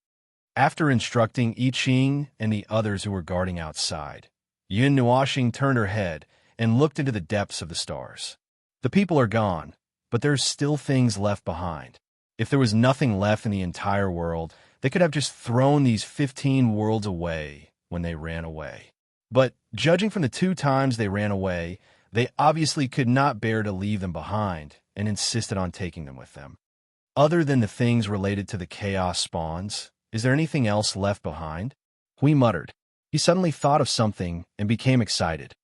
After instructing I Ching and the others who were guarding outside, Yin Nuashing turned her head and looked into the depths of the stars. The people are gone, but there's still things left behind. If there was nothing left in the entire world, they could have just thrown these 15 worlds away when they ran away. But judging from the 2 times they ran away, they obviously could not bear to leave them behind and insisted on taking them with them. Other than the things related to the chaos spawns, is there anything else left behind? Hui muttered. He suddenly thought of something and became excited.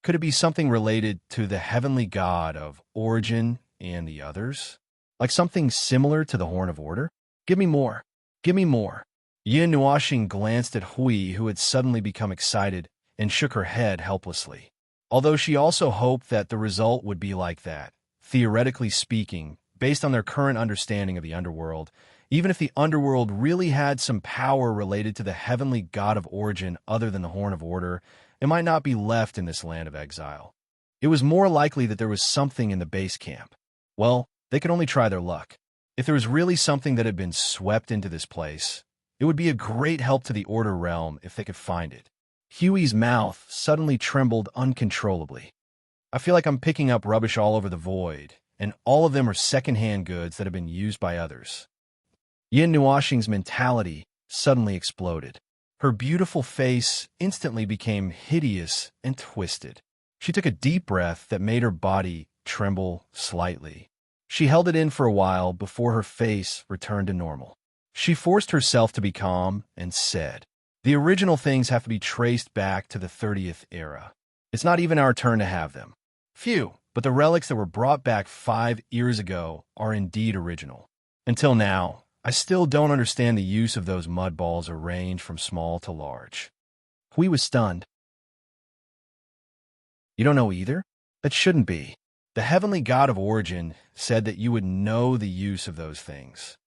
Could it be something related to the heavenly god of origin and the others? Like something similar to the Horn of Order? Give me more. Give me more. Yin Nuashing glanced at Hui, who had suddenly become excited, and shook her head helplessly. Although she also hoped that the result would be like that. Theoretically speaking, based on their current understanding of the underworld, even if the underworld really had some power related to the heavenly god of origin other than the Horn of Order, it might not be left in this land of exile. It was more likely that there was something in the base camp. Well, they could only try their luck. If there was really something that had been swept into this place, it would be a great help to the Order realm if they could find it. Huey's mouth suddenly trembled uncontrollably. I feel like I'm picking up rubbish all over the void, and all of them are second-hand goods that have been used by others. Yin Nuoxing's mentality suddenly exploded. Her beautiful face instantly became hideous and twisted. She took a deep breath that made her body tremble slightly. She held it in for a while before her face returned to normal. She forced herself to be calm and said, "The original things have to be traced back to the 30th era. It's not even our turn to have them. Phew, but the relics that were brought back 5 years ago are indeed original. Until now, I still don't understand the use of those mud balls arranged from small to large." Hui was stunned. "You don't know either? That shouldn't be. The heavenly god of origin said that you would know the use of those things.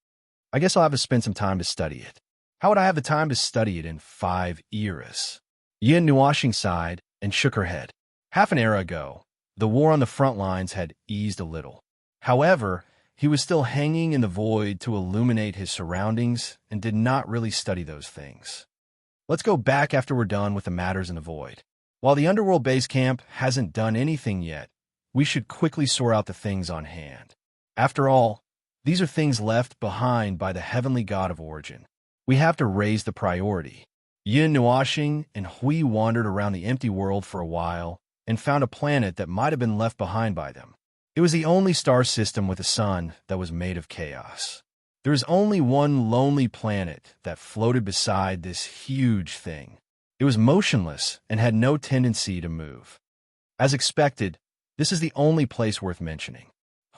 I guess I'll have to spend some time to study it." "How would I have the time to study it in 5 eras?" Yin Nuoxing sighed and shook her head. Half an era ago, the war on the front lines had eased a little. However, he was still hanging in the void to illuminate his surroundings and did not really study those things. Let's go back after we're done with the matters in the void. While the underworld base camp hasn't done anything yet, we should quickly sort out the things on hand. After all, these are things left behind by the heavenly god of origin. We have to raise the priority. Yin Nuoxing and Hui wandered around the empty world for a while and found a planet that might have been left behind by them. It was the only star system with a sun that was made of chaos. There is only one lonely planet that floated beside this huge thing. It was motionless and had no tendency to move. As expected, this is the only place worth mentioning.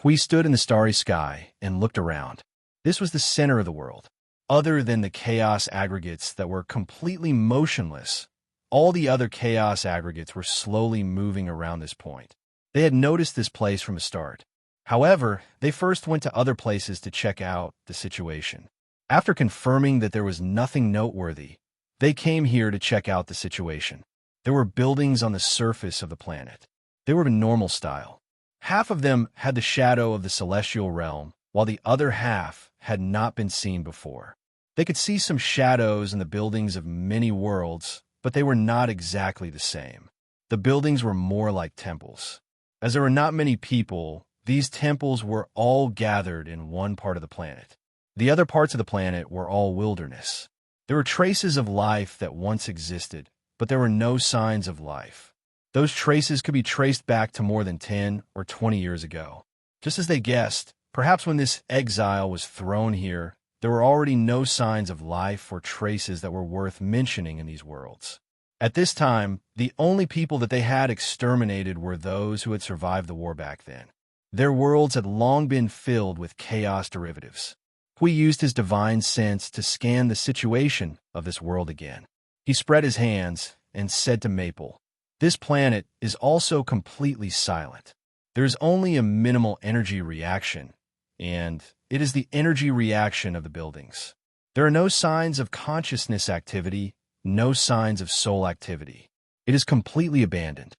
Hui stood in the starry sky and looked around. This was the center of the world. Other than the chaos aggregates that were completely motionless, all the other chaos aggregates were slowly moving around this point. They had noticed this place from the start. However, they first went to other places to check out the situation. After confirming that there was nothing noteworthy, they came here to check out the situation. There were buildings on the surface of the planet. They were in normal style. Half of them had the shadow of the celestial realm, while the other half had not been seen before. They could see some shadows in the buildings of many worlds, but they were not exactly the same. The buildings were more like temples. As there were not many people, these temples were all gathered in one part of the planet. The other parts of the planet were all wilderness. There were traces of life that once existed, but there were no signs of life. Those traces could be traced back to more than 10 or 20 years ago. Just as they guessed, perhaps when this exile was thrown here, there were already no signs of life or traces that were worth mentioning in these worlds. At this time, the only people that they had exterminated were those who had survived the war back then. Their worlds had long been filled with chaos derivatives. Hui used his divine sense to scan the situation of this world again. He spread his hands and said to Maple, "This planet is also completely silent. There is only a minimal energy reaction, and it is the energy reaction of the buildings. There are no signs of consciousness activity, no signs of soul activity. It is completely abandoned."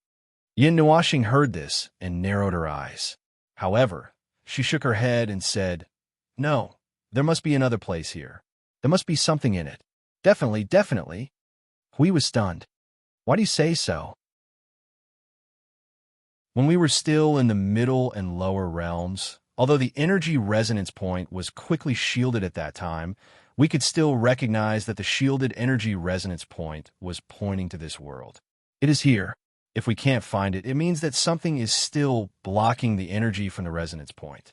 Yin Nuoxing heard this and narrowed her eyes. However, she shook her head and said, "No, there must be another place here. There must be something in it. Definitely, definitely." Hui was stunned. "Why do you say so?" When we were still in the middle and lower realms, although the energy resonance point was quickly shielded at that time, we could still recognize that the shielded energy resonance point was pointing to this world. It is here. If we can't find it, it means that something is still blocking the energy from the resonance point.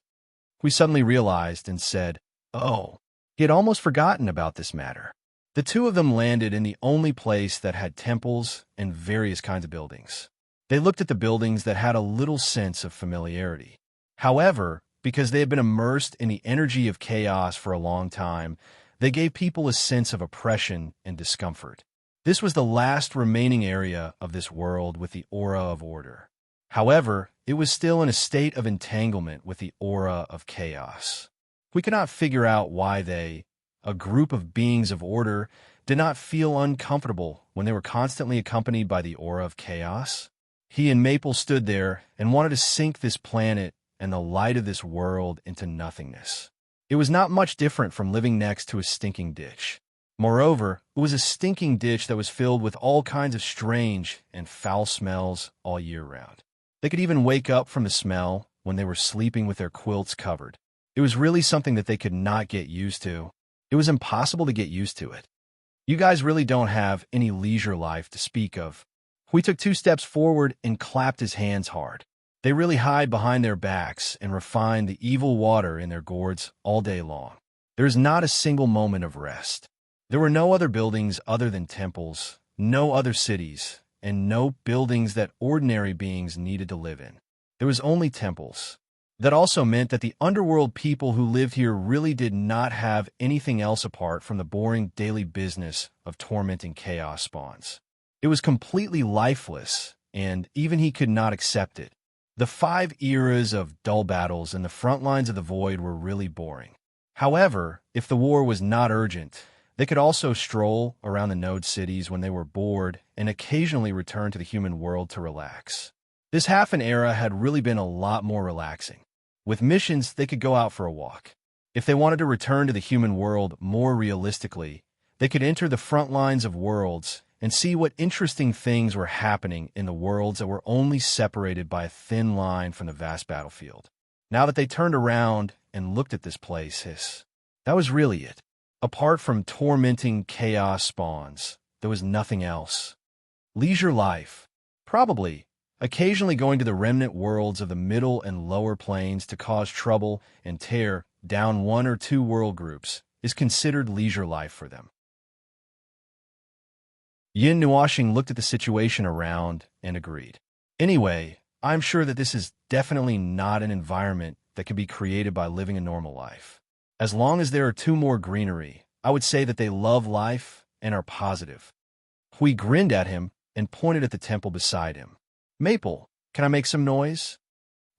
We suddenly realized and said, "Oh." He had almost forgotten about this matter. The two of them landed in the only place that had temples and various kinds of buildings. They looked at the buildings that had a little sense of familiarity. However, because they had been immersed in the energy of chaos for a long time, they gave people a sense of oppression and discomfort. This was the last remaining area of this world with the aura of order. However, it was still in a state of entanglement with the aura of chaos. We could not figure out why they, a group of beings of order, did not feel uncomfortable when they were constantly accompanied by the aura of chaos. He and Maple stood there and wanted to sink this planet and the light of this world into nothingness. It was not much different from living next to a stinking ditch. Moreover, it was a stinking ditch that was filled with all kinds of strange and foul smells all year round. They could even wake up from the smell when they were sleeping with their quilts covered. It was really something that they could not get used to. It was impossible to get used to it. You guys really don't have any leisure life to speak of. We took 2 steps forward and clapped his hands hard. They really hide behind their backs and refine the evil water in their gourds all day long. There is not a single moment of rest. There were no other buildings other than temples, no other cities, and no buildings that ordinary beings needed to live in. There was only temples. That also meant that the underworld people who lived here really did not have anything else apart from the boring daily business of tormenting chaos spawns. It was completely lifeless, and even he could not accept it. The 5 eras of dull battles and the front lines of the void were really boring. However, if the war was not urgent, they could also stroll around the node cities when they were bored and occasionally return to the human world to relax. This half an era had really been a lot more relaxing. With missions, they could go out for a walk. If they wanted to return to the human world more realistically, they could enter the front lines of worlds and see what interesting things were happening in the worlds that were only separated by a thin line from the vast battlefield. Now that they turned around and looked at this place, that was really it. Apart from tormenting chaos spawns, there was nothing else. Leisure life. Probably. Occasionally going to the remnant worlds of the middle and lower planes to cause trouble and tear down 1 or 2 world groups is considered leisure life for them. Yin Nuashing looked at the situation around and agreed. Anyway, I'm sure that this is definitely not an environment that can be created by living a normal life. As long as there are 2 more greenery, I would say that they love life and are positive. Hui grinned at him and pointed at the temple beside him. Maple, can I make some noise?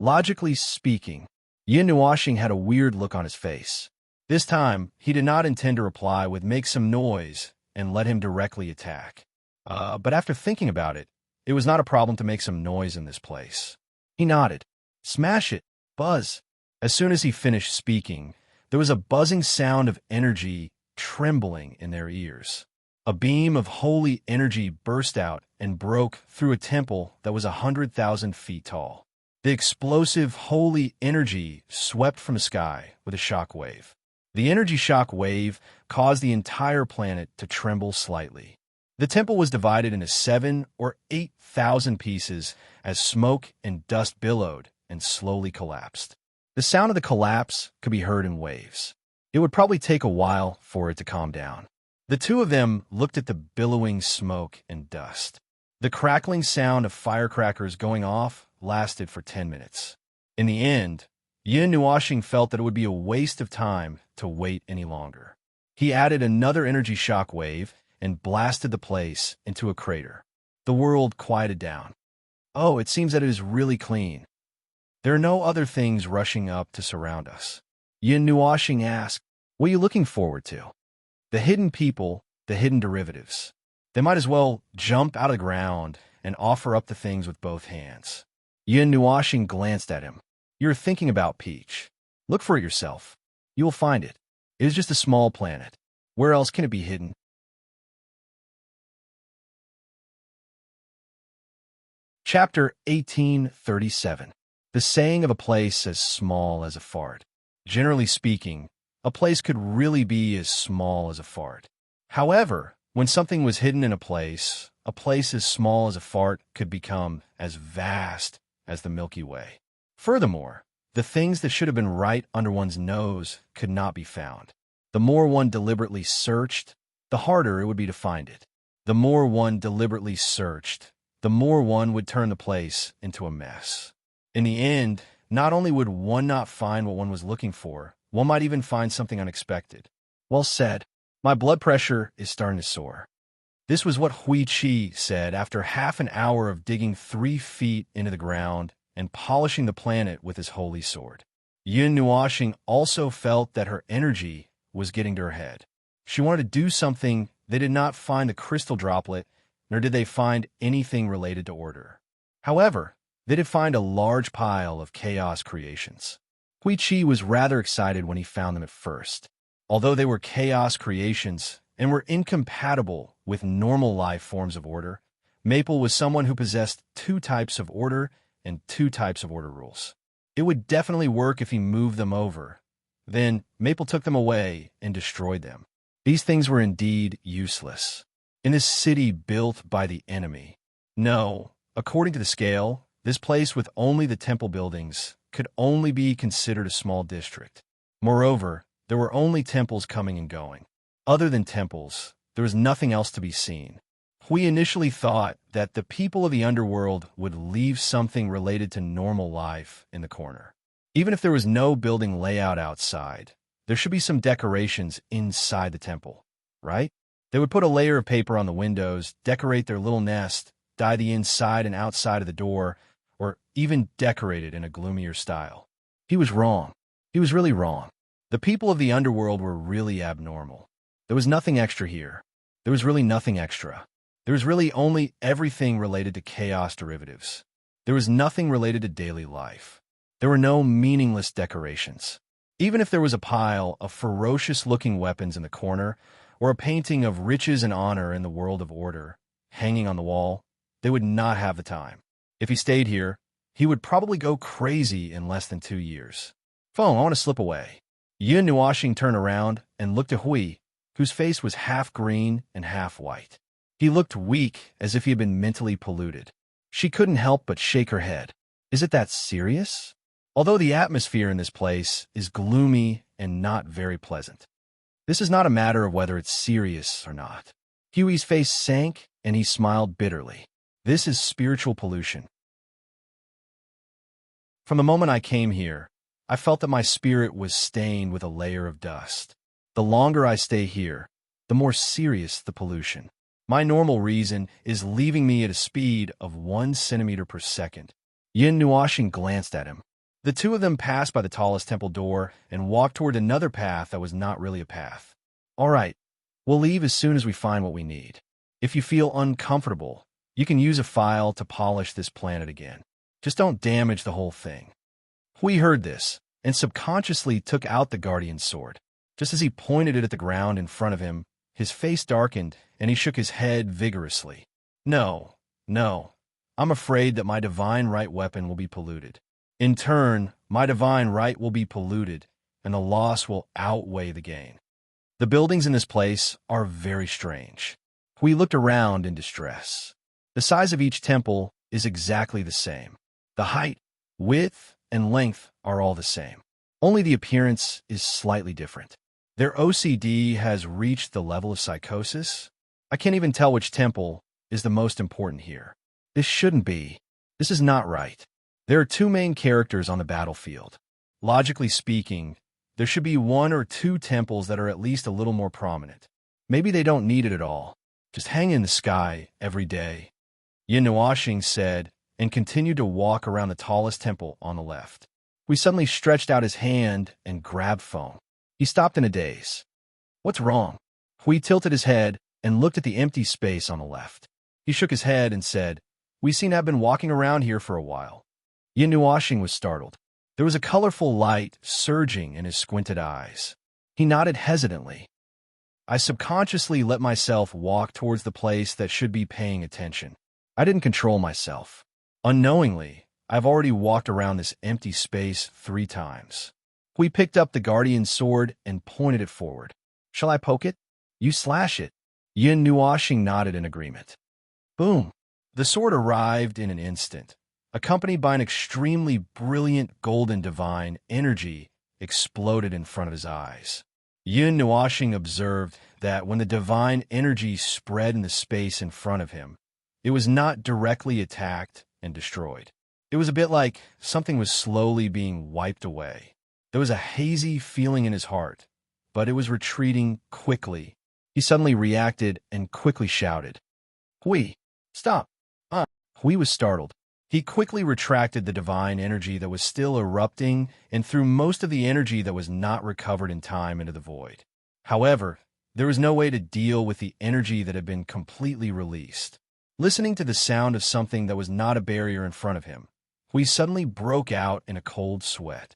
Logically speaking, Yin Nuashing had a weird look on his face. This time, he did not intend to reply with make some noise and let him directly attack. But after thinking about it, it was not a problem to make some noise in this place. He nodded. Smash it, buzz. As soon as he finished speaking, there was a buzzing sound of energy trembling in their ears. A beam of holy energy burst out and broke through a temple that was 100,000 feet tall. The explosive holy energy swept from the sky with a shock wave. The energy shock wave caused the entire planet to tremble slightly. The temple was divided into 7,000 or 8,000 pieces as smoke and dust billowed and slowly collapsed. The sound of the collapse could be heard in waves. It would probably take a while for it to calm down. The 2 of them looked at the billowing smoke and dust. The crackling sound of firecrackers going off lasted for 10 minutes. In the end, Yin Nuashing felt that it would be a waste of time to wait any longer. He added another energy shock wave and blasted the place into a crater. The world quieted down. Oh, it seems that it is really clean. There are no other things rushing up to surround us. Yin Nuashing asked, what are you looking forward to? The hidden people, the hidden derivatives. They might as well jump out of the ground and offer up the things with both hands. Yin Nuashing glanced at him. You're thinking about Peach. Look for it yourself. You will find it. It is just a small planet. Where else can it be hidden? Chapter 1837. The saying of a place as small as a fart. Generally speaking, a place could really be as small as a fart. However, when something was hidden in a place as small as a fart could become as vast as the Milky Way. Furthermore, the things that should have been right under one's nose could not be found. The more one deliberately searched, the harder it would be to find it. The more one deliberately searched, the more one would turn the place into a mess. In the end, not only would one not find what one was looking for, one might even find something unexpected. Well said. My blood pressure is starting to soar. This was what Hui Qi said after half an hour of digging 3 feet into the ground and polishing the planet with his holy sword. Yin Nuashing also felt that her energy was getting to her head. She wanted to do something. They did not find the crystal droplet, nor did they find anything related to order. However, they did find a large pile of chaos creations. Hui Chi was rather excited when he found them at first. Although they were chaos creations and were incompatible with normal life forms of order, Maple was someone who possessed 2 types of order and 2 types of order rules. It would definitely work if he moved them over. Then Maple took them away and destroyed them. These things were indeed useless. In this city built by the enemy. No, according to the scale, this place with only the temple buildings could only be considered a small district. Moreover, there were only temples coming and going. Other than temples, there was nothing else to be seen. We initially thought that the people of the underworld would leave something related to normal life in the corner. Even if there was no building layout outside, there should be some decorations inside the temple, right? They would put a layer of paper on the windows, decorate their little nest, dye the inside and outside of the door, or even decorate it in a gloomier style. He was wrong. He was really wrong. The people of the underworld were really abnormal. There was nothing extra here. There was really nothing extra. There was really only everything related to chaos derivatives. There was nothing related to daily life. There were no meaningless decorations. Even if there was a pile of ferocious-looking weapons in the corner, or a painting of riches and honor in the world of order hanging on the wall, they would not have the time. If he stayed here, he would probably go crazy in less than 2 years. Phone, I want to slip away. Yin Nuashing turned around and looked at Hui, whose face was half green and half white. He looked weak, as if he had been mentally polluted. She couldn't help but shake her head. Is it that serious? Although the atmosphere in this place is gloomy and not very pleasant. This is not a matter of whether it's serious or not. Huey's face sank, and he smiled bitterly. This is spiritual pollution. From the moment I came here, I felt that my spirit was stained with a layer of dust. The longer I stay here, the more serious the pollution. My normal reason is leaving me at a speed of 1 centimeter per second. Yin Nuashing glanced at him. The two of them passed by the tallest temple door and walked toward another path that was not really a path. All right, we'll leave as soon as we find what we need. If you feel uncomfortable, you can use a file to polish this planet again. Just don't damage the whole thing. Hui heard this and subconsciously took out the guardian's sword. Just as he pointed it at the ground in front of him, his face darkened and he shook his head vigorously. No, I'm afraid that my divine right weapon will be polluted. In turn, my divine right will be polluted, and the loss will outweigh the gain. The buildings in this place are very strange. Hui looked around in distress. The size of each temple is exactly the same. The height, width, and length are all the same. Only the appearance is slightly different. Their OCD has reached the level of psychosis. I can't even tell which temple is the most important here. This shouldn't be. This is not right. There are 2 main characters on the battlefield. Logically speaking, there should be 1 or 2 temples that are at least a little more prominent. Maybe they don't need it at all. Just hang in the sky every day. Yin Nuashing said, and continued to walk around the tallest temple on the left. We suddenly stretched out his hand and grabbed Phone. He stopped in a daze. What's wrong? Hui tilted his head and looked at the empty space on the left. He shook his head and said, We seem to have been walking around here for a while. Yin Nuashing was startled. There was a colorful light surging in his squinted eyes. He nodded hesitantly. I subconsciously let myself walk towards the place that should be paying attention. I didn't control myself. Unknowingly, I've already walked around this empty space 3 times. We picked up the guardian's sword and pointed it forward. Shall I poke it? You slash it. Yin Nuashing nodded in agreement. Boom. The sword arrived in an instant, accompanied by an extremely brilliant golden divine energy exploded in front of his eyes. Yin Nuashing observed that when the divine energy spread in the space in front of him, it was not directly attacked and destroyed. It was a bit like something was slowly being wiped away. There was a hazy feeling in his heart, but it was retreating quickly. He suddenly reacted and quickly shouted, Hui, stop! Hui was startled. He quickly retracted the divine energy that was still erupting and threw most of the energy that was not recovered in time into the void. However, there was no way to deal with the energy that had been completely released. Listening to the sound of something that was not a barrier in front of him, Hui suddenly broke out in a cold sweat.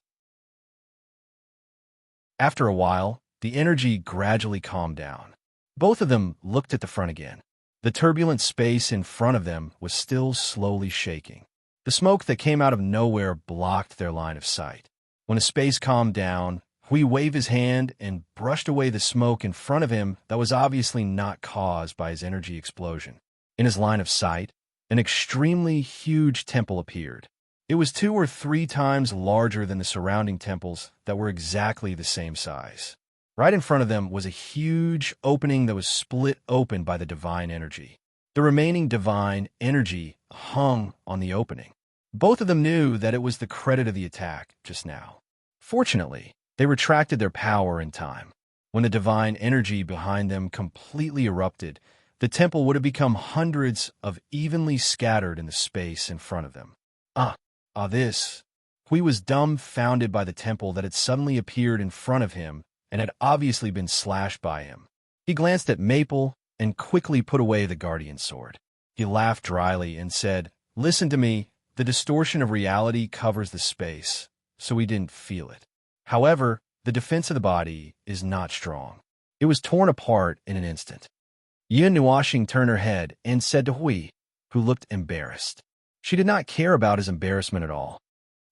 After a while, the energy gradually calmed down. Both of them looked at the front again. The turbulent space in front of them was still slowly shaking. The smoke that came out of nowhere blocked their line of sight. When the space calmed down, Hui waved his hand and brushed away the smoke in front of him that was obviously not caused by his energy explosion. In his line of sight, an extremely huge temple appeared. It was 2 or 3 times larger than the surrounding temples that were exactly the same size. Right in front of them was a huge opening that was split open by the divine energy. The remaining divine energy hung on the opening. Both of them knew that it was the credit of the attack just now. Fortunately, they retracted their power in time. When the divine energy behind them completely erupted, the temple would have become hundreds of evenly scattered in the space in front of them. This. Hui was dumbfounded by the temple that had suddenly appeared in front of him and had obviously been slashed by him. He glanced at Maple and quickly put away the guardian sword. He laughed dryly and said, "Listen to me, the distortion of reality covers the space, so we didn't feel it. However, the defense of the body is not strong." It was torn apart in an instant. Yin Nuashing turned her head and said to Hui, who looked embarrassed. She did not care about his embarrassment at all.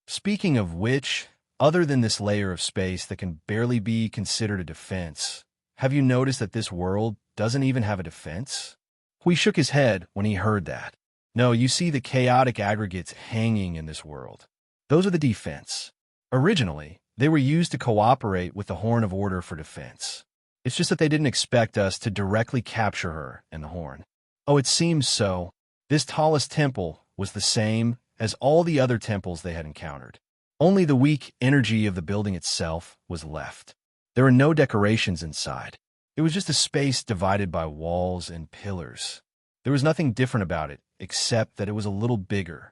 Speaking of which, other than this layer of space that can barely be considered a defense, have you noticed that this world doesn't even have a defense? Hui shook his head when he heard that. No, you see the chaotic aggregates hanging in this world. Those are the defense. Originally, they were used to cooperate with the Horn of Order for defense. It's just that they didn't expect us to directly capture her and the horn. Oh, it seems so. This tallest temple was the same as all the other temples they had encountered. Only the weak energy of the building itself was left. There were no decorations inside. It was just a space divided by walls and pillars. There was nothing different about it, except that it was a little bigger.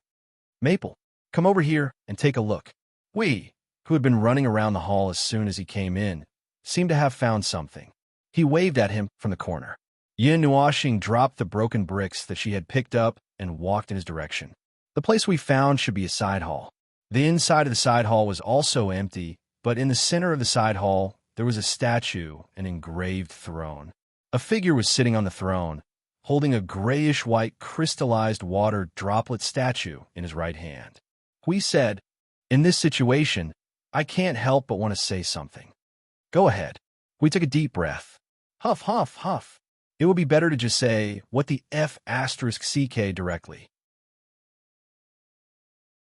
Maple, come over here and take a look. Hui, who had been running around the hall as soon as he came in, seemed to have found something. He waved at him from the corner. Yin Nuashing dropped the broken bricks that she had picked up and walked in his direction. The place we found should be a side hall. The inside of the side hall was also empty, but in the center of the side hall, there was a statue, an engraved throne. A figure was sitting on the throne, holding a grayish-white crystallized water droplet statue in his right hand. Hui said, "In this situation, I can't help but want to say something." "Go ahead." Hui took a deep breath. Huff, huff, huff. It would be better to just say, "What the F***CK directly."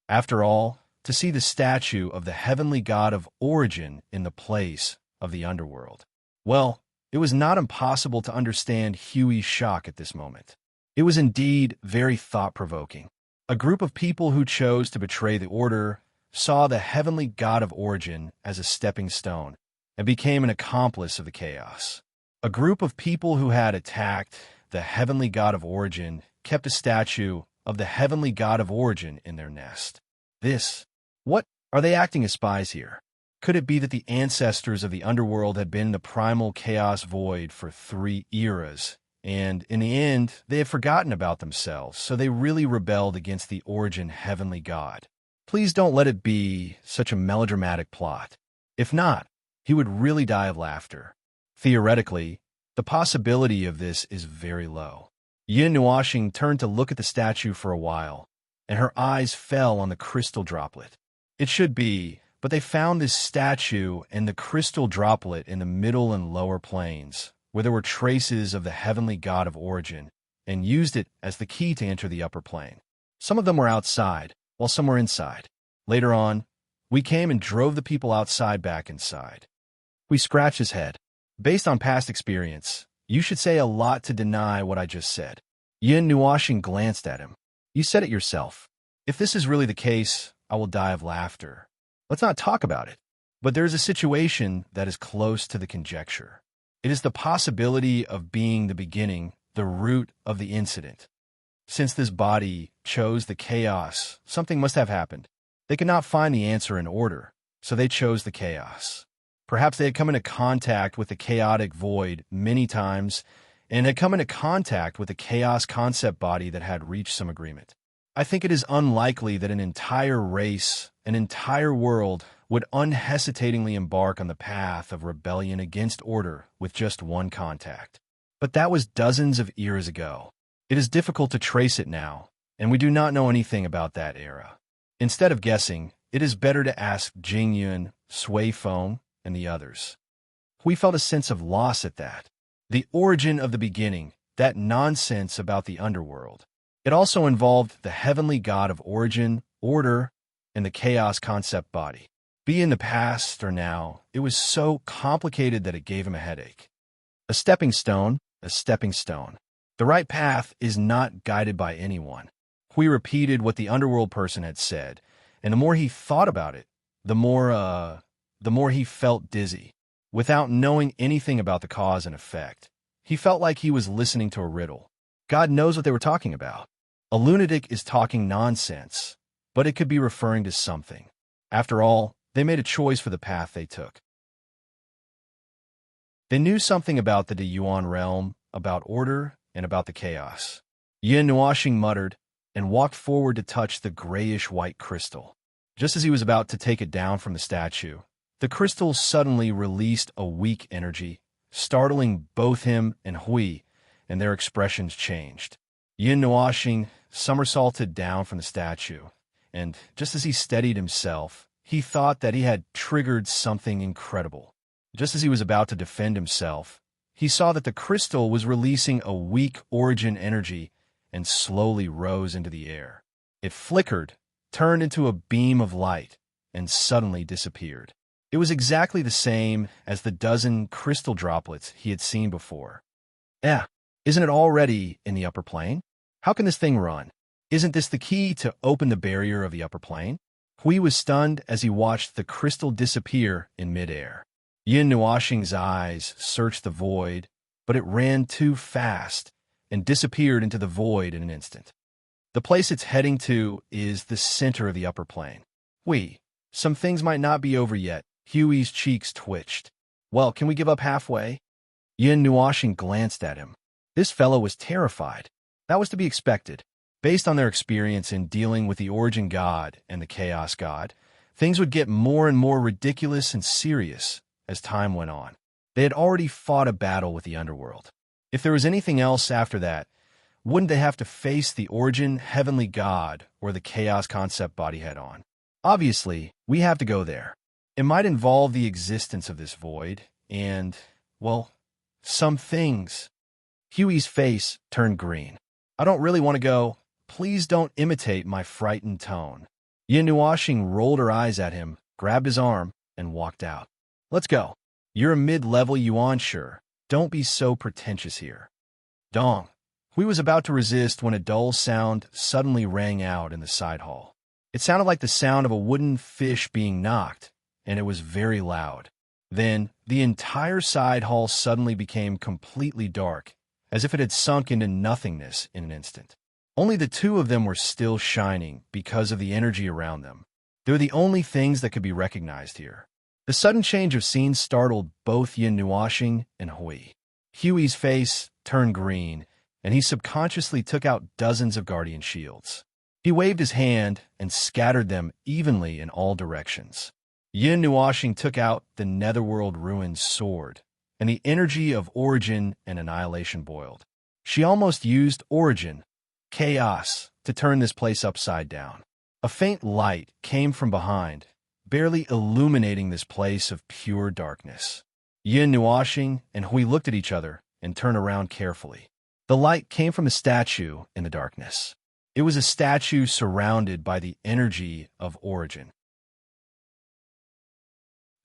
After all, to see the statue of the heavenly god of origin in the place of the underworld. Well, it was not impossible to understand Huey's shock at this moment. It was indeed very thought-provoking. A group of people who chose to betray the order saw the heavenly god of origin as a stepping stone and became an accomplice of the chaos. A group of people who had attacked the heavenly god of origin kept a statue of the heavenly god of origin in their nest. What? Are they acting as spies here? Could it be that the ancestors of the underworld had been in the primal chaos void for 3 eras, and in the end, they had forgotten about themselves, so they really rebelled against the origin heavenly god? Please don't let it be such a melodramatic plot. If not, he would really die of laughter. Theoretically, the possibility of this is very low. Yin Nuashing turned to look at the statue for a while, and her eyes fell on the crystal droplet. It should be, but they found this statue and the crystal droplet in the middle and lower planes, where there were traces of the heavenly god of origin, and used it as the key to enter the upper plane. Some of them were outside, while some were inside. Later on, we came and drove the people outside back inside. We scratched his head. Based on past experience, you should say a lot to deny what I just said. Yin Nuashing glanced at him. You said it yourself. If this is really the case, I will die of laughter. Let's not talk about it. But there is a situation that is close to the conjecture. It is the possibility of being the beginning, the root of the incident. Since this body chose the chaos, something must have happened. They could not find the answer in order, so they chose the chaos. Perhaps they had come into contact with the chaotic void many times and had come into contact with the chaos concept body that had reached some agreement. I think it is unlikely that an entire race, an entire world, would unhesitatingly embark on the path of rebellion against order with just one contact. But that was dozens of years ago. It is difficult to trace it now, and we do not know anything about that era. Instead of guessing, it is better to ask Jingyun, Sui Feng, and the others. We felt a sense of loss at that. The origin of the beginning, that nonsense about the underworld. It also involved the heavenly god of origin, order, and the chaos concept body. Be in the past or now, it was so complicated that it gave him a headache. A stepping stone, a stepping stone. The right path is not guided by anyone. Hui repeated what the underworld person had said, and the more he thought about it, the more he felt dizzy. Without knowing anything about the cause and effect, he felt like he was listening to a riddle. God knows what they were talking about. A lunatic is talking nonsense, but it could be referring to something. After all, they made a choice for the path they took. They knew something about the Yuan realm, about order, and about the chaos. Yin Nuoxing muttered and walked forward to touch the grayish-white crystal. Just as he was about to take it down from the statue, the crystal suddenly released a weak energy, startling both him and Hui, and their expressions changed. Yin Nuoxing somersaulted down from the statue, and just as he steadied himself, he thought that he had triggered something incredible. Just as he was about to defend himself, he saw that the crystal was releasing a weak origin energy and slowly rose into the air. It flickered, turned into a beam of light, and suddenly disappeared. It was exactly the same as the dozen crystal droplets he had seen before. Isn't it already in the upper plane? How can this thing run? Isn't this the key to open the barrier of the upper plane? Hui was stunned as he watched the crystal disappear in midair. Yin Nuoxing's eyes searched the void, but it ran too fast and disappeared into the void in an instant. The place it's heading to is the center of the upper plane. Some things might not be over yet. Huey's cheeks twitched. Well, can we give up halfway? Yin Nuoxing glanced at him. This fellow was terrified. That was to be expected. Based on their experience in dealing with the origin god and the chaos god, things would get more and more ridiculous and serious as time went on. They had already fought a battle with the underworld. If there was anything else after that, wouldn't they have to face the origin heavenly god or the chaos concept body head on? Obviously, we have to go there. It might involve the existence of this void and, well, some things. Huey's face turned green. I don't really want to go. Please don't imitate my frightened tone. Yin Nuoxing rolled her eyes at him, grabbed his arm, and walked out. Let's go. You're a mid-level yuan, sure. Don't be so pretentious here. Dong. Hui was about to resist when a dull sound suddenly rang out in the side hall. It sounded like the sound of a wooden fish being knocked, and it was very loud. Then, the entire side hall suddenly became completely dark, as if it had sunk into nothingness in an instant. Only the two of them were still shining because of the energy around them. They were the only things that could be recognized here. The sudden change of scene startled both Yin Nuoxing and Hui. Huey's face turned green, and he subconsciously took out dozens of guardian shields. He waved his hand and scattered them evenly in all directions. Yin Nuoxing took out the Netherworld Ruin's sword, and the energy of origin and annihilation boiled. She almost used origin, chaos, to turn this place upside down. A faint light came from behind, barely illuminating this place of pure darkness. Yin Nuoxing and Hui looked at each other and turned around carefully. The light came from a statue in the darkness. It was a statue surrounded by the energy of origin.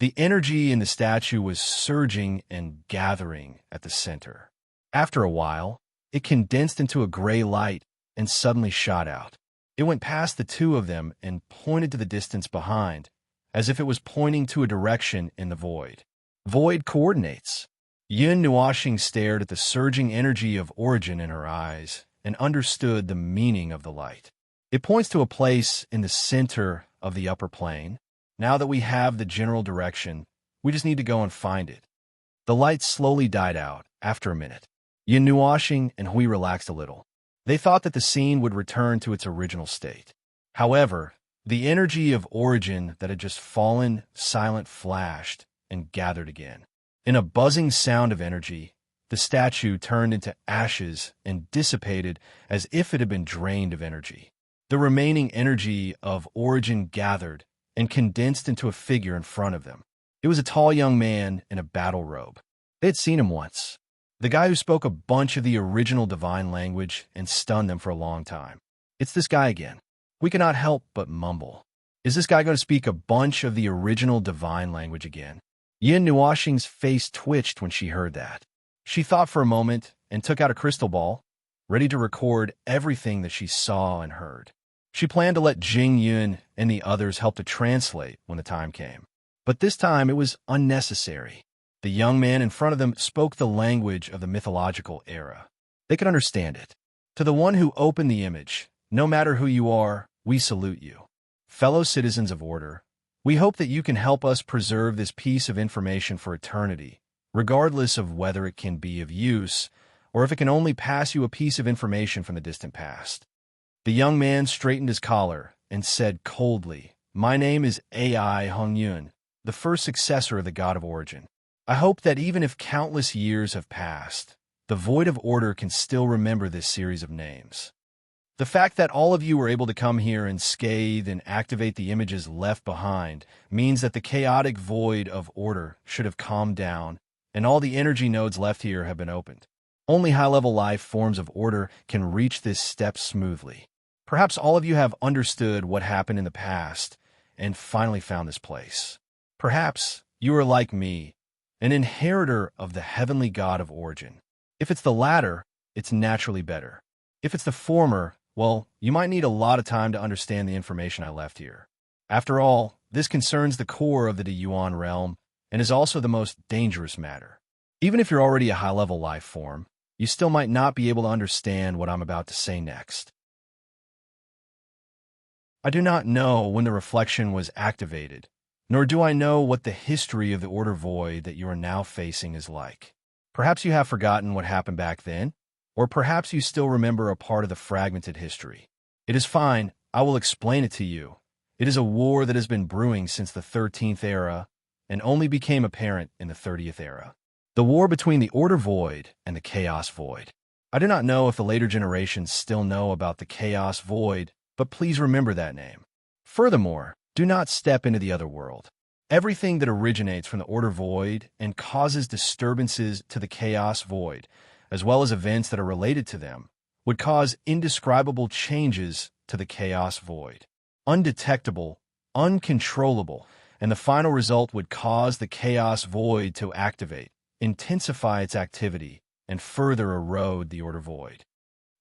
The energy in the statue was surging and gathering at the center. After a while, it condensed into a gray light and suddenly shot out. It went past the two of them and pointed to the distance behind, as if it was pointing to a direction in the void. Void coordinates. Yin Nuoxing stared at the surging energy of origin in her eyes, and understood the meaning of the light. It points to a place in the center of the upper plane. Now that we have the general direction, we just need to go and find it. The light slowly died out after a minute. Yin Nuashing and Hui relaxed a little. They thought that the scene would return to its original state. However, the energy of origin that had just fallen silent flashed and gathered again. In a buzzing sound of energy, the statue turned into ashes and dissipated as if it had been drained of energy. The remaining energy of origin gathered and condensed into a figure in front of them. It was a tall young man in a battle robe. They had seen him once. The guy who spoke a bunch of the original divine language and stunned them for a long time. It's this guy again. We cannot help but mumble. Is this guy going to speak a bunch of the original divine language again? Yin Nuashing's face twitched when she heard that. She thought for a moment and took out a crystal ball, ready to record everything that she saw and heard. She planned to let Jing Yun and the others help to translate when the time came. But this time it was unnecessary. The young man in front of them spoke the language of the mythological era. They could understand it. To the one who opened the image, no matter who you are, we salute you. Fellow citizens of Order, we hope that you can help us preserve this piece of information for eternity, regardless of whether it can be of use or if it can only pass you a piece of information from the distant past. The young man straightened his collar and said coldly, "My name is Ai Hong Yun, the first successor of the God of Origin. I hope that even if countless years have passed, the Void of Order can still remember this series of names. The fact that all of you were able to come here and scathe and activate the images left behind means that the chaotic Void of Order should have calmed down, and all the energy nodes left here have been opened. Only high-level life forms of order can reach this step smoothly. Perhaps all of you have understood what happened in the past and finally found this place. Perhaps you are like me, an inheritor of the heavenly God of Origin. If it's the latter, it's naturally better. If it's the former, well, you might need a lot of time to understand the information I left here. After all, this concerns the core of the Yuan realm and is also the most dangerous matter. Even if you're already a high-level life form, you still might not be able to understand what I'm about to say next. I do not know when the reflection was activated, nor do I know what the history of the Order Void that you are now facing is like. Perhaps you have forgotten what happened back then, or perhaps you still remember a part of the fragmented history. It is fine, I will explain it to you. It is a war that has been brewing since the 13th era and only became apparent in the 30th era. The war between the Order Void and the Chaos Void. I do not know if the later generations still know about the Chaos Void, but please remember that name. Furthermore, do not step into the other world. Everything that originates from the Order Void and causes disturbances to the Chaos Void, as well as events that are related to them, would cause indescribable changes to the Chaos Void. Undetectable, uncontrollable, and the final result would cause the Chaos Void to activate, intensify its activity, and further erode the Order Void.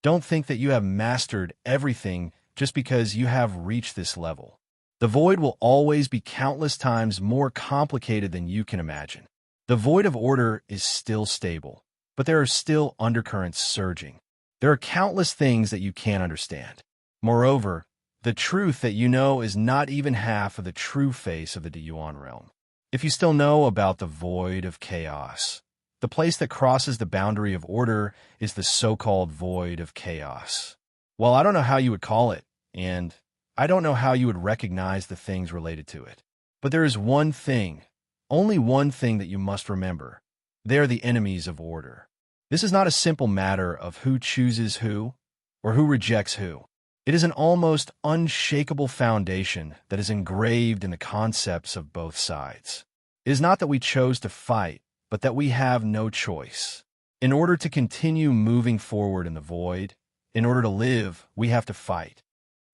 Don't think that you have mastered everything just because you have reached this level. The Void will always be countless times more complicated than you can imagine. The Void of Order is still stable, but there are still undercurrents surging. There are countless things that you can't understand. Moreover, the truth that you know is not even half of the true face of the Yuan realm. If you still know about the Void of Chaos, the place that crosses the boundary of order is the so-called Void of Chaos. Well, I don't know how you would call it, and I don't know how you would recognize the things related to it. But there is one thing, only one thing that you must remember. They are the enemies of order. This is not a simple matter of who chooses who or who rejects who. It is an almost unshakable foundation that is engraved in the concepts of both sides. It is not that we chose to fight, but that we have no choice. In order to continue moving forward in the void, in order to live, we have to fight.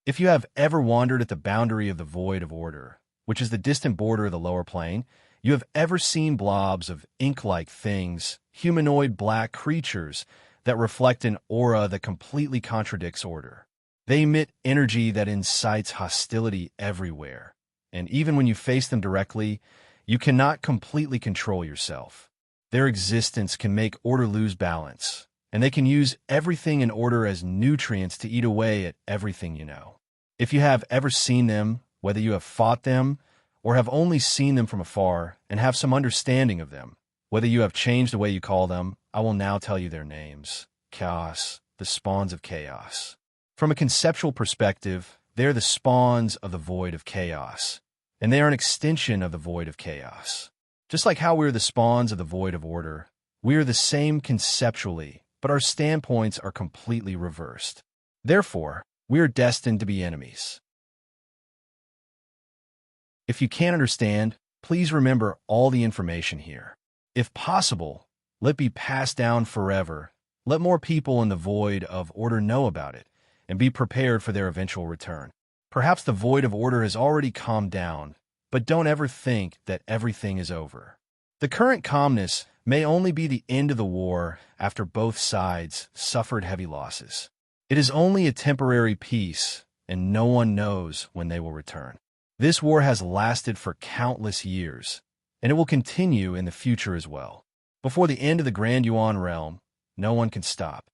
If you have ever wandered at the boundary of the void of order, which is the distant border of the lower plane, you have ever seen blobs of ink-like things, humanoid black creatures that reflect an aura that completely contradicts order. They emit energy that incites hostility everywhere, and even when you face them directly, you cannot completely control yourself. Their existence can make order lose balance, and they can use everything in order as nutrients to eat away at everything you know. If you have ever seen them, whether you have fought them or have only seen them from afar and have some understanding of them, whether you have changed the way you call them, I will now tell you their names. Chaos, the spawns of chaos. From a conceptual perspective, they're the spawns of the void of chaos, and they are an extension of the void of chaos. Just like how we're the spawns of the void of order, we are the same conceptually, but our standpoints are completely reversed. Therefore, we are destined to be enemies. If you can't understand, please remember all the information here. If possible, let it be passed down forever. Let more people in the void of order know about it, and be prepared for their eventual return. Perhaps the void of order has already calmed down, but don't ever think that everything is over. The current calmness may only be the end of the war after both sides suffered heavy losses. It is only a temporary peace, and no one knows when they will return. This war has lasted for countless years, and it will continue in the future as well. Before the end of the Grand Yuan realm, no one can stop.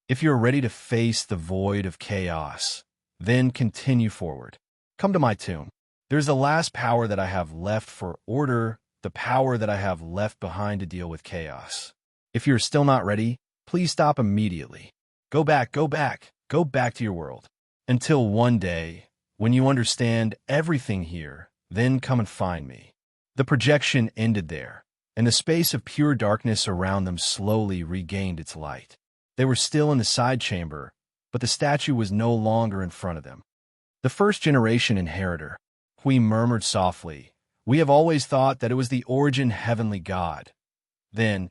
If you are ready to face the void of chaos, then continue forward. Come to my tomb. There is the last power that I have left for order, the power that I have left behind to deal with chaos. If you are still not ready, please stop immediately. Go back to your world. Until one day, when you understand everything here, then come and find me. The projection ended there, and the space of pure darkness around them slowly regained its light. They were still in the side chamber, but the statue was no longer in front of them. The first-generation inheritor, Hui murmured softly, "We have always thought that it was the origin heavenly god. Then,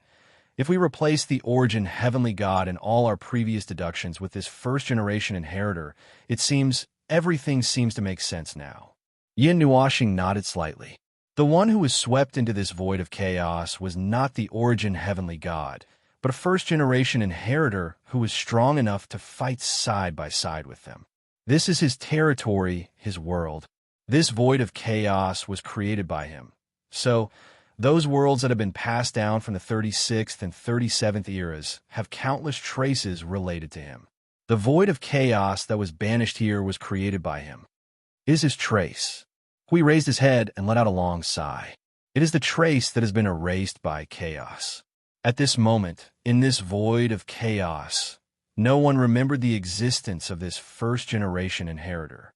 if we replace the origin heavenly god in all our previous deductions with this first-generation inheritor, it seems everything seems to make sense now." Yin Nuoxing nodded slightly. The one who was swept into this void of chaos was not the origin heavenly god, but a first-generation inheritor who was strong enough to fight side by side with them. This is his territory, his world. This void of chaos was created by him. So, those worlds that have been passed down from the 36th and 37th eras have countless traces related to him. The void of chaos that was banished here was created by him. It is his trace. Hui raised his head and let out a long sigh. It is the trace that has been erased by chaos. At this moment, in this void of chaos, no one remembered the existence of this first-generation inheritor.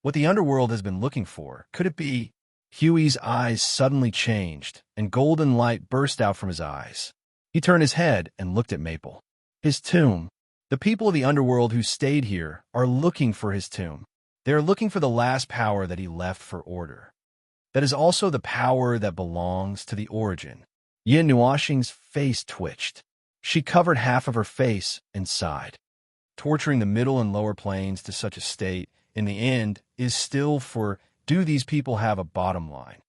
What the underworld has been looking for, could it be? Huey's eyes suddenly changed, and golden light burst out from his eyes. He turned his head and looked at Maple. His tomb. The people of the underworld who stayed here are looking for his tomb. They are looking for the last power that he left for order. That is also the power that belongs to the origin. Yin Nuoxing's face twitched. She covered half of her face and sighed. Torturing the middle and lower planes to such a state, in the end, is still for, do these people have a bottom line?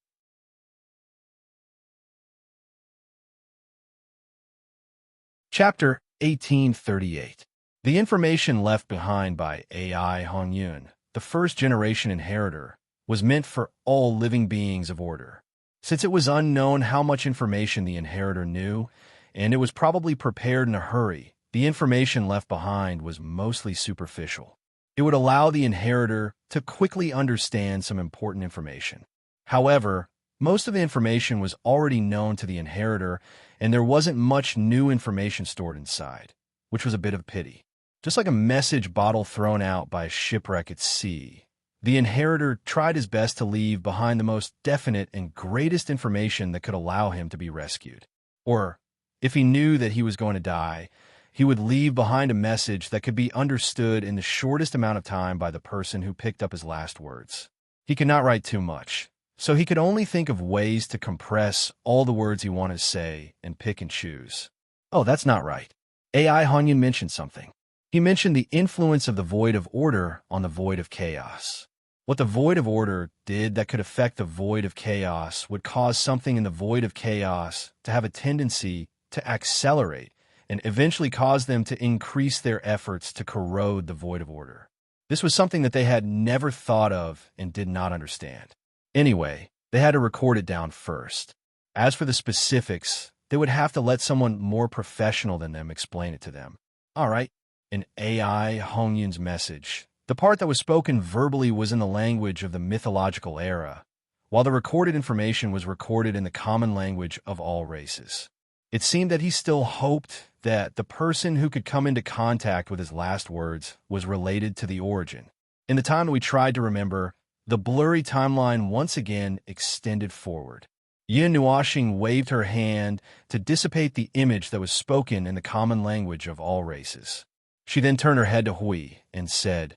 Chapter 1838. The information left behind by AI Hongyun, the first-generation inheritor, was meant for all living beings of order. Since it was unknown how much information the inheritor knew, and it was probably prepared in a hurry, the information left behind was mostly superficial. It would allow the inheritor to quickly understand some important information. However, most of the information was already known to the inheritor, and there wasn't much new information stored inside, which was a bit of a pity. Just like a message bottle thrown out by a shipwreck at sea, the inheritor tried his best to leave behind the most definite and greatest information that could allow him to be rescued. Or, if he knew that he was going to die, he would leave behind a message that could be understood in the shortest amount of time by the person who picked up his last words. He could not write too much, so he could only think of ways to compress all the words he wanted to say and pick and choose. Oh, that's not right. AI Hongyun mentioned something. He mentioned the influence of the void of order on the void of chaos. What the void of order did that could affect the void of chaos would cause something in the void of chaos to have a tendency to accelerate and eventually cause them to increase their efforts to corrode the void of order. This was something that they had never thought of and did not understand. Anyway, they had to record it down first. As for the specifics, they would have to let someone more professional than them explain it to them. All right, an AI Hongyun's message. The part that was spoken verbally was in the language of the mythological era, while the recorded information was recorded in the common language of all races. It seemed that he still hoped that the person who could come into contact with his last words was related to the origin. In the time that we tried to remember, the blurry timeline once again extended forward. Yin Nuoxing waved her hand to dissipate the image that was spoken in the common language of all races. She then turned her head to Hui and said,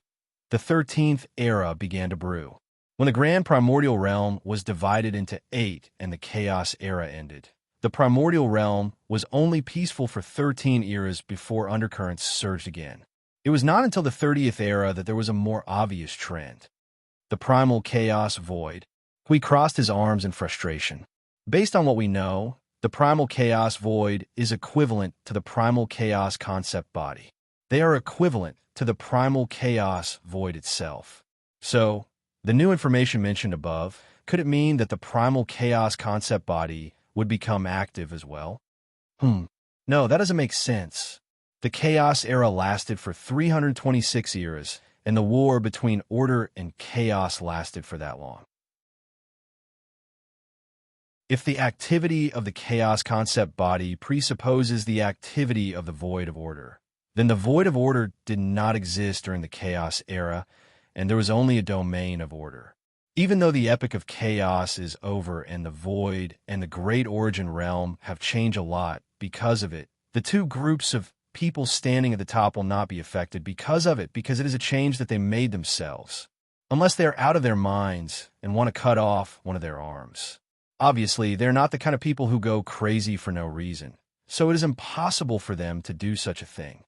"The 13th era began to brew. When the grand primordial realm was divided into 8 and the chaos era ended, the primordial realm was only peaceful for 13 eras before undercurrents surged again. It was not until the 30th era that there was a more obvious trend. The primal chaos void." Hui crossed his arms in frustration. Based on what we know, the primal chaos void is equivalent to the primal chaos concept body. They are equivalent to the primal chaos void itself. So, the new information mentioned above, could it mean that the primal chaos concept body would become active as well? No, that doesn't make sense. The chaos era lasted for 326 eras, and the war between order and chaos lasted for that long. If the activity of the chaos concept body presupposes the activity of the void of order, then the void of order did not exist during the chaos era, and there was only a domain of order. Even though the epoch of chaos is over and the void and the great origin realm have changed a lot because of it, the two groups of people standing at the top will not be affected because of it, because it is a change that they made themselves, unless they are out of their minds and want to cut off one of their arms. Obviously, they're not the kind of people who go crazy for no reason, so it is impossible for them to do such a thing.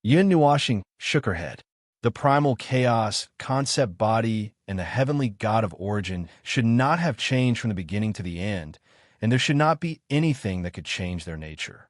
Yin Nuoxing shook her head. The primal chaos, concept body, and the heavenly god of origin should not have changed from the beginning to the end, and there should not be anything that could change their nature.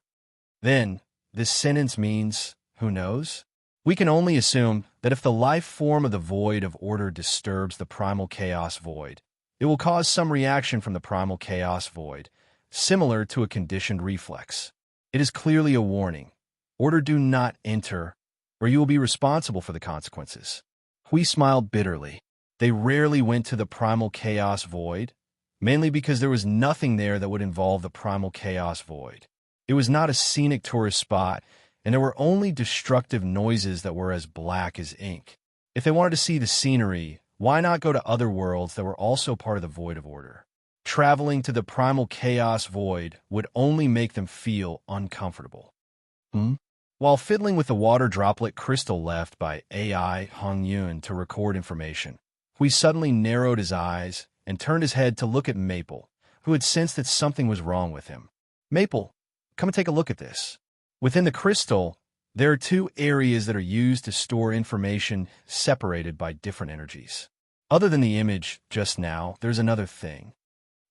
Then, this sentence means, who knows? We can only assume that if the life form of the void of order disturbs the primal chaos void, it will cause some reaction from the primal chaos void, similar to a conditioned reflex. It is clearly a warning. Order, do not enter, or you will be responsible for the consequences. Hui smiled bitterly. They rarely went to the primal chaos void, mainly because there was nothing there that would involve the primal chaos void. It was not a scenic tourist spot, and there were only destructive noises that were as black as ink. If they wanted to see the scenery, why not go to other worlds that were also part of the void of order? Traveling to the primal chaos void would only make them feel uncomfortable. While fiddling with the water droplet crystal left by AI Hongyun to record information, Hui suddenly narrowed his eyes and turned his head to look at Maple, who had sensed that something was wrong with him. "Maple, come and take a look at this." Within the crystal, there are 2 areas that are used to store information separated by different energies. Other than the image just now, there's another thing.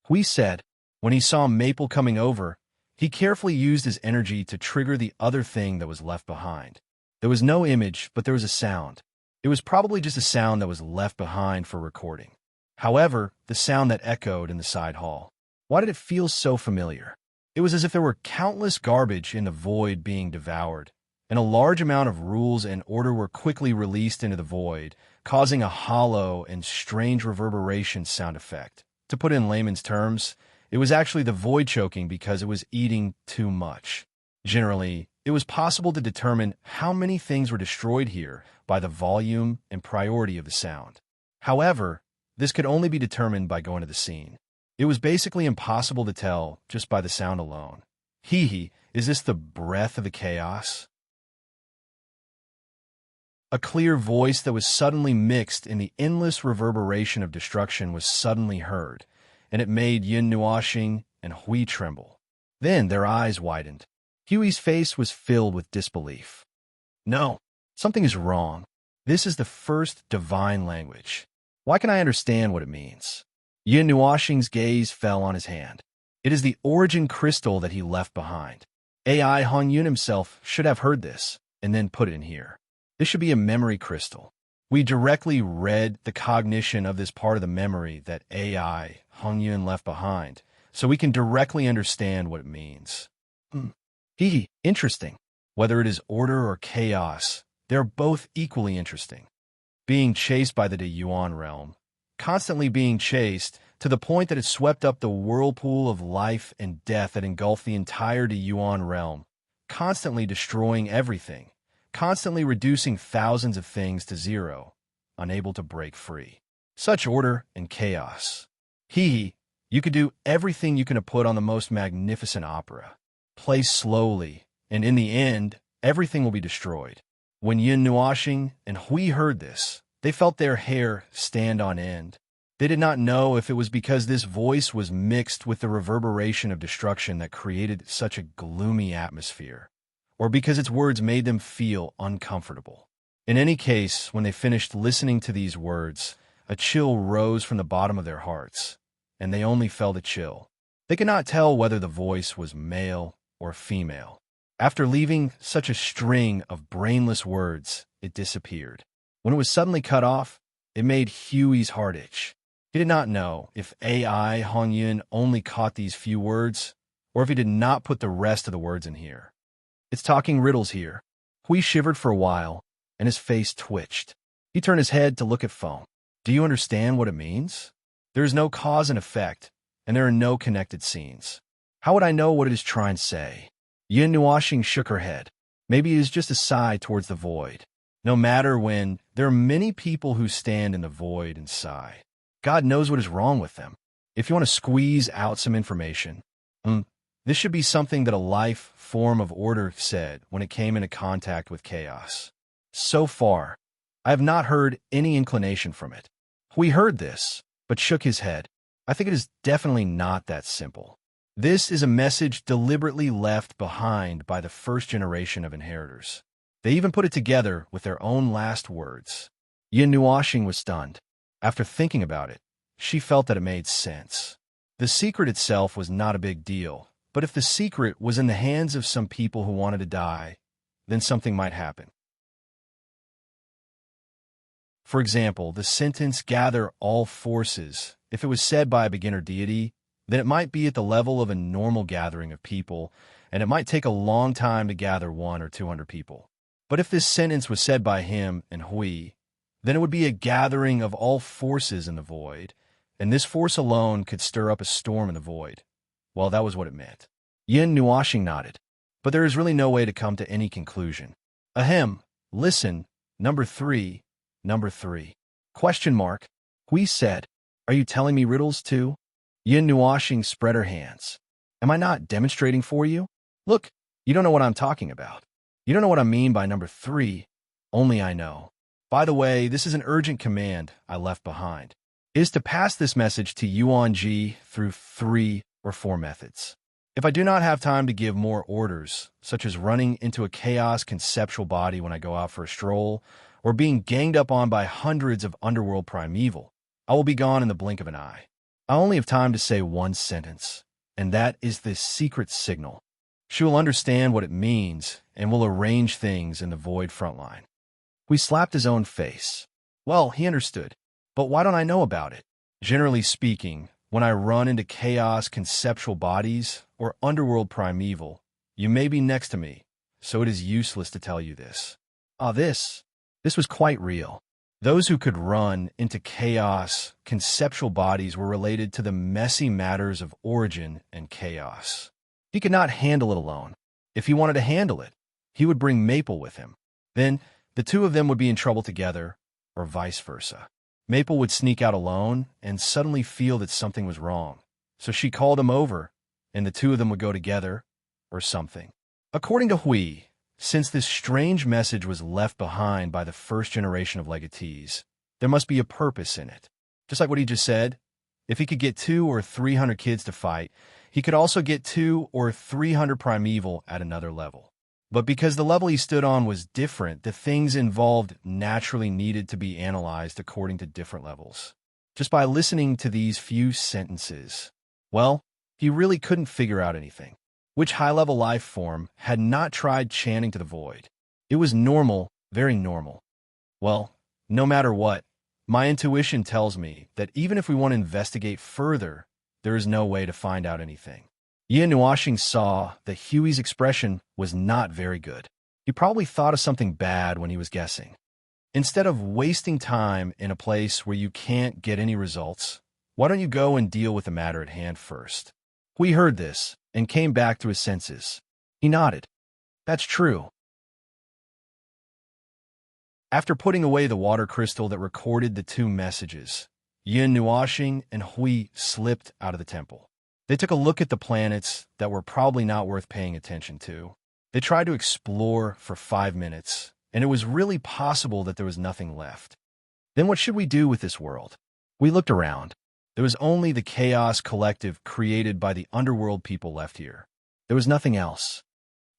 Hui said, when he saw Maple coming over, he carefully used his energy to trigger the other thing that was left behind. There was no image, but there was a sound. It was probably just a sound that was left behind for recording. However, the sound that echoed in the side hall. Why did it feel so familiar? It was as if there were countless garbage in the void being devoured, and a large amount of rules and order were quickly released into the void, causing a hollow and strange reverberation sound effect. To put it in layman's terms, it was actually the void choking because it was eating too much. Generally, it was possible to determine how many things were destroyed here by the volume and priority of the sound. However, this could only be determined by going to the scene. It was basically impossible to tell just by the sound alone. Is this the breath of the chaos? A clear voice that was suddenly mixed in the endless reverberation of destruction was suddenly heard, and it made Yin Nuoxing and Hui tremble. Then their eyes widened. Huey's face was filled with disbelief. No, something is wrong. This is the first divine language. Why can I understand what it means? Yin Nuoxing's gaze fell on his hand. It is the origin crystal that he left behind. AI Hongyun himself should have heard this, and then put it in here. This should be a memory crystal. We directly read the cognition of this part of the memory that AI Hongyun left behind, so we can directly understand what it means. Hmm. Interesting. Whether it is order or chaos, they're both equally interesting. Being chased by the Yuan realm, constantly being chased to the point that it swept up the whirlpool of life and death that engulfed the entire Yuan realm, constantly destroying everything, constantly reducing thousands of things to zero, unable to break free. Such order and chaos. You could do everything you can put on the most magnificent opera. Play slowly, and in the end, everything will be destroyed. When Yin Nuashing and Hui heard this, they felt their hair stand on end. They did not know if it was because this voice was mixed with the reverberation of destruction that created such a gloomy atmosphere, or because its words made them feel uncomfortable. In any case, when they finished listening to these words, a chill rose from the bottom of their hearts, and they only felt a chill. They could not tell whether the voice was male or female. After leaving such a string of brainless words, it disappeared. When it was suddenly cut off, it made Huey's heart itch. He did not know if AI Hongyun only caught these few words, or if he did not put the rest of the words in here. It's talking riddles here. Hui shivered for a while, and his face twitched. He turned his head to look at Foam. Do you understand what it means? There is no cause and effect, and there are no connected scenes. How would I know what it is trying to say? Yin Nuashing shook her head. Maybe it is just a sigh towards the void. No matter when, there are many people who stand in the void and sigh. God knows what is wrong with them. If you want to squeeze out some information, this should be something that a life form of order said when it came into contact with chaos. So far, I have not heard any inclination from it. We heard this, but shook his head. I think it is definitely not that simple. This is a message deliberately left behind by the first generation of inheritors. They even put it together with their own last words. Yin Nuashing was stunned. After thinking about it, she felt that it made sense. The secret itself was not a big deal, but if the secret was in the hands of some people who wanted to die, then something might happen. For example, the sentence, gather all forces, if it was said by a beginner deity, then it might be at the level of a normal gathering of people, and it might take a long time to gather 100 or 200 people. But if this sentence was said by him and Hui, then it would be a gathering of all forces in the void, and this force alone could stir up a storm in the void. Well, that was what it meant. Yin Nuashing nodded, but there is really no way to come to any conclusion. Ahem, listen, number three. Question mark. Hui said, are you telling me riddles too? Yin Nuashing spread her hands. Am I not demonstrating for you? Look, you don't know what I'm talking about. You don't know what I mean by number 3. Only I know. By the way, this is an urgent command I left behind. It is to pass this message to Yuan Ji through 3 or 4 methods. If I do not have time to give more orders, such as running into a chaos conceptual body when I go out for a stroll, or being ganged up on by hundreds of underworld primeval, I will be gone in the blink of an eye. I only have time to say one sentence, and that is this secret signal. She will understand what it means and will arrange things in the void frontline. We slapped his own face. Well, he understood. But why don't I know about it? Generally speaking, when I run into chaos conceptual bodies or underworld primeval, you may be next to me, so it is useless to tell you this. This was quite real. Those who could run into chaos conceptual bodies were related to the messy matters of origin and chaos. He could not handle it alone. If he wanted to handle it, he would bring Maple with him. Then the two of them would be in trouble together, or vice versa. Maple would sneak out alone and suddenly feel that something was wrong. So she called him over, and the two of them would go together, or something. According to Hui, since this strange message was left behind by the first generation of legatees, there must be a purpose in it. Just like what he just said, if he could get 200 or 300 kids to fight, he could also get 200 or 300 primeval at another level. But because the level he stood on was different, the things involved naturally needed to be analyzed according to different levels. Just by listening to these few sentences, well, he really couldn't figure out anything. Which high-level life form had not tried chanting to the void? It was normal, very normal. Well, no matter what, my intuition tells me that even if we want to investigate further, there is no way to find out anything. Yin Nuashing saw that Huey's expression was not very good. He probably thought of something bad when he was guessing. Instead of wasting time in a place where you can't get any results, why don't you go and deal with the matter at hand first? Hui heard this and came back to his senses. He nodded. That's true. After putting away the water crystal that recorded the two messages, Yin Nuashing and Hui slipped out of the temple. They took a look at the planets that were probably not worth paying attention to. They tried to explore for 5 minutes, and it was really possible that there was nothing left. Then what should we do with this world? We looked around. There was only the chaos collective created by the underworld people left here. There was nothing else.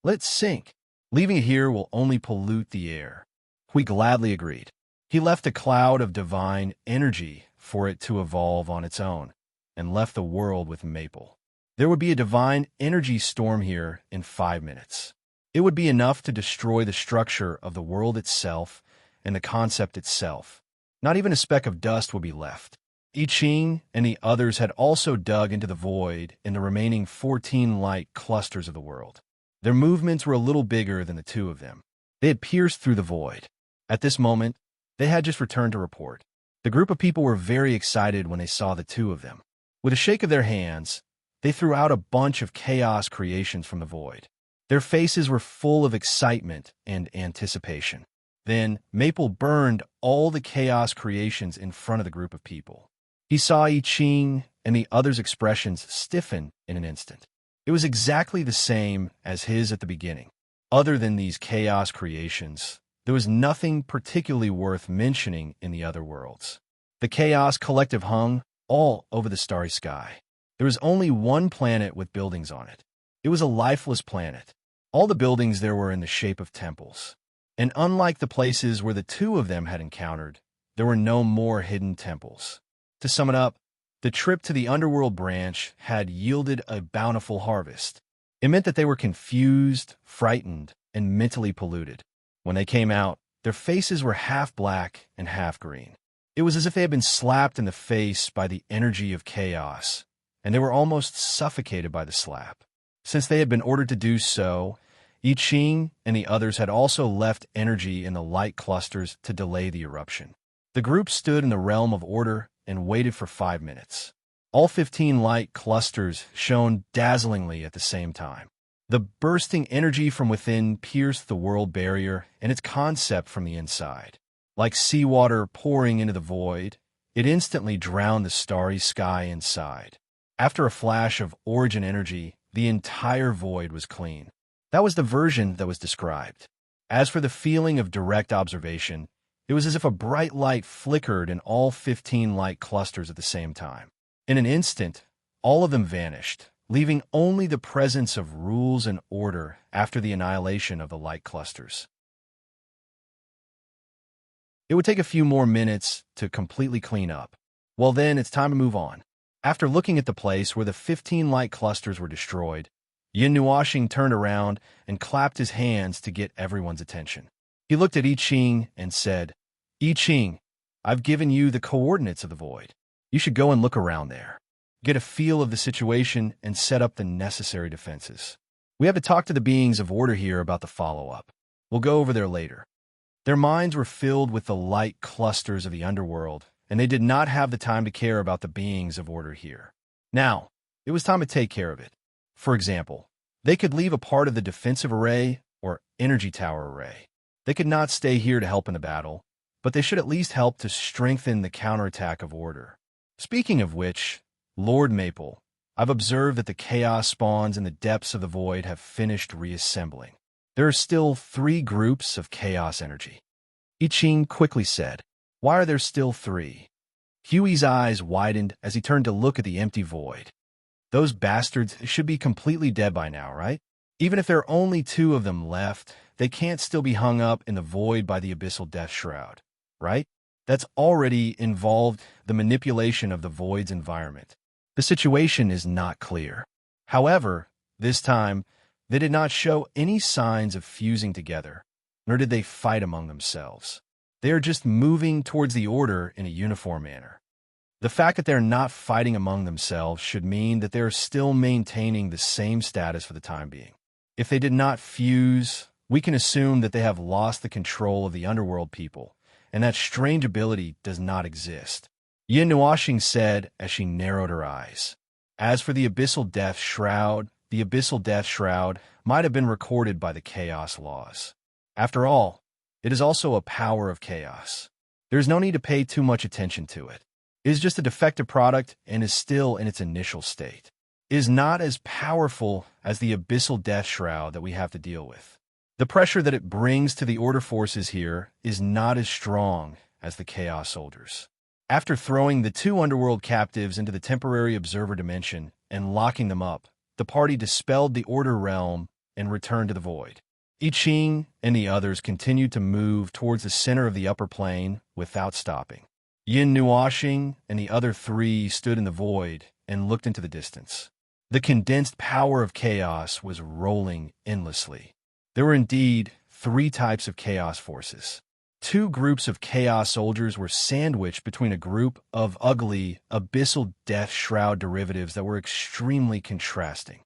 Let it sink. Leaving it here will only pollute the air. We gladly agreed. He left a cloud of divine energy for it to evolve on its own, and left the world with Maple. There would be a divine energy storm here in 5 minutes. It would be enough to destroy the structure of the world itself and the concept itself. Not even a speck of dust would be left. I Ching and the others had also dug into the void in the remaining 14 light clusters of the world. Their movements were a little bigger than the two of them. They had pierced through the void. At this moment, they had just returned to report. The group of people were very excited when they saw the two of them. With a shake of their hands, they threw out a bunch of chaos creations from the void. Their faces were full of excitement and anticipation. Then, Maple burned all the chaos creations in front of the group of people. He saw I Ching and the others' expressions stiffen in an instant. It was exactly the same as his at the beginning. Other than these chaos creations, there was nothing particularly worth mentioning in the other worlds. The chaos collective hung all over the starry sky. There was only one planet with buildings on it. It was a lifeless planet. All the buildings there were in the shape of temples. And unlike the places where the two of them had encountered, there were no more hidden temples. To sum it up, the trip to the underworld branch had yielded a bountiful harvest. It meant that they were confused, frightened, and mentally polluted. When they came out, their faces were half black and half green. It was as if they had been slapped in the face by the energy of chaos, and they were almost suffocated by the slap. Since they had been ordered to do so, I Ching and the others had also left energy in the light clusters to delay the eruption. The group stood in the realm of order and waited for 5 minutes. All 15 light clusters shone dazzlingly at the same time. The bursting energy from within pierced the world barrier and its concept from the inside. Like seawater pouring into the void, it instantly drowned the starry sky inside. After a flash of origin energy, the entire void was clean. That was the version that was described. As for the feeling of direct observation, it was as if a bright light flickered in all 15 light clusters at the same time. In an instant, all of them vanished, leaving only the presence of rules and order after the annihilation of the light clusters. It would take a few more minutes to completely clean up. Well then, it's time to move on. After looking at the place where the 15 light clusters were destroyed, Yin Nuashing turned around and clapped his hands to get everyone's attention. He looked at I Ching and said, I Ching, I've given you the coordinates of the void. You should go and look around there. Get a feel of the situation and set up the necessary defenses. We have to talk to the beings of order here about the follow-up. We'll go over there later. Their minds were filled with the light clusters of the underworld, and they did not have the time to care about the beings of order here. Now, it was time to take care of it. For example, they could leave a part of the defensive array or energy tower array. They could not stay here to help in the battle, but they should at least help to strengthen the counterattack of order. Speaking of which, Lord Maple, I've observed that the chaos spawns in the depths of the void have finished reassembling. There are still 3 groups of chaos energy. I Ching quickly said, Why are there still 3? Huey's eyes widened as he turned to look at the empty void. Those bastards should be completely dead by now, right? Even if there are only 2 of them left, they can't still be hung up in the void by the abyssal death shroud, right? That's already involved the manipulation of the void's environment. The situation is not clear. However, this time, they did not show any signs of fusing together, nor did they fight among themselves. They are just moving towards the order in a uniform manner. The fact that they're not fighting among themselves should mean that they're still maintaining the same status for the time being. If they did not fuse, we can assume that they have lost the control of the underworld people, and that strange ability does not exist. Yin Nuashing said as she narrowed her eyes. As for the Abyssal Death Shroud might have been recorded by the Chaos laws. After all, it is also a power of chaos. There is no need to pay too much attention to it. It is just a defective product and is still in its initial state. It is not as powerful as the Abyssal Death Shroud that we have to deal with. The pressure that it brings to the Order forces here is not as strong as the Chaos soldiers. After throwing the two underworld captives into the temporary observer dimension and locking them up, the party dispelled the Order realm and returned to the void. I Ching and the others continued to move towards the center of the upper plane without stopping. Yin Nuashing and the other three stood in the void and looked into the distance. The condensed power of chaos was rolling endlessly. There were indeed three types of chaos forces. Two groups of chaos soldiers were sandwiched between a group of ugly, abyssal death shroud derivatives that were extremely contrasting.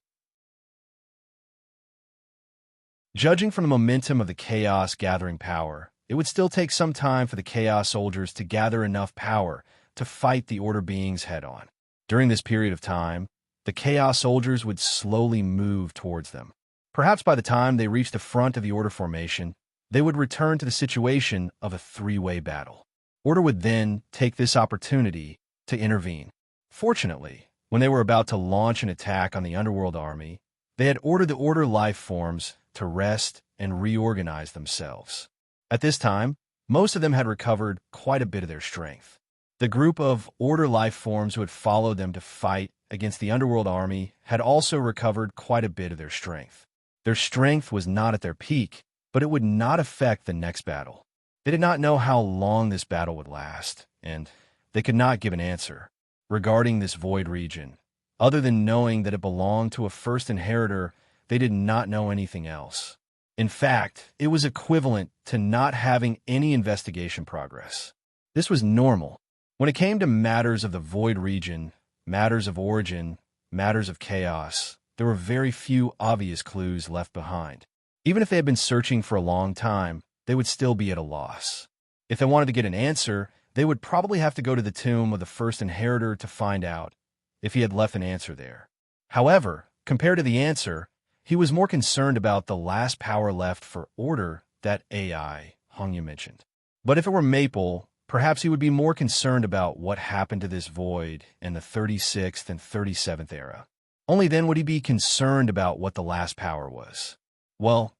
Judging from the momentum of the chaos gathering power, it would still take some time for the chaos soldiers to gather enough power to fight the Order beings head-on. During this period of time, the chaos soldiers would slowly move towards them. Perhaps by the time they reached the front of the Order formation, they would return to the situation of a three-way battle. Order would then take this opportunity to intervene. Fortunately, when they were about to launch an attack on the Underworld army, they had ordered the Order life forms to rest and reorganize themselves. At this time, most of them had recovered quite a bit of their strength. The group of Order life forms who had followed them to fight against the Underworld army had also recovered quite a bit of their strength. Their strength was not at their peak, but it would not affect the next battle. They did not know how long this battle would last, and they could not give an answer regarding this void region. Other than knowing that it belonged to a first inheritor, they did not know anything else. In fact, it was equivalent to not having any investigation progress. This was normal. When it came to matters of the void region, matters of origin, matters of chaos, there were very few obvious clues left behind. Even if they had been searching for a long time, they would still be at a loss. If they wanted to get an answer, they would probably have to go to the tomb of the first inheritor to find out if he had left an answer there. However, compared to the answer, he was more concerned about the last power left for Order that AI Hongya mentioned. But if it were Maple, perhaps he would be more concerned about what happened to this void in the 36th and 37th era. Only then would he be concerned about what the last power was. Well,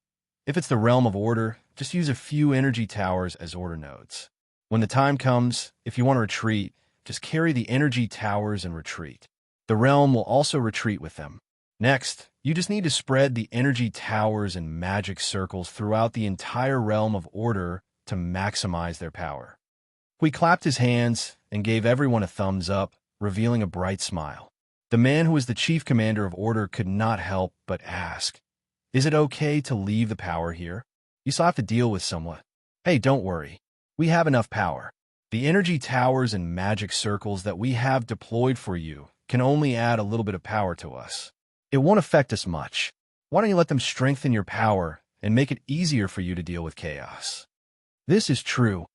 if it's the realm of Order, just use a few energy towers as Order nodes. When the time comes, if you want to retreat, just carry the energy towers and retreat. The realm will also retreat with them. Next, you just need to spread the energy towers and magic circles throughout the entire realm of Order to maximize their power. He clapped his hands and gave everyone a thumbs up, revealing a bright smile. The man who was the chief commander of Order could not help but ask, "Is it okay to leave the power here? You still have to deal with someone." "Hey, don't worry. We have enough power. The energy towers and magic circles that we have deployed for you can only add a little bit of power to us. It won't affect us much. Why don't you let them strengthen your power and make it easier for you to deal with chaos?" This is true.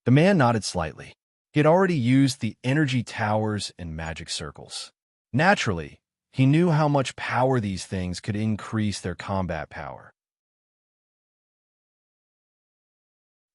The man nodded slightly. He had already used the energy towers and magic circles. Naturally, he knew how much power these things could increase their combat power.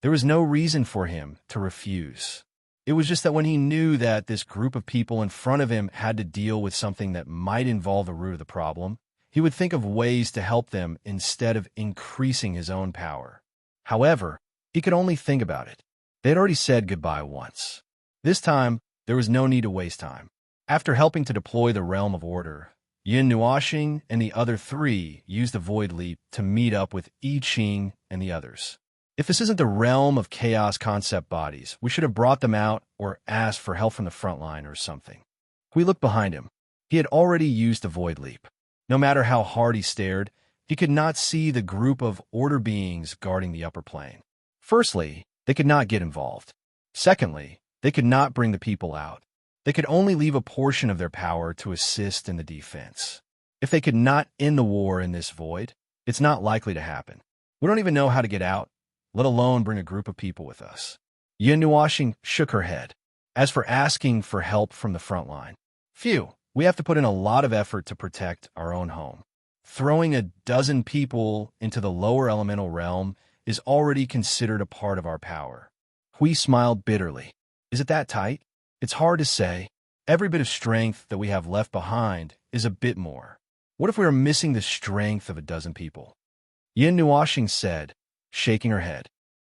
There was no reason for him to refuse. It was just that when he knew that this group of people in front of him had to deal with something that might involve the root of the problem, he would think of ways to help them instead of increasing his own power. However, he could only think about it. They had already said goodbye once. This time, there was no need to waste time. After helping to deploy the realm of Order, Yin Nuashing and the other three used the Void Leap to meet up with I Ching and the others. If this isn't the realm of chaos concept bodies, we should have brought them out or asked for help from the front line or something. We looked behind him. He had already used the Void Leap. No matter how hard he stared, he could not see the group of Order beings guarding the upper plane. Firstly, they could not get involved. Secondly, they could not bring the people out. They could only leave a portion of their power to assist in the defense. If they could not end the war in this void, it's not likely to happen. We don't even know how to get out, let alone bring a group of people with us. Yin Nuashing shook her head. As for asking for help from the front line, phew, we have to put in a lot of effort to protect our own home. Throwing a dozen people into the lower elemental realm is already considered a part of our power. Hui smiled bitterly. Is it that tight? It's hard to say. Every bit of strength that we have left behind is a bit more. What if we are missing the strength of a dozen people? Yin Nuashing said, shaking her head.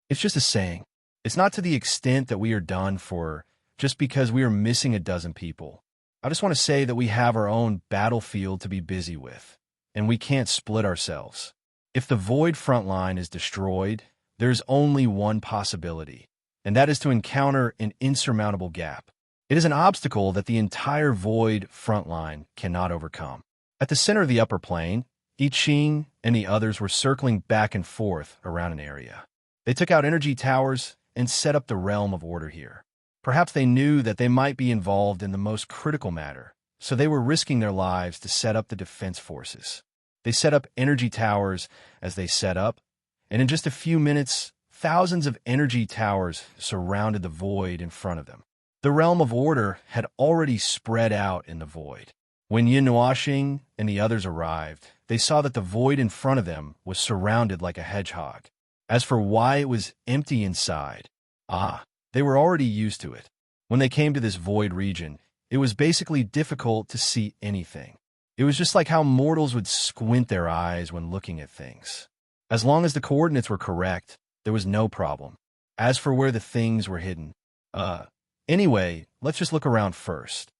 It's just a saying. It's not to the extent that we are done for just because we are missing a dozen people. I just want to say that we have our own battlefield to be busy with, and we can't split ourselves. If the void front line is destroyed, there's only one possibility, and that is to encounter an insurmountable gap. It is an obstacle that the entire void front line cannot overcome. At the center of the upper plane, I Ching and the others were circling back and forth around an area. They took out energy towers and set up the realm of order here. Perhaps they knew that they might be involved in the most critical matter, so they were risking their lives to set up the defense forces. They set up energy towers as they set up, and in just a few minutes, thousands of energy towers surrounded the void in front of them. The realm of order had already spread out in the void. When Yin Nuashing and the others arrived, they saw that the void in front of them was surrounded like a hedgehog. As for why it was empty inside, they were already used to it. When they came to this void region, it was basically difficult to see anything. It was just like how mortals would squint their eyes when looking at things. As long as the coordinates were correct, there was no problem. As for where the things were hidden, anyway, let's just look around first.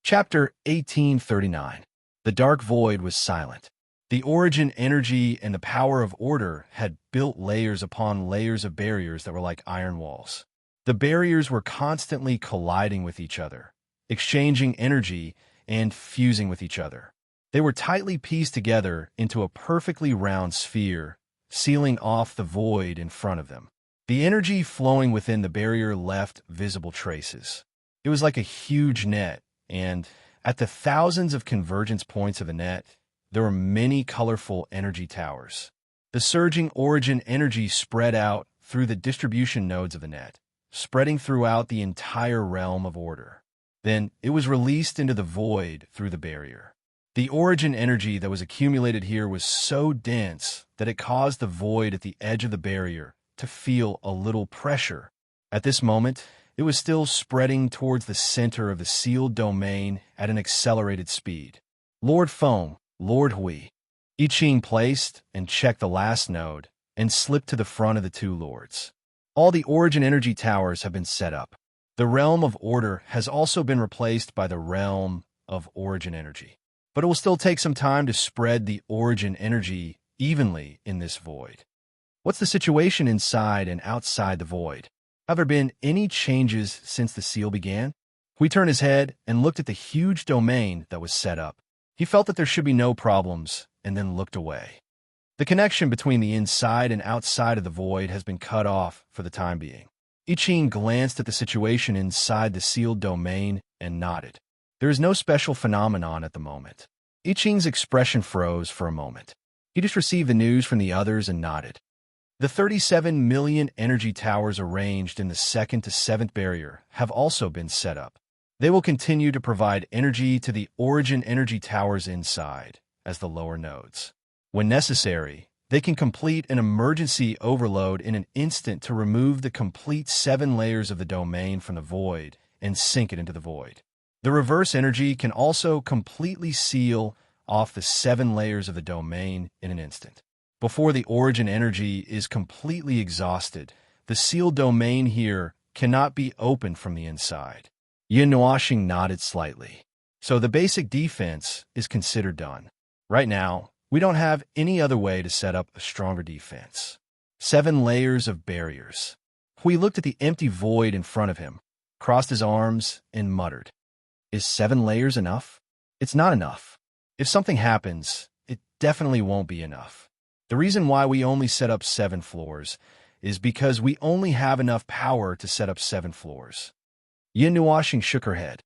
Chapter 1839. The dark void was silent. The origin energy and the power of order had built layers upon layers of barriers that were like iron walls. The barriers were constantly colliding with each other, exchanging energy and fusing with each other. They were tightly pieced together into a perfectly round sphere, sealing off the void in front of them. The energy flowing within the barrier left visible traces. It was like a huge net, and at the thousands of convergence points of the net, there were many colorful energy towers. The surging origin energy spread out through the distribution nodes of the net, spreading throughout the entire realm of order. Then it was released into the void through the barrier. The origin energy that was accumulated here was so dense that it caused the void at the edge of the barrier to feel a little pressure. At this moment, it was still spreading towards the center of the sealed domain at an accelerated speed. Lord Foam, Lord Hui. I Ching placed and checked the last node and slipped to the front of the two lords. All the origin energy towers have been set up. The realm of order has also been replaced by the realm of origin energy. But it will still take some time to spread the origin energy evenly in this void. What's the situation inside and outside the void? Have there been any changes since the seal began? Hui turned his head and looked at the huge domain that was set up. He felt that there should be no problems, and then looked away. The connection between the inside and outside of the void has been cut off for the time being. I Ching glanced at the situation inside the sealed domain and nodded. There is no special phenomenon at the moment. I Ching's expression froze for a moment. He just received the news from the others and nodded. The 37 million energy towers arranged in the 2nd to 7th barrier have also been set up. They will continue to provide energy to the origin energy towers inside, as the lower nodes. When necessary, they can complete an emergency overload in an instant to remove the complete 7 layers of the domain from the void and sink it into the void. The reverse energy can also completely seal off the 7 layers of the domain in an instant. Before the origin energy is completely exhausted, the sealed domain here cannot be opened from the inside. Yin Nuashing nodded slightly. So the basic defense is considered done. Right now, we don't have any other way to set up a stronger defense. 7 layers of barriers. Hui looked at the empty void in front of him, crossed his arms, and muttered, "Is 7 layers enough? It's not enough. If something happens, it definitely won't be enough. The reason why we only set up 7 floors is because we only have enough power to set up 7 floors. Yin Nuashing shook her head.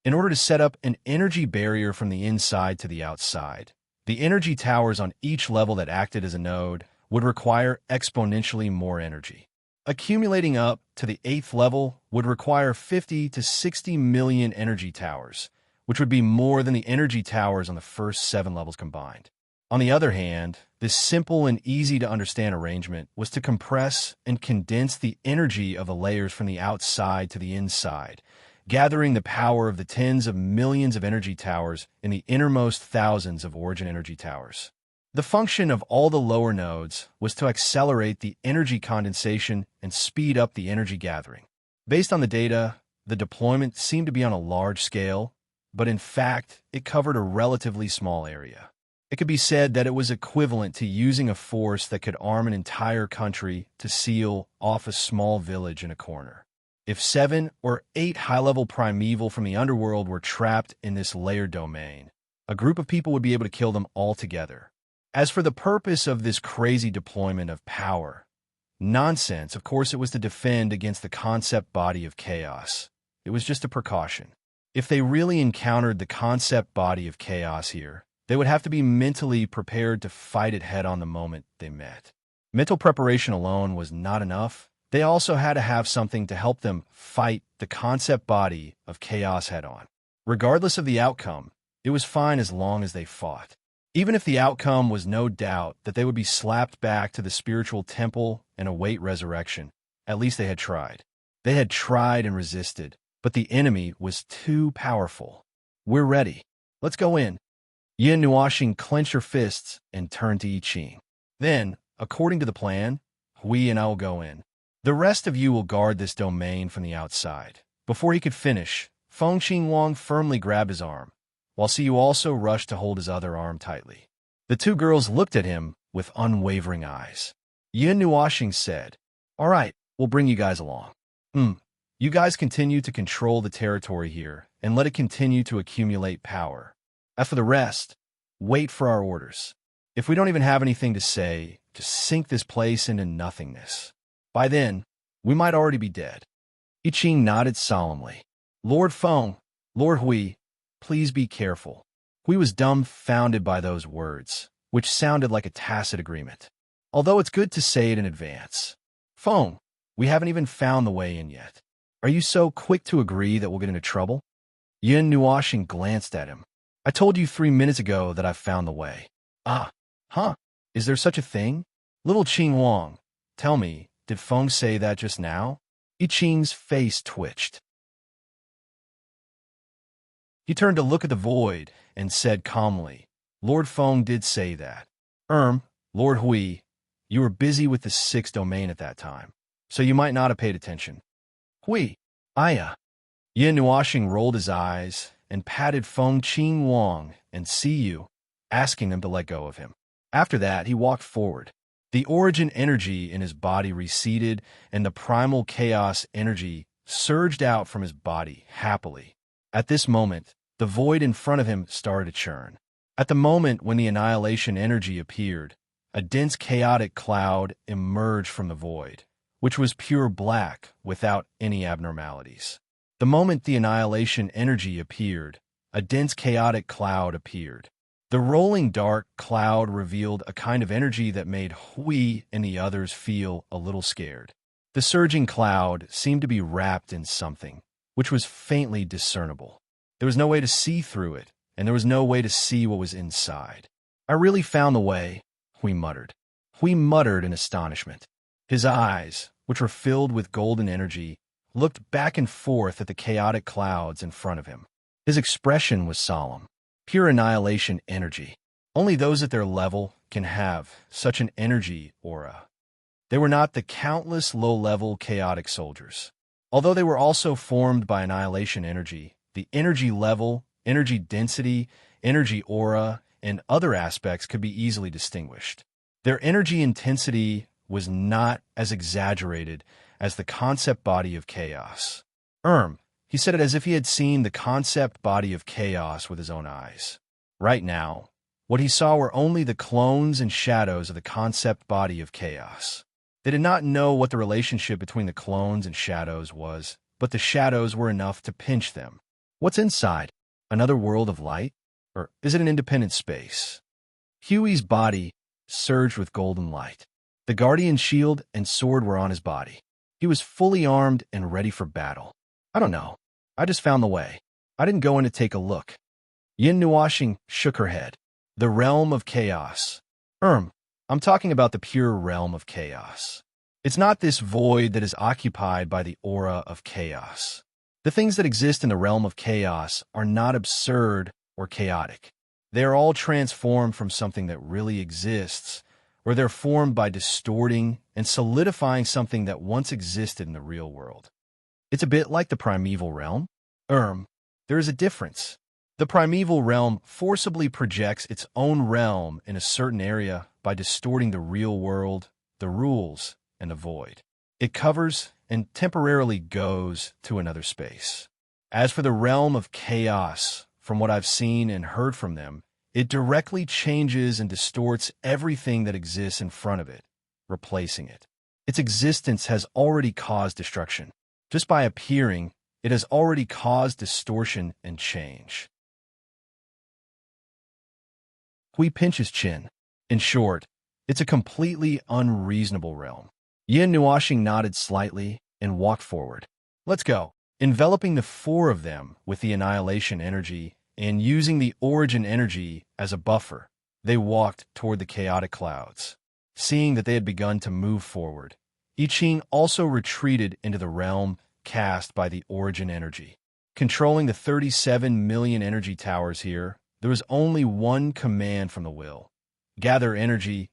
In order to set up an energy barrier from the inside to the outside, the energy towers on each level that acted as a node would require exponentially more energy. Accumulating up to the 8th level would require 50 to 60 million energy towers, which would be more than the energy towers on the first 7 levels combined. On the other hand, this simple and easy-to-understand arrangement was to compress and condense the energy of the layers from the outside to the inside, gathering the power of the tens of millions of energy towers in the innermost thousands of origin energy towers. The function of all the lower nodes was to accelerate the energy condensation and speed up the energy gathering. Based on the data, the deployment seemed to be on a large scale, but in fact, it covered a relatively small area. It could be said that it was equivalent to using a force that could arm an entire country to seal off a small village in a corner. If 7 or 8 high-level primeval from the underworld were trapped in this layered domain, a group of people would be able to kill them all together. As for the purpose of this crazy deployment of power, nonsense, of course it was to defend against the concept body of chaos. It was just a precaution. If they really encountered the concept body of chaos here, they would have to be mentally prepared to fight it head-on the moment they met. Mental preparation alone was not enough. They also had to have something to help them fight the concept body of chaos head-on. Regardless of the outcome, it was fine as long as they fought. Even if the outcome was no doubt that they would be slapped back to the spiritual temple and await resurrection, at least they had tried. They had tried and resisted, but the enemy was too powerful. We're ready. Let's go in. Yin Nuashing clenched her fists and turned to I Ching. Then, according to the plan, Hui and I will go in. The rest of you will guard this domain from the outside. Before he could finish, Feng Xinguang firmly grabbed his arm, while Siyu also rushed to hold his other arm tightly. The two girls looked at him with unwavering eyes. Yin Nuashing said, "All right, we'll bring you guys along. You guys continue to control the territory here and let it continue to accumulate power. As for the rest, wait for our orders. If we don't even have anything to say, just sink this place into nothingness. By then, we might already be dead." I Ching nodded solemnly. "Lord Feng, Lord Hui, please be careful." Hui was dumbfounded by those words, which sounded like a tacit agreement. Although it's good to say it in advance. "Feng, we haven't even found the way in yet. Are you so quick to agree that we'll get into trouble?" Yin Nuashing glanced at him. "I told you 3 minutes ago that I've found the way." "Ah, huh? Is there such a thing?" "Little Qing Wang, tell me, did Feng say that just now?" I Ching's face twitched. He turned to look at the void and said calmly, "Lord Feng did say that. Lord Hui, you were busy with the 6th domain at that time, so you might not have paid attention." "Hui, Aya." Yin Nuashing rolled his eyes and patted Feng Xinguang and Siyu, asking them to let go of him. After that, he walked forward. The origin energy in his body receded, and the primal chaos energy surged out from his body happily. At this moment, the void in front of him started to churn. At the moment when the annihilation energy appeared, a dense chaotic cloud emerged from the void, which was pure black without any abnormalities. The moment the annihilation energy appeared, a dense chaotic cloud appeared. The rolling dark cloud revealed a kind of energy that made Hui and the others feel a little scared. The surging cloud seemed to be wrapped in something, which was faintly discernible. There was no way to see through it, and there was no way to see what was inside. "I really found the way," Hui muttered. Hui muttered in astonishment. His eyes, which were filled with golden energy, looked back and forth at the chaotic clouds in front of him. His expression was solemn. Pure annihilation energy. Only those at their level can have such an energy aura. They were not the countless low-level chaotic soldiers. Although they were also formed by annihilation energy, the energy level, energy density, energy aura, and other aspects could be easily distinguished. Their energy intensity was not as exaggerated as the concept body of chaos. He said it as if he had seen the concept body of chaos with his own eyes. Right now, What he saw were only the clones and shadows of the concept body of chaos. They did not know what the relationship between the clones and shadows was, but the shadows were enough to pinch them. What's inside? Another world of light? Or is it an independent space? Huey's body surged with golden light. The guardian shield and sword were on his body. He was fully armed and ready for battle. I don't know. I just found the way. I didn't go in to take a look. Yin Nuashing shook her head. The realm of chaos. I'm talking about the pure realm of chaos. It's not this void that is occupied by the aura of chaos. The things that exist in the realm of chaos are not absurd or chaotic. They are all transformed from something that really exists, or they're formed by distorting and solidifying something that once existed in the real world. It's a bit like the primeval realm. There is a difference. The primeval realm forcibly projects its own realm in a certain area by distorting the real world, the rules, and the void. It covers and temporarily goes to another space. As for the realm of chaos, from what I've seen and heard from them, it directly changes and distorts everything that exists in front of it, replacing it. Its existence has already caused destruction. Just by appearing, it has already caused distortion and change. Hui pinched his chin. In short, it's a completely unreasonable realm. Yin Nuashing nodded slightly and walked forward. Let's go. Enveloping the four of them with the annihilation energy and using the origin energy as a buffer, they walked toward the chaotic clouds. Seeing that they had begun to move forward, I Ching also retreated into the realm cast by the origin energy. Controlling the 37 million energy towers here, there was only one command from the will. Gather energy,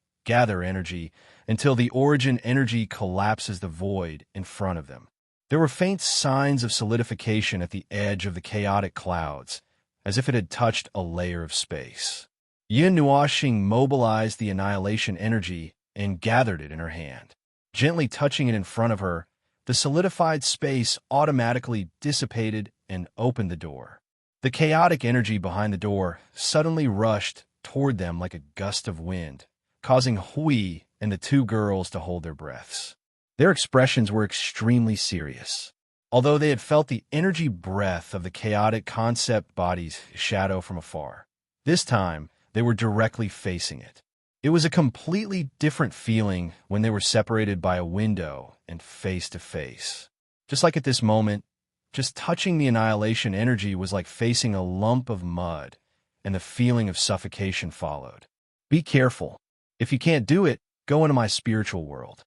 until the origin energy collapses the void in front of them. There were faint signs of solidification at the edge of the chaotic clouds, as if it had touched a layer of space. Yin Nuashing mobilized the annihilation energy and gathered it in her hand. Gently touching it in front of her, the solidified space automatically dissipated and opened the door. The chaotic energy behind the door suddenly rushed toward them like a gust of wind, causing Hui and the two girls to hold their breaths. Their expressions were extremely serious. Although they had felt the energy breath of the chaotic concept body's shadow from afar, this time they were directly facing it. It was a completely different feeling when they were separated by a window and face to face. Just like at this moment, just touching the annihilation energy was like facing a lump of mud, and the feeling of suffocation followed. Be careful. If you can't do it, go into my spiritual world.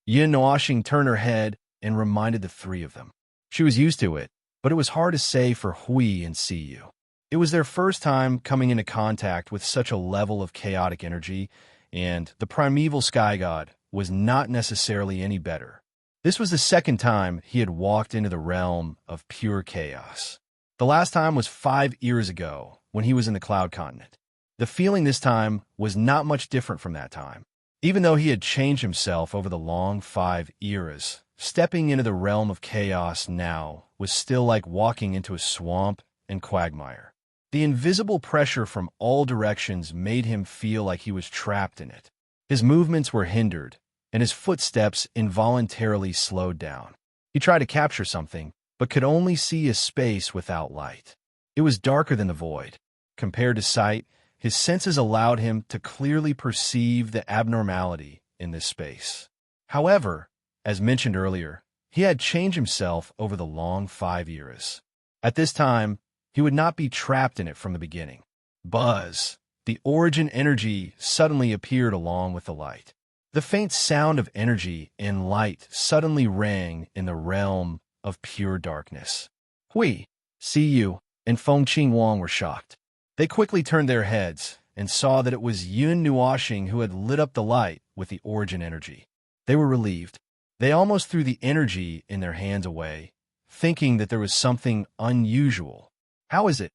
Yin Nuashing turned her head and reminded the three of them. She was used to it, but it was hard to say for Hui and Siyu. It was their first time coming into contact with such a level of chaotic energy, and the primeval sky god was not necessarily any better. This was the second time he had walked into the realm of pure chaos. The last time was 5 years ago, when he was in the Cloud Continent. The feeling this time was not much different from that time. Even though he had changed himself over the long 5 eras, stepping into the realm of chaos now was still like walking into a swamp and quagmire. The invisible pressure from all directions made him feel like he was trapped in it. His movements were hindered, and his footsteps involuntarily slowed down. He tried to capture something, but could only see a space without light. It was darker than the void. Compared to sight, his senses allowed him to clearly perceive the abnormality in this space. However, as mentioned earlier, he had changed himself over the long 5 years. At this time, he would not be trapped in it from the beginning. Buzz! The origin energy suddenly appeared along with the light. The faint sound of energy and light suddenly rang in the realm of pure darkness. Hui, Siyu, and Feng Qing Wang were shocked. They quickly turned their heads and saw that it was Yin Nuashing who had lit up the light with the origin energy. They were relieved. They almost threw the energy in their hands away, thinking that there was something unusual. How is it?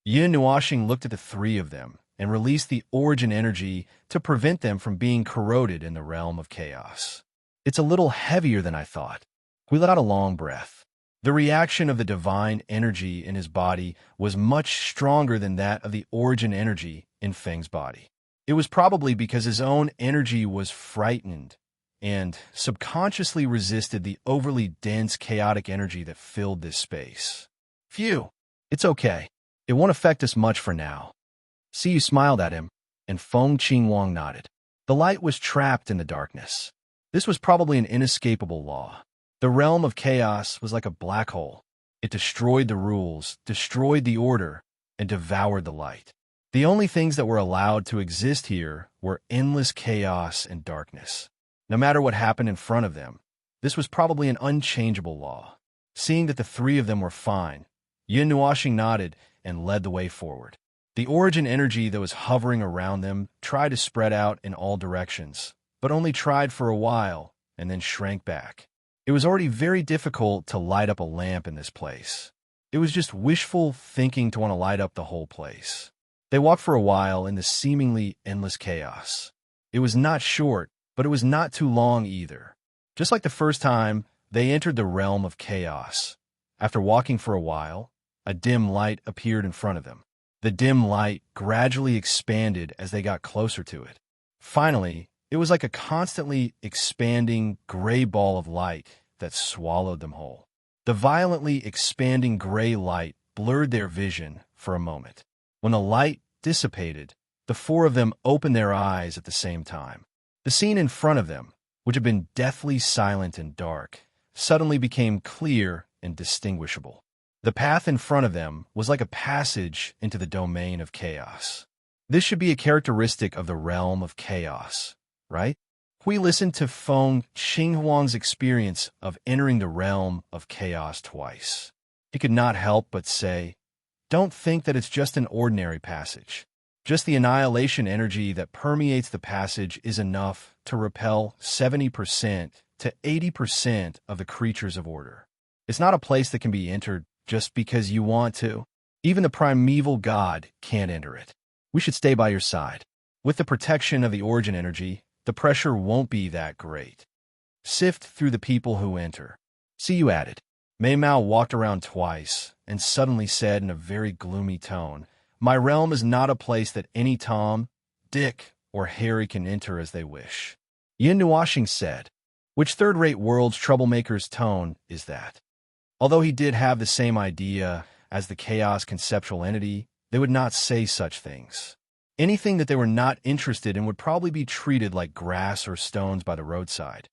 Yin Nuashing looked at the three of them and released the origin energy to prevent them from being corroded in the realm of chaos. It's a little heavier than I thought. We let out a long breath. The reaction of the divine energy in his body was much stronger than that of the origin energy in Feng's body. It was probably because his own energy was frightened and subconsciously resisted the overly dense, chaotic energy that filled this space. Phew, it's okay. It won't affect us much for now. Siyu smiled at him, and Feng Qingwang nodded. The light was trapped in the darkness. This was probably an inescapable law. The realm of chaos was like a black hole. It destroyed the rules, destroyed the order, and devoured the light. The only things that were allowed to exist here were endless chaos and darkness. No matter what happened in front of them, this was probably an unchangeable law. Seeing that the three of them were fine, Yin Nuoxing nodded and led the way forward. The origin energy that was hovering around them tried to spread out in all directions, but only tried for a while and then shrank back. It was already very difficult to light up a lamp in this place. It was just wishful thinking to want to light up the whole place. They walked for a while in the seemingly endless chaos. It was not short, but it was not too long either. Just like the first time, they entered the realm of chaos. After walking for a while, a dim light appeared in front of them. The dim light gradually expanded as they got closer to it. Finally, it was like a constantly expanding gray ball of light that swallowed them whole. The violently expanding gray light blurred their vision for a moment. When the light dissipated, the four of them opened their eyes at the same time. The scene in front of them, which had been deathly silent and dark, suddenly became clear and distinguishable. The path in front of them was like a passage into the domain of chaos. This should be a characteristic of the realm of chaos, right? We listened to Feng Qinghuang's experience of entering the realm of chaos twice. He could not help but say, "Don't think that it's just an ordinary passage. Just the annihilation energy that permeates the passage is enough to repel 70% to 80% of the creatures of order. It's not a place that can be entered just because you want to. Even the primeval god can't enter it. We should stay by your side. With the protection of the origin energy, the pressure won't be that great. Sift through the people who enter." Siyu added. Mei Mao walked around twice and suddenly said in a very gloomy tone, "My realm is not a place that any Tom, Dick, or Harry can enter as they wish." Yin Nuoxing said, "Which third-rate world's troublemaker's tone is that?" Although he did have the same idea as the chaos conceptual entity, they would not say such things. Anything that they were not interested in would probably be treated like grass or stones by the roadside.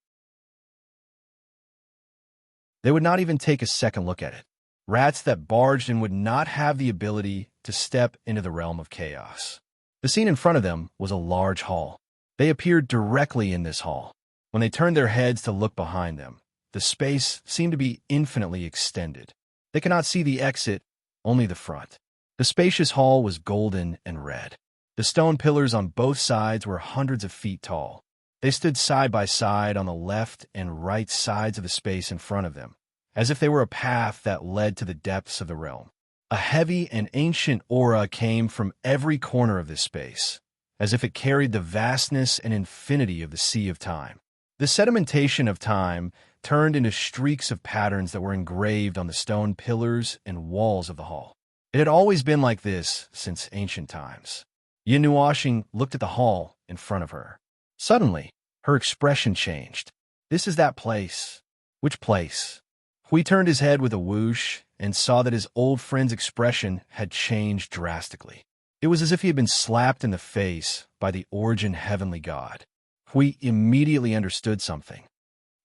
They would not even take a second look at it. Rats that barged in would not have the ability to step into the realm of chaos. The scene in front of them was a large hall. They appeared directly in this hall. When they turned their heads to look behind them, the space seemed to be infinitely extended. They could not see the exit, only the front. The spacious hall was golden and red. The stone pillars on both sides were hundreds of feet tall. They stood side by side on the left and right sides of the space in front of them, as if they were a path that led to the depths of the realm. A heavy and ancient aura came from every corner of this space, as if it carried the vastness and infinity of the sea of time. The sedimentation of time turned into streaks of patterns that were engraved on the stone pillars and walls of the hall. It had always been like this since ancient times. Yin Nuoxing looked at the hall in front of her. Suddenly, her expression changed. "This is that place." "Which place?" Hui turned his head with a whoosh and saw that his old friend's expression had changed drastically. It was as if he had been slapped in the face by the origin heavenly god. Hui immediately understood something.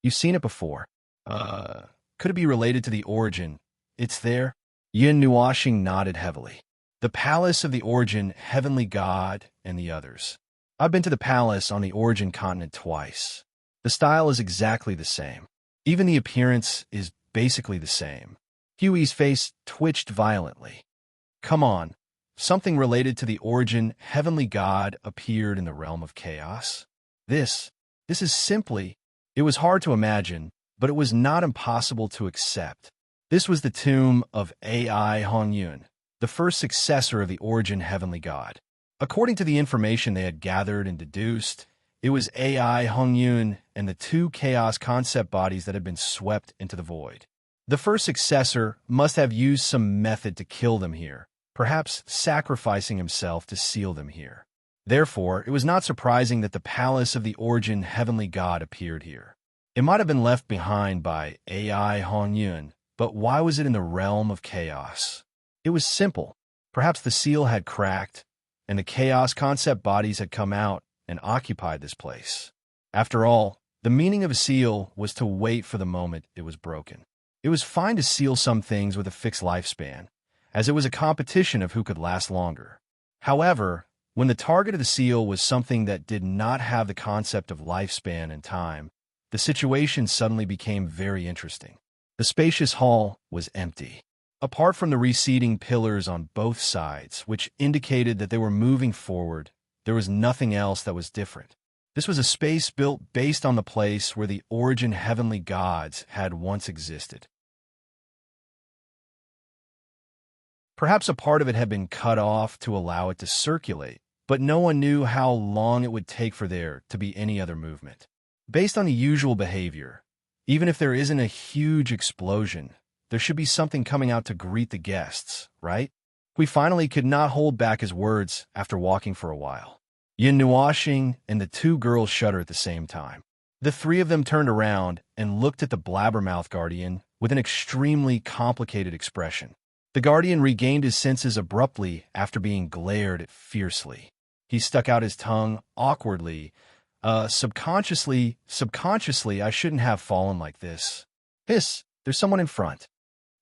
"You've seen it before. Could it be related to the origin? It's there?" Yin Nuoxing nodded heavily. "The palace of the origin heavenly god and the others. I've been to the palace on the origin continent twice. The style is exactly the same. Even the appearance is basically the same." Huey's face twitched violently. "Come on. Something related to the origin heavenly god appeared in the realm of chaos? This is simply..." It was hard to imagine, but it was not impossible to accept. This was the tomb of Ai Hongyun, the first successor of the origin heavenly god. According to the information they had gathered and deduced, it was Ai Hongyun and the two chaos concept bodies that had been swept into the void. The first successor must have used some method to kill them here, perhaps sacrificing himself to seal them here. Therefore, it was not surprising that the palace of the origin heavenly god appeared here. It might have been left behind by AI Hongyun, but why was it in the realm of chaos? It was simple. Perhaps the seal had cracked, and the chaos concept bodies had come out and occupied this place. After all, the meaning of a seal was to wait for the moment it was broken. It was fine to seal some things with a fixed lifespan, as it was a competition of who could last longer. However, when the target of the seal was something that did not have the concept of lifespan and time, the situation suddenly became very interesting. The spacious hall was empty. Apart from the receding pillars on both sides, which indicated that they were moving forward, there was nothing else that was different. This was a space built based on the place where the origin heavenly gods had once existed. Perhaps a part of it had been cut off to allow it to circulate, but no one knew how long it would take for there to be any other movement. Based on the usual behavior, even if there isn't a huge explosion, there should be something coming out to greet the guests, right? We finally could not hold back his words after walking for a while. Yin Nuoxing and the two girls shuddered at the same time. The three of them turned around and looked at the blabbermouth guardian with an extremely complicated expression. The guardian regained his senses abruptly after being glared at fiercely. He stuck out his tongue awkwardly. Subconsciously, I shouldn't have fallen like this. Hiss, there's someone in front.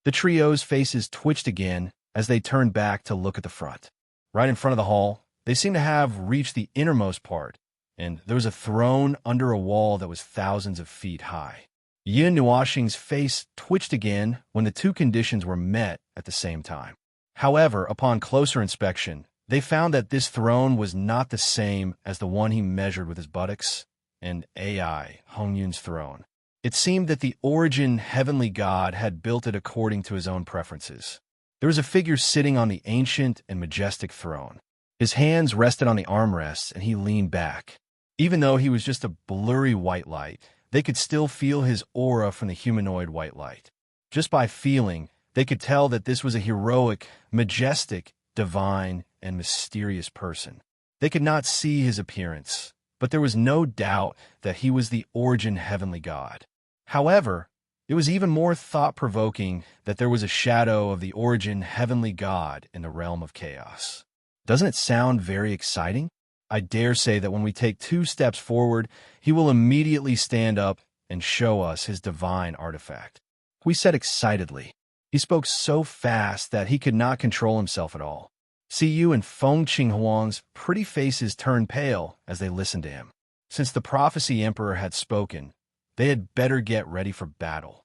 The trio's faces twitched again as they turned back to look at the front. Right in front of the hall, they seemed to have reached the innermost part, and there was a throne under a wall that was thousands of feet high. Yin Nuoxing's face twitched again when the two conditions were met at the same time. However, upon closer inspection, they found that this throne was not the same as the one he measured with his buttocks and AI Hongyun's throne. It seemed that the origin heavenly god had built it according to his own preferences. There was a figure sitting on the ancient and majestic throne. His hands rested on the armrests and he leaned back. Even though he was just a blurry white light, they could still feel his aura from the humanoid white light. Just by feeling, they could tell that this was a heroic, majestic, divine, and mysterious person. They could not see his appearance, but there was no doubt that he was the origin heavenly god. However, it was even more thought-provoking that there was a shadow of the origin heavenly god in the realm of chaos. Doesn't it sound very exciting? I dare say that when we take 2 steps forward, he will immediately stand up and show us his divine artifact. We said excitedly. He spoke so fast that he could not control himself at all. Siyu and Feng Qinghuang's pretty faces turned pale as they listened to him. Since the prophecy emperor had spoken, they had better get ready for battle.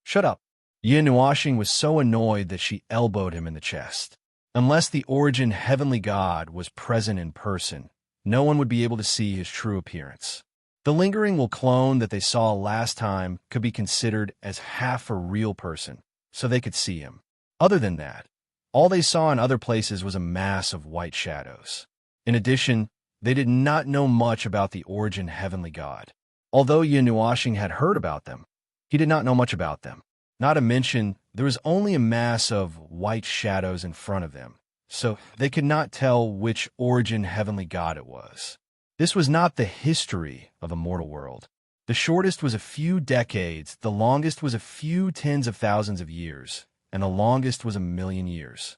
Shut up. Yin Nuoxing was so annoyed that she elbowed him in the chest. Unless the origin heavenly god was present in person, no one would be able to see his true appearance. The lingering will clone that they saw last time could be considered as half a real person, so they could see him. Other than that, all they saw in other places was a mass of white shadows. In addition, they did not know much about the origin heavenly god. Although Yin Nuoxing had heard about them, he did not know much about them. Not to mention, there was only a mass of white shadows in front of them, so they could not tell which origin heavenly god it was. This was not the history of a mortal world. The shortest was a few decades, the longest was a few tens of thousands of years, and the longest was 1,000,000 years.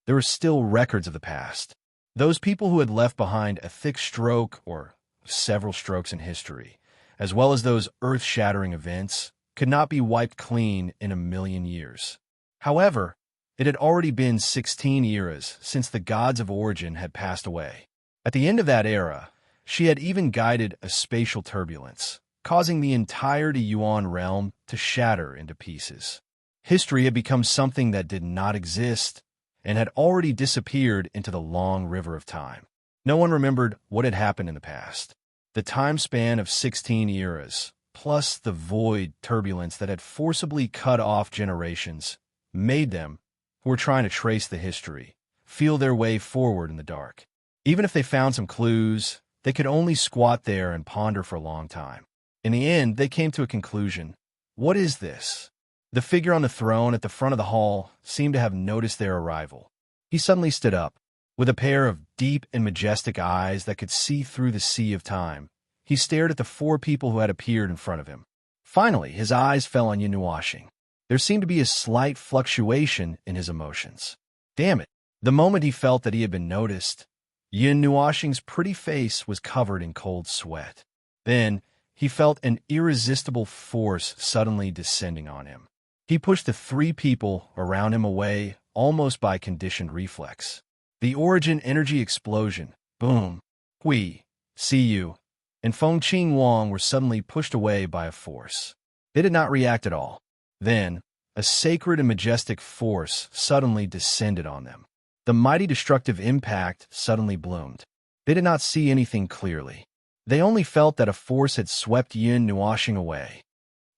There were still records of the past. Those people who had left behind a thick stroke or several strokes in history, as well as those earth-shattering events, could not be wiped clean in 1,000,000 years. However, it had already been 16 eras since the gods of origin had passed away. At the end of that era, she had even guided a spatial turbulence, causing the entire Yuan realm to shatter into pieces. History had become something that did not exist and had already disappeared into the long river of time. No one remembered what had happened in the past. The time span of 16 eras, plus the void turbulence that had forcibly cut off generations, made them, who were trying to trace the history, feel their way forward in the dark. Even if they found some clues, they could only squat there and ponder for a long time. In the end, they came to a conclusion. What is this? The figure on the throne at the front of the hall seemed to have noticed their arrival. He suddenly stood up. With a pair of deep and majestic eyes that could see through the sea of time, he stared at the four people who had appeared in front of him. Finally, his eyes fell on Yunuashing. There seemed to be a slight fluctuation in his emotions. Damn it! The moment he felt that he had been noticed, Yunuashing's pretty face was covered in cold sweat. Then, he felt an irresistible force suddenly descending on him. He pushed the three people around him away almost by conditioned reflex. The origin energy explosion, boom, Hui, see you, and Feng Qing Wang were suddenly pushed away by a force. They did not react at all. Then, a sacred and majestic force suddenly descended on them. The mighty destructive impact suddenly bloomed. They did not see anything clearly. They only felt that a force had swept Yin Nuashing away.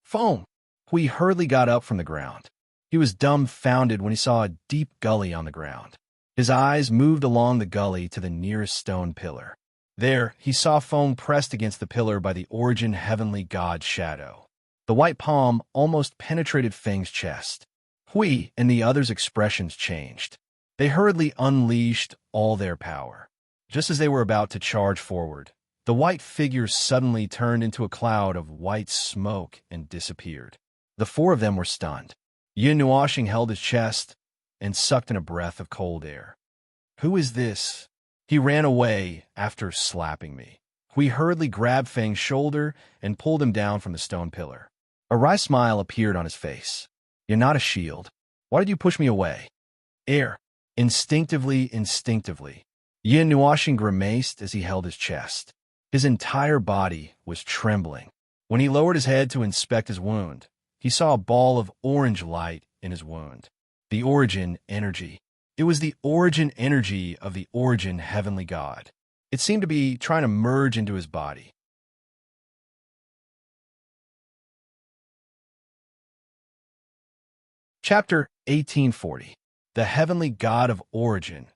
Foam! Hui hurriedly got up from the ground. He was dumbfounded when he saw a deep gully on the ground. His eyes moved along the gully to the nearest stone pillar. There, he saw Feng pressed against the pillar by the origin heavenly god shadow. The white palm almost penetrated Feng's chest. Hui and the others' expressions changed. They hurriedly unleashed all their power. Just as they were about to charge forward, the white figure suddenly turned into a cloud of white smoke and disappeared. The four of them were stunned. Yin Nuashing held his chest and sucked in a breath of cold air. Who is this? He ran away after slapping me. Hui hurriedly grabbed Feng's shoulder and pulled him down from the stone pillar. A wry smile appeared on his face. You're not a shield. Why did you push me away? Air. Instinctively. Yin Nuashing grimaced as he held his chest. His entire body was trembling. When he lowered his head to inspect his wound, he saw a ball of orange light in his wound. The origin energy. It was the origin energy of the origin heavenly god. It seemed to be trying to merge into his body. Chapter 1840. The heavenly god of origin.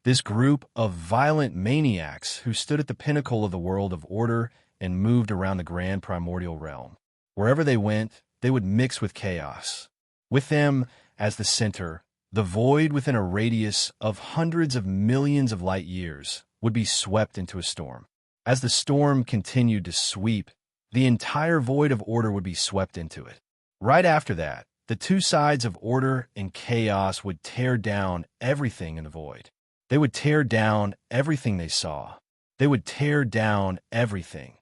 This group of violent maniacs who stood at the pinnacle of the world of order and moved around the grand primordial realm. Wherever they went, they would mix with chaos. With them, as the center, the void within a radius of hundreds of millions of light years would be swept into a storm. As the storm continued to sweep, the entire void of order would be swept into it. Right after that, the two sides of order and chaos would tear down everything in the void. They would tear down everything they saw. They would tear down everything,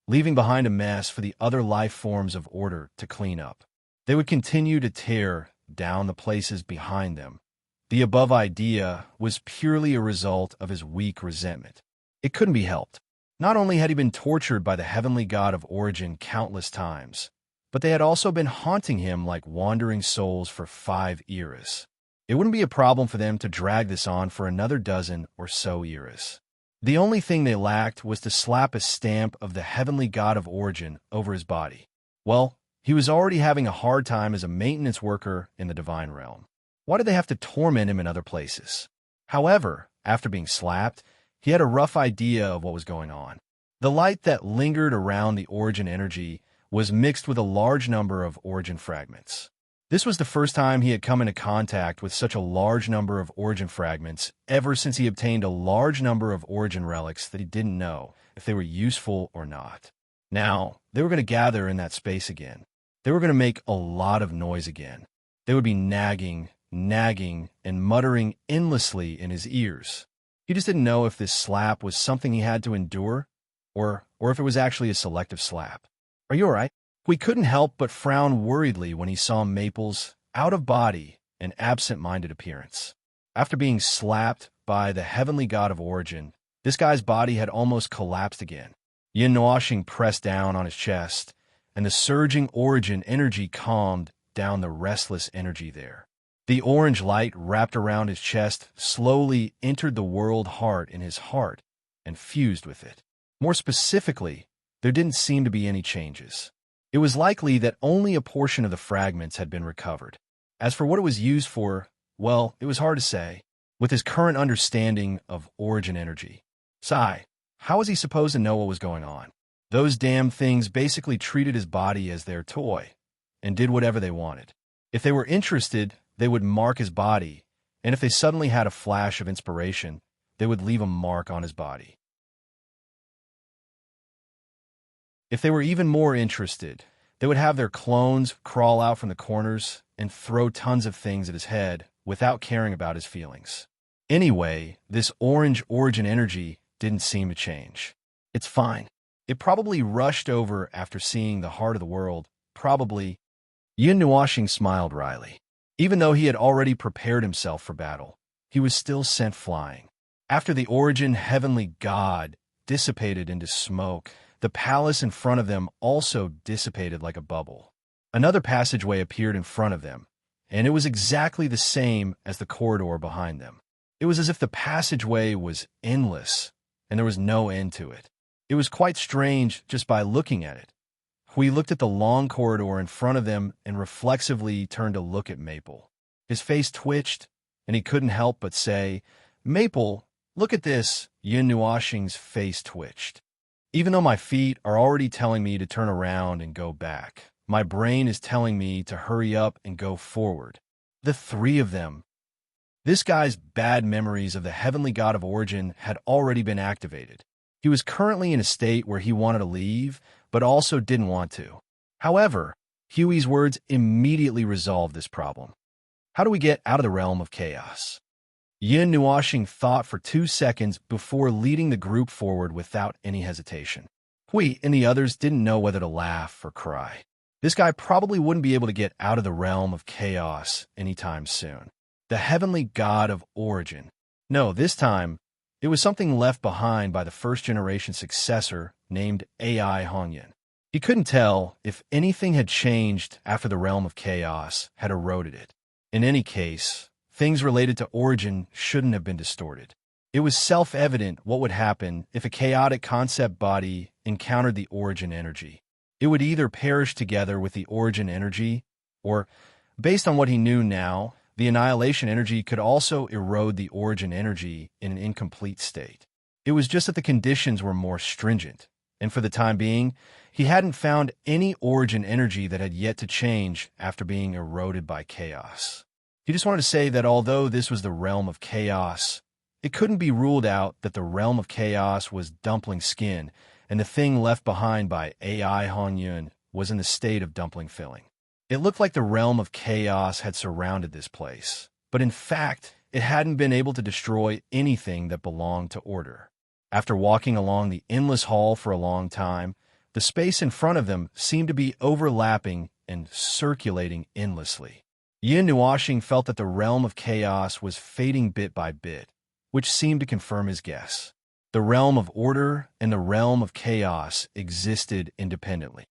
leaving behind a mess for the other life forms of order to clean up. They would continue to tear down the places behind them. The above idea was purely a result of his weak resentment. It couldn't be helped. Not only had he been tortured by the heavenly god of origin countless times, but they had also been haunting him like wandering souls for 5 eras. It wouldn't be a problem for them to drag this on for another dozen or so eras. The only thing they lacked was to slap a stamp of the heavenly god of origin over his body. Well, he was already having a hard time as a maintenance worker in the divine realm. Why did they have to torment him in other places? However, after being slapped, he had a rough idea of what was going on. The light that lingered around the origin energy was mixed with a large number of origin fragments. This was the first time he had come into contact with such a large number of origin fragments ever since he obtained a large number of origin relics that he didn't know if they were useful or not. Now, they were going to gather in that space again. They were going to make a lot of noise again. They would be nagging, and muttering endlessly in his ears. He just didn't know if this slap was something he had to endure, or if it was actually a selective slap. Are you all right? We couldn't help but frown worriedly when he saw Maple's out-of-body and absent-minded appearance. After being slapped by the heavenly god of origin, this guy's body had almost collapsed again. Yin Nuashing pressed down on his chest, and the surging origin energy calmed down the restless energy there. The orange light wrapped around his chest slowly entered the world heart in his heart and fused with it. More specifically, there didn't seem to be any changes. It was likely that only a portion of the fragments had been recovered. As for what it was used for, well, it was hard to say. With his current understanding of origin energy, how was he supposed to know what was going on? Those damn things basically treated his body as their toy and did whatever they wanted. If they were interested, they would mark his body, and if they suddenly had a flash of inspiration, they would leave a mark on his body. If they were even more interested, they would have their clones crawl out from the corners and throw tons of things at his head without caring about his feelings. Anyway, this orange origin energy didn't seem to change. It's fine. It probably rushed over after seeing the heart of the world. Probably. Yin Nuashing smiled wryly. Even though he had already prepared himself for battle, he was still sent flying. After the origin heavenly god dissipated into smoke, the palace in front of them also dissipated like a bubble. Another passageway appeared in front of them, and it was exactly the same as the corridor behind them. It was as if the passageway was endless, and there was no end to it. It was quite strange just by looking at it. Hui looked at the long corridor in front of them and reflexively turned to look at Maple. His face twitched, and he couldn't help but say, "Maple, look at this." Yin Nuashing's face twitched. "Even though my feet are already telling me to turn around and go back, my brain is telling me to hurry up and go forward." The three of them. This guy's bad memories of the heavenly god of origin had already been activated. He was currently in a state where he wanted to leave, but also didn't want to. However, Huey's words immediately resolved this problem. How do we get out of the realm of chaos? Yin Nuashing thought for 2 seconds before leading the group forward without any hesitation. Hui and the others didn't know whether to laugh or cry. This guy probably wouldn't be able to get out of the realm of chaos anytime soon. The heavenly god of origin. No, this time, it was something left behind by the first-generation successor named AI Hongyan. He couldn't tell if anything had changed after the realm of chaos had eroded it. In any case, things related to origin shouldn't have been distorted. It was self-evident what would happen if a chaotic concept body encountered the origin energy. It would either perish together with the origin energy, or, based on what he knew now, the annihilation energy could also erode the origin energy in an incomplete state. It was just that the conditions were more stringent, and for the time being, he hadn't found any origin energy that had yet to change after being eroded by chaos. He just wanted to say that although this was the realm of chaos, it couldn't be ruled out that the realm of chaos was dumpling skin, and the thing left behind by AI Honyun was in the state of dumpling filling. It looked like the realm of chaos had surrounded this place, but in fact, it hadn't been able to destroy anything that belonged to order. After walking along the endless hall for a long time, the space in front of them seemed to be overlapping and circulating endlessly. Yin Nuashing felt that the realm of chaos was fading bit by bit, which seemed to confirm his guess. The realm of order and the realm of chaos existed independently.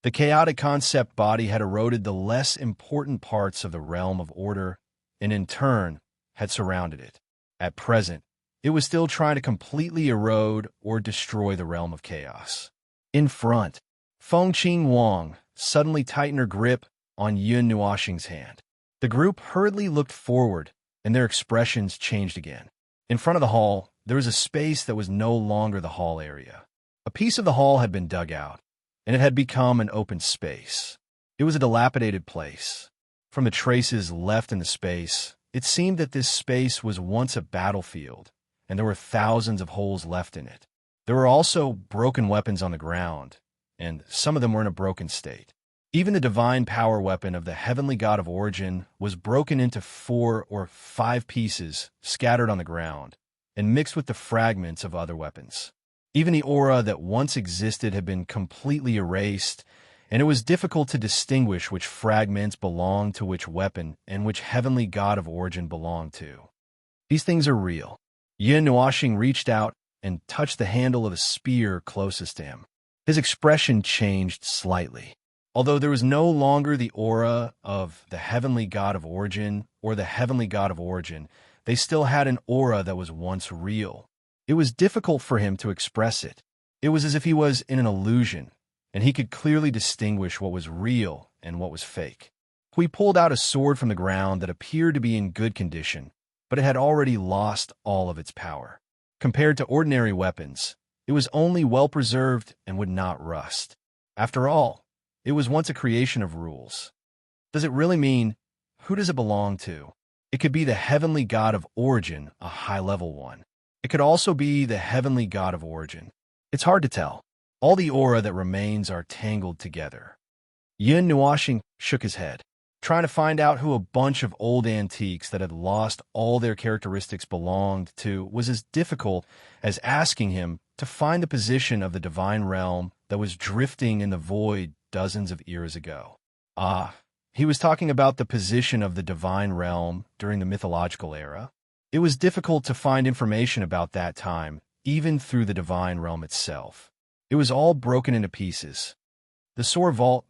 The chaotic concept body had eroded the less important parts of the realm of order and in turn had surrounded it. At present, it was still trying to completely erode or destroy the realm of chaos. In front, Fengqing Wang suddenly tightened her grip on Yun Nuashing's hand. The group hurriedly looked forward, and their expressions changed again. In front of the hall, there was a space that was no longer the hall area. A piece of the hall had been dug out, and it had become an open space. It was a dilapidated place. From the traces left in the space, it seemed that this space was once a battlefield, and there were thousands of holes left in it. There were also broken weapons on the ground, and some of them were in a broken state. Even the divine power weapon of the heavenly god of origin was broken into 4 or 5 pieces scattered on the ground, and mixed with the fragments of other weapons. Even the aura that once existed had been completely erased, and it was difficult to distinguish which fragments belonged to which weapon and which heavenly god of origin belonged to. These things are real. Yin Nuashing reached out and touched the handle of a spear closest to him. His expression changed slightly. Although there was no longer the aura of the heavenly god of origin or the heavenly god of origin, they still had an aura that was once real. It was difficult for him to express it. It was as if he was in an illusion, and he could clearly distinguish what was real and what was fake. He pulled out a sword from the ground that appeared to be in good condition, but it had already lost all of its power. Compared to ordinary weapons, it was only well-preserved and would not rust. After all, it was once a creation of rules. Does it really mean, who does it belong to? It could be the heavenly god of origin, a high-level one. It could also be the heavenly god of origin. It's hard to tell. All the aura that remains are tangled together. Yin Nuashing shook his head. Trying to find out who a bunch of old antiques that had lost all their characteristics belonged to was as difficult as asking him to find the position of the divine realm that was drifting in the void dozens of eras ago. He was talking about the position of the divine realm during the mythological era. It was difficult to find information about that time, even through the divine realm itself. It was all broken into pieces. The sword vault?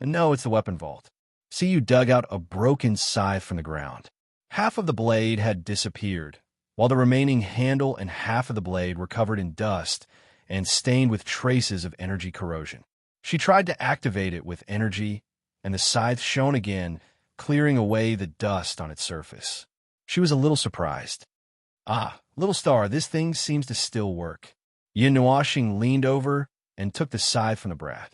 No, it's the weapon vault. See, you dug out a broken scythe from the ground. Half of the blade had disappeared, while the remaining handle and half of the blade were covered in dust and stained with traces of energy corrosion. She tried to activate it with energy, and the scythe shone again, clearing away the dust on its surface. She was a little surprised. Little star, this thing seems to still work. Yin Nuashing leaned over and took the scythe from the brat.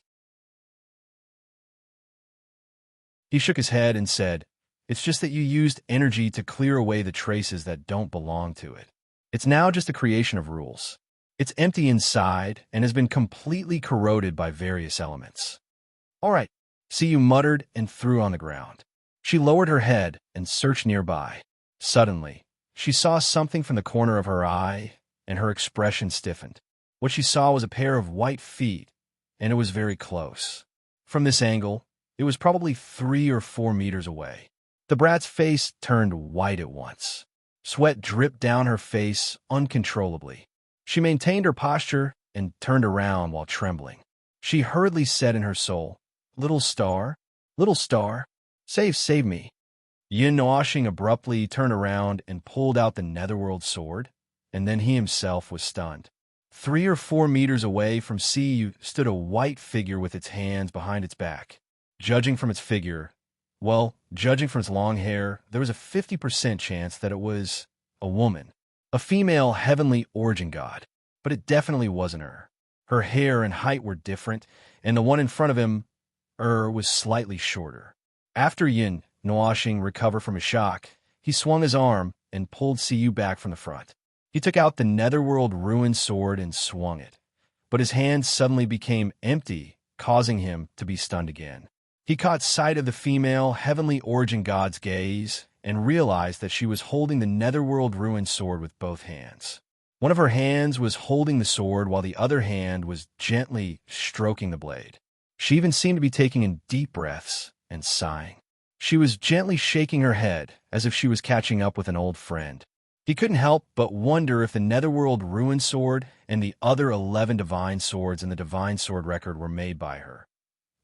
He shook his head and said, "It's just that you used energy to clear away the traces that don't belong to it. It's now just a creation of rules. It's empty inside and has been completely corroded by various elements." "All right," Siyu muttered and threw on the ground. She lowered her head and searched nearby. Suddenly, she saw something from the corner of her eye, and her expression stiffened. What she saw was a pair of white feet, and it was very close. From this angle, it was probably 3 or 4 meters away. The brat's face turned white at once. Sweat dripped down her face uncontrollably. She maintained her posture and turned around while trembling. She hurriedly said in her soul, little star, save me." Yin Nuashing abruptly turned around and pulled out the netherworld sword, and then he himself was stunned. 3 or 4 meters away from Siyu stood a white figure with its hands behind its back. Judging from its long hair, there was a 50% chance that it was a woman, a female heavenly origin god, but it definitely wasn't her. Her hair and height were different, and the one in front of him, was slightly shorter. After Yin Nuashing recovered from his shock, he swung his arm and pulled Siyu back from the front. He took out the netherworld ruined sword and swung it, but his hand suddenly became empty, causing him to be stunned again. He caught sight of the female heavenly origin god's gaze and realized that she was holding the netherworld ruined sword with both hands. One of her hands was holding the sword while the other hand was gently stroking the blade. She even seemed to be taking in deep breaths and sighing. She was gently shaking her head as if she was catching up with an old friend. He couldn't help but wonder if the netherworld ruined sword and the other 11 divine swords in the divine sword record were made by her.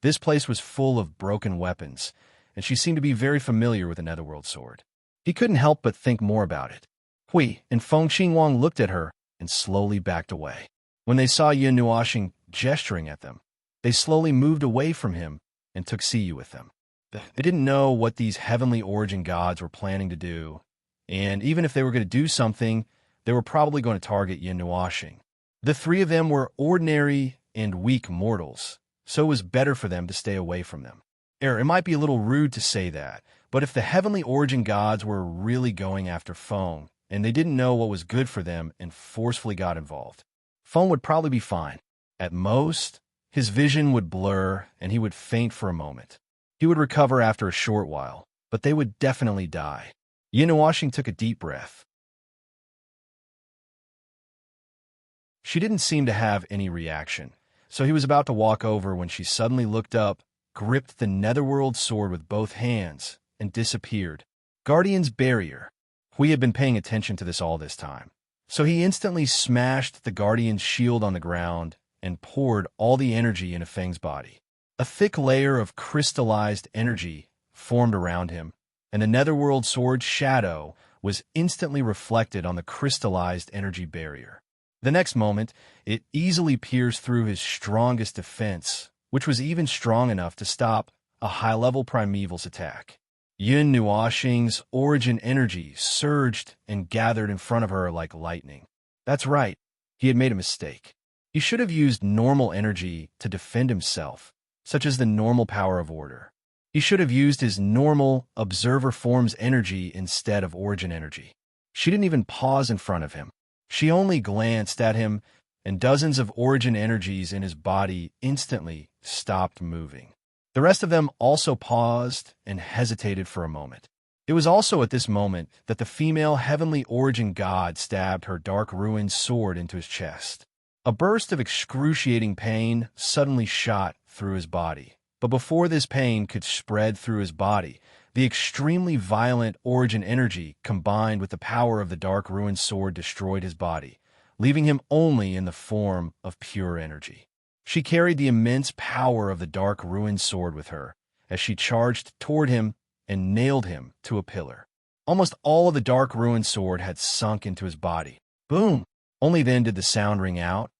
This place was full of broken weapons, and she seemed to be very familiar with the netherworld sword. He couldn't help but think more about it. Hui and Feng Xinguang looked at her and slowly backed away. When they saw Yin Nuashing gesturing at them, they slowly moved away from him and took Siyu with them. They didn't know what these heavenly origin gods were planning to do, and even if they were going to do something, they were probably going to target Yin Nuashing. The 3 of them were ordinary and weak mortals, so it was better for them to stay away from them. It might be a little rude to say that, but if the heavenly origin gods were really going after Feng, and they didn't know what was good for them and forcefully got involved, Feng would probably be fine. At most, his vision would blur and he would faint for a moment. He would recover after a short while, but they would definitely die. Yin Nuashing took a deep breath. She didn't seem to have any reaction, so he was about to walk over when she suddenly looked up, gripped the netherworld sword with both hands, and disappeared. Guardian's barrier. Hui had been paying attention to this all this time, so he instantly smashed the Guardian's shield on the ground and poured all the energy into Feng's body. A thick layer of crystallized energy formed around him, and the netherworld sword's shadow was instantly reflected on the crystallized energy barrier. The next moment, it easily pierced through his strongest defense, which was even strong enough to stop a high-level primeval's attack. Yin Nuashing's origin energy surged and gathered in front of her like lightning. That's right. He had made a mistake. He should have used normal energy to defend himself, such as the normal power of order. He should have used his normal observer form's energy instead of origin energy. She didn't even pause in front of him. She only glanced at him, and dozens of origin energies in his body instantly stopped moving. The rest of them also paused and hesitated for a moment. It was also at this moment that the female heavenly origin god stabbed her dark ruined sword into his chest. A burst of excruciating pain suddenly shot through his body. But before this pain could spread through his body, the extremely violent origin energy combined with the power of the dark ruined sword destroyed his body, leaving him only in the form of pure energy. She carried the immense power of the dark ruined sword with her as she charged toward him and nailed him to a pillar. Almost all of the dark ruined sword had sunk into his body. Boom! Only then did the sound ring out,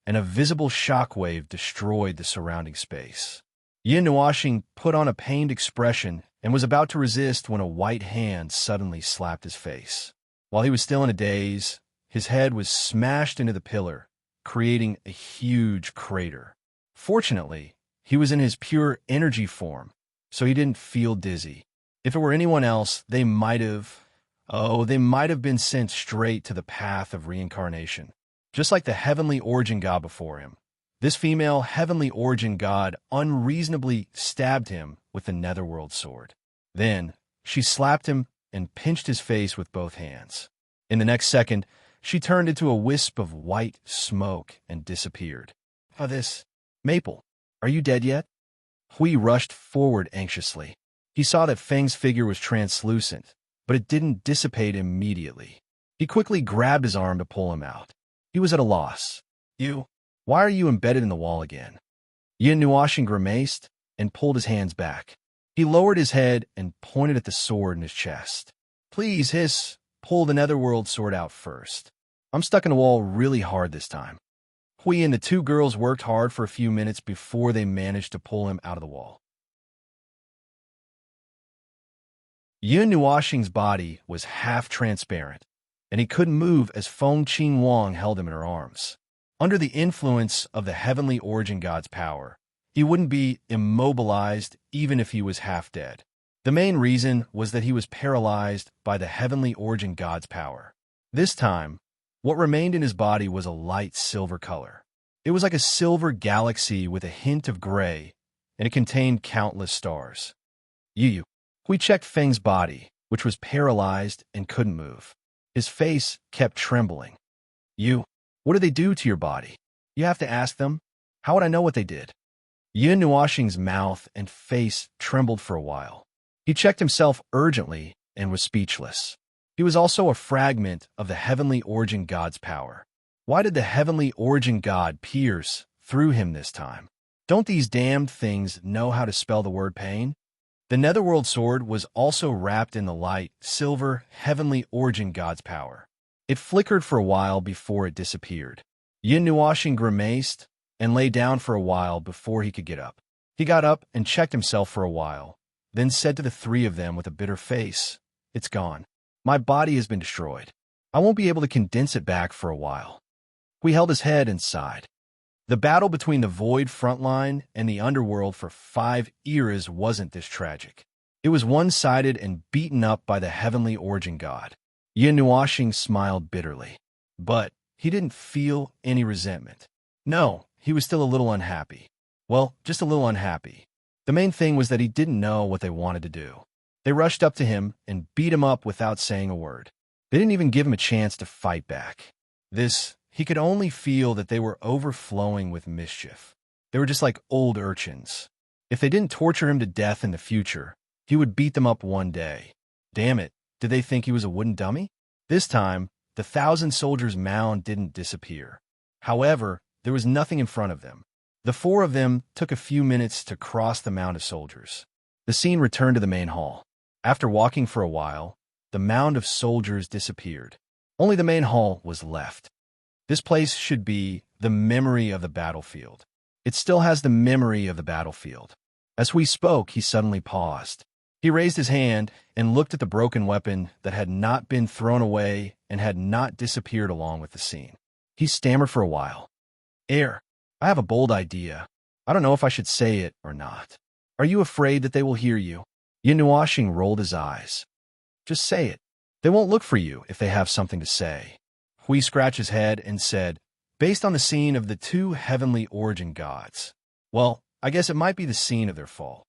and a visible shockwave destroyed the surrounding space. Yin Nuashing put on a pained expression and was about to resist when a white hand suddenly slapped his face. While he was still in a daze, his head was smashed into the pillar, creating a huge crater. Fortunately, he was in his pure energy form, so he didn't feel dizzy. If it were anyone else, they might have been sent straight to the path of reincarnation, just like the heavenly origin god before him. This female heavenly origin god unreasonably stabbed him with the netherworld sword. Then, she slapped him and pinched his face with both hands. In the next second, she turned into a wisp of white smoke and disappeared. Maple, are you dead yet? Hui rushed forward anxiously. He saw that Feng's figure was translucent, but it didn't dissipate immediately. He quickly grabbed his arm to pull him out. He was at a loss. Why are you embedded in the wall again? Yin Nuashing grimaced and pulled his hands back. He lowered his head and pointed at the sword in his chest. Please, pull the netherworld sword out first. I'm stuck in a wall really hard this time. Hui and the two girls worked hard for a few minutes before they managed to pull him out of the wall. Yin Nuashing's body was half transparent, and he couldn't move as Feng Qing Wang held him in her arms. Under the influence of the heavenly origin god's power, he wouldn't be immobilized even if he was half dead. The main reason was that he was paralyzed by the heavenly origin god's power. This time, what remained in his body was a light silver color. It was like a silver galaxy with a hint of gray, and it contained countless stars. We checked Feng's body, which was paralyzed and couldn't move. His face kept trembling. What did they do to your body? You have to ask them. How would I know what they did? Yin Nuashing's mouth and face trembled for a while. He checked himself urgently and was speechless. He was also a fragment of the heavenly origin god's power. Why did the heavenly origin god pierce through him this time? Don't these damned things know how to spell the word pain? The netherworld sword was also wrapped in the light, silver, heavenly origin god's power. It flickered for a while before it disappeared. Yin Nuashing grimaced and lay down for a while before he could get up. He got up and checked himself for a while, then said to the three of them with a bitter face, "It's gone. My body has been destroyed. I won't be able to condense it back for a while." We held his head and sighed. The battle between the Void Frontline and the Underworld for 5 eras wasn't this tragic. It was one-sided and beaten up by the heavenly origin god. Yin Nuashing smiled bitterly. But he didn't feel any resentment. No, he was still a little unhappy. Well, just a little unhappy. The main thing was that he didn't know what they wanted to do. They rushed up to him and beat him up without saying a word. They didn't even give him a chance to fight back. He could only feel that they were overflowing with mischief. They were just like old urchins. If they didn't torture him to death in the future, he would beat them up one day. Damn it, did they think he was a wooden dummy? This time, the 1,000 soldiers' mound didn't disappear. However, there was nothing in front of them. The 4 of them took a few minutes to cross the mound of soldiers. The scene returned to the main hall. After walking for a while, the mound of soldiers disappeared. Only the main hall was left. This place should be the memory of the battlefield. It still has the memory of the battlefield. As we spoke, he suddenly paused. He raised his hand and looked at the broken weapon that had not been thrown away and had not disappeared along with the scene. He stammered for a while. I have a bold idea. I don't know if I should say it or not. Are you afraid that they will hear you? Nuashing rolled his eyes. Just say it. They won't look for you if they have something to say. Hui scratched his head and said, based on the scene of the two heavenly origin gods. Well, I guess it might be the scene of their fall.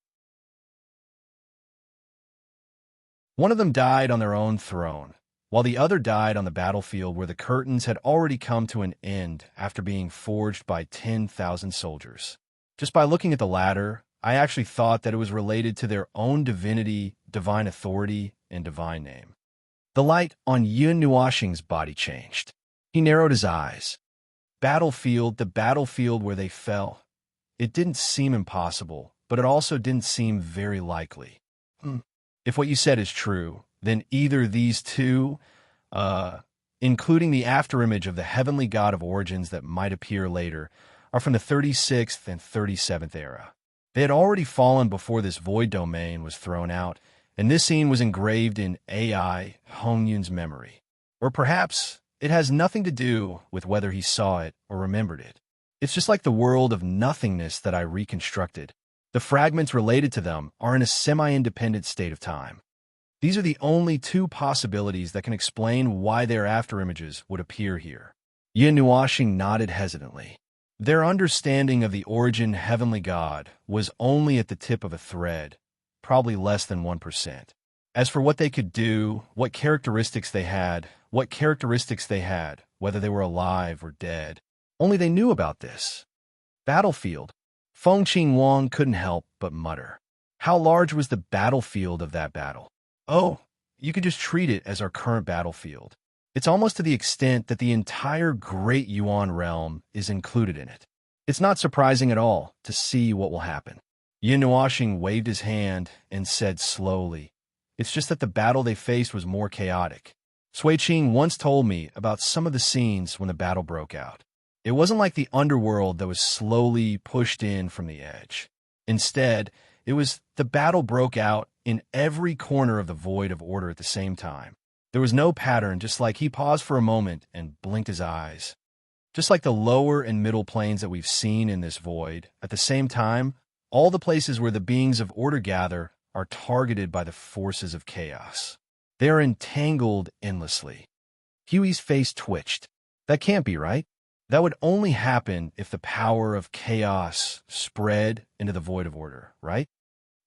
One of them died on their own throne, while the other died on the battlefield where the curtains had already come to an end after being forged by 10,000 soldiers. Just by looking at the latter, I actually thought that it was related to their own divinity, divine authority, and divine name. The light on Yun Nuashing's body changed. He narrowed his eyes. Battlefield, the battlefield where they fell. It didn't seem impossible, but it also didn't seem very likely. If what you said is true, then either these two, including the afterimage of the heavenly god of origins that might appear later, are from the 36th and 37th era. They had already fallen before this void domain was thrown out, and this scene was engraved in AI Hongyun's memory. Or perhaps it has nothing to do with whether he saw it or remembered it. It's just like the world of nothingness that I reconstructed. The fragments related to them are in a semi-independent state of time. These are the only two possibilities that can explain why their afterimages would appear here. Yin Nuashing nodded hesitantly. Their understanding of the origin heavenly god was only at the tip of a thread, probably less than 1%. As for what they could do, what characteristics they had, whether they were alive or dead, only they knew about this. Battlefield. Feng Qingwang couldn't help but mutter. How large was the battlefield of that battle? Oh, you could just treat it as our current battlefield. It's almost to the extent that the entire Great Yuan realm is included in it. It's not surprising at all to see what will happen. Yin Nuashing waved his hand and said slowly, it's just that the battle they faced was more chaotic. Sui Qing once told me about some of the scenes when the battle broke out. It wasn't like the underworld that was slowly pushed in from the edge. Instead, it was the battle broke out in every corner of the void of order at the same time. There was no pattern, just like he paused for a moment and blinked his eyes. Just like the lower and middle planes that we've seen in this void, at the same time, all the places where the beings of order gather are targeted by the forces of chaos. They are entangled endlessly. Huey's face twitched. That can't be right. That would only happen if the power of chaos spread into the void of order, right?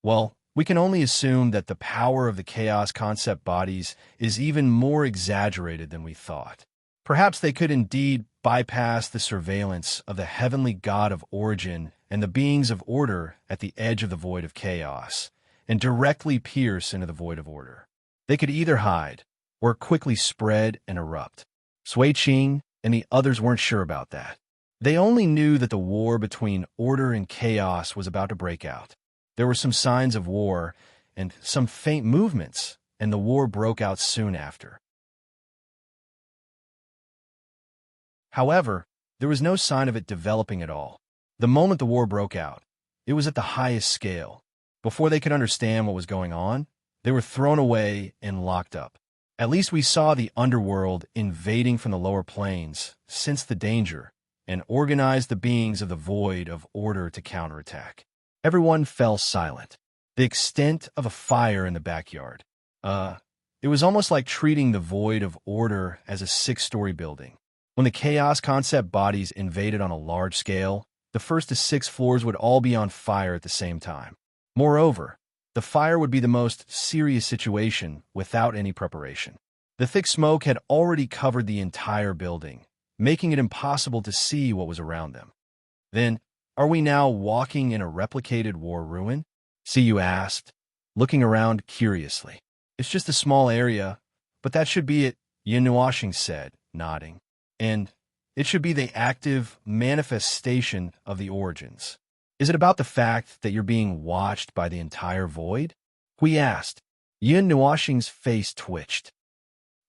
Well, we can only assume that the power of the chaos concept bodies is even more exaggerated than we thought. Perhaps they could indeed bypass the surveillance of the heavenly god of origin and the beings of order at the edge of the void of chaos, and directly pierce into the void of order. They could either hide or quickly spread and erupt. Sui Qing and the others weren't sure about that. They only knew that the war between order and chaos was about to break out. There were some signs of war and some faint movements, and the war broke out soon after. However, there was no sign of it developing at all. The moment the war broke out, it was at the highest scale. Before they could understand what was going on, they were thrown away and locked up. At least we saw the underworld invading from the lower planes, sensed the danger, and organized the beings of the void of order to counterattack. Everyone fell silent. The extent of a fire in the backyard. It was almost like treating the void of order as a 6-story building. When the chaos concept bodies invaded on a large scale, the first to 6 floors would all be on fire at the same time. Moreover, the fire would be the most serious situation without any preparation. The thick smoke had already covered the entire building, making it impossible to see what was around them. Then, are we now walking in a replicated war ruin? Siyu asked, looking around curiously. It's just a small area, but that should be it, Yin Nuashing said, nodding. And it should be the active manifestation of the origins. Is it about the fact that you're being watched by the entire void? Hui asked. Yin Nuashing's face twitched.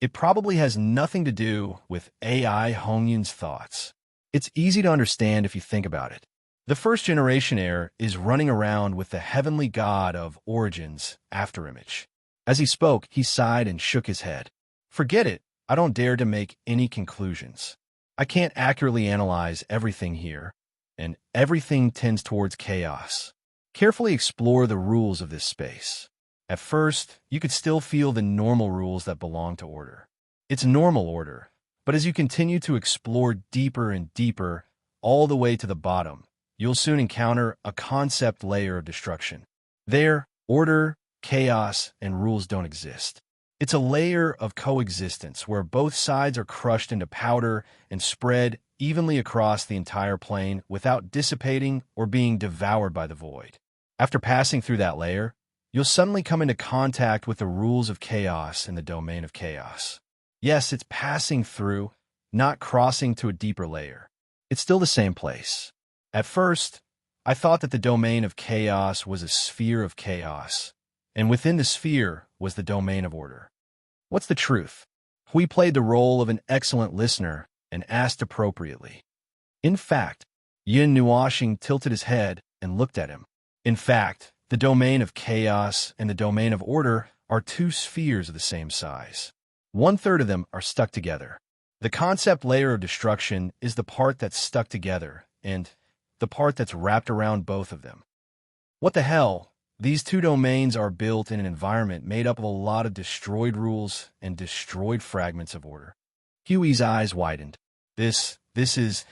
It probably has nothing to do with AI Hongyun's thoughts. It's easy to understand if you think about it. The first generation heir is running around with the heavenly god of origins afterimage. As he spoke, he sighed and shook his head. Forget it. I don't dare to make any conclusions. I can't accurately analyze everything here, and everything tends towards chaos. Carefully explore the rules of this space. At first, you could still feel the normal rules that belong to order. It's normal order, but as you continue to explore deeper and deeper, all the way to the bottom, you'll soon encounter a concept layer of destruction. There, order, chaos, and rules don't exist. It's a layer of coexistence where both sides are crushed into powder and spread evenly across the entire plane without dissipating or being devoured by the void. After passing through that layer, you'll suddenly come into contact with the rules of chaos in the domain of chaos. Yes, it's passing through, not crossing to a deeper layer. It's still the same place. At first, I thought that the domain of chaos was a sphere of chaos, and within the sphere was the domain of order. What's the truth? Hui played the role of an excellent listener and asked appropriately. In fact, Yin Nuoxing tilted his head and looked at him. In fact, the domain of chaos and the domain of order are two spheres of the same size. 1/3 of them are stuck together. The concept layer of destruction is the part that's stuck together, and the part that's wrapped around both of them. What the hell? These two domains are built in an environment made up of a lot of destroyed rules and destroyed fragments of order. Huey's eyes widened. This is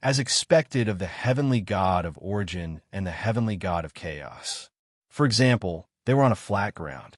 as expected of the heavenly god of origin and the heavenly god of chaos. For example, they were on a flat ground.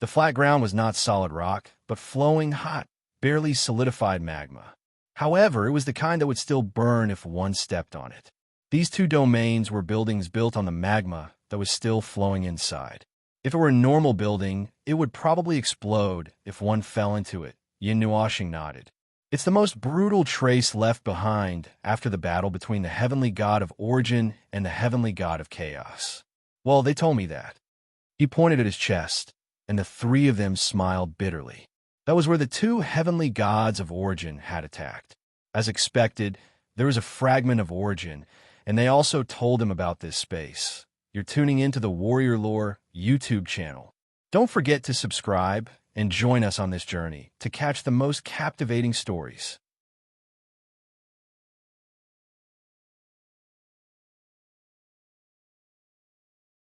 The flat ground was not solid rock, but flowing hot, barely solidified magma. However, it was the kind that would still burn if one stepped on it. These two domains were buildings built on the magma that was still flowing inside. If it were a normal building, it would probably explode if one fell into it. Yin Nuoxing nodded. It's the most brutal trace left behind after the battle between the heavenly god of origin and the heavenly god of chaos. Well, they told me that. He pointed at his chest, and the three of them smiled bitterly. That was where the two heavenly gods of origin had attacked. As expected, there was a fragment of origin, and they also told him about this space. You're tuning into the Warrior Lore YouTube channel. Don't forget to subscribe and join us on this journey to catch the most captivating stories.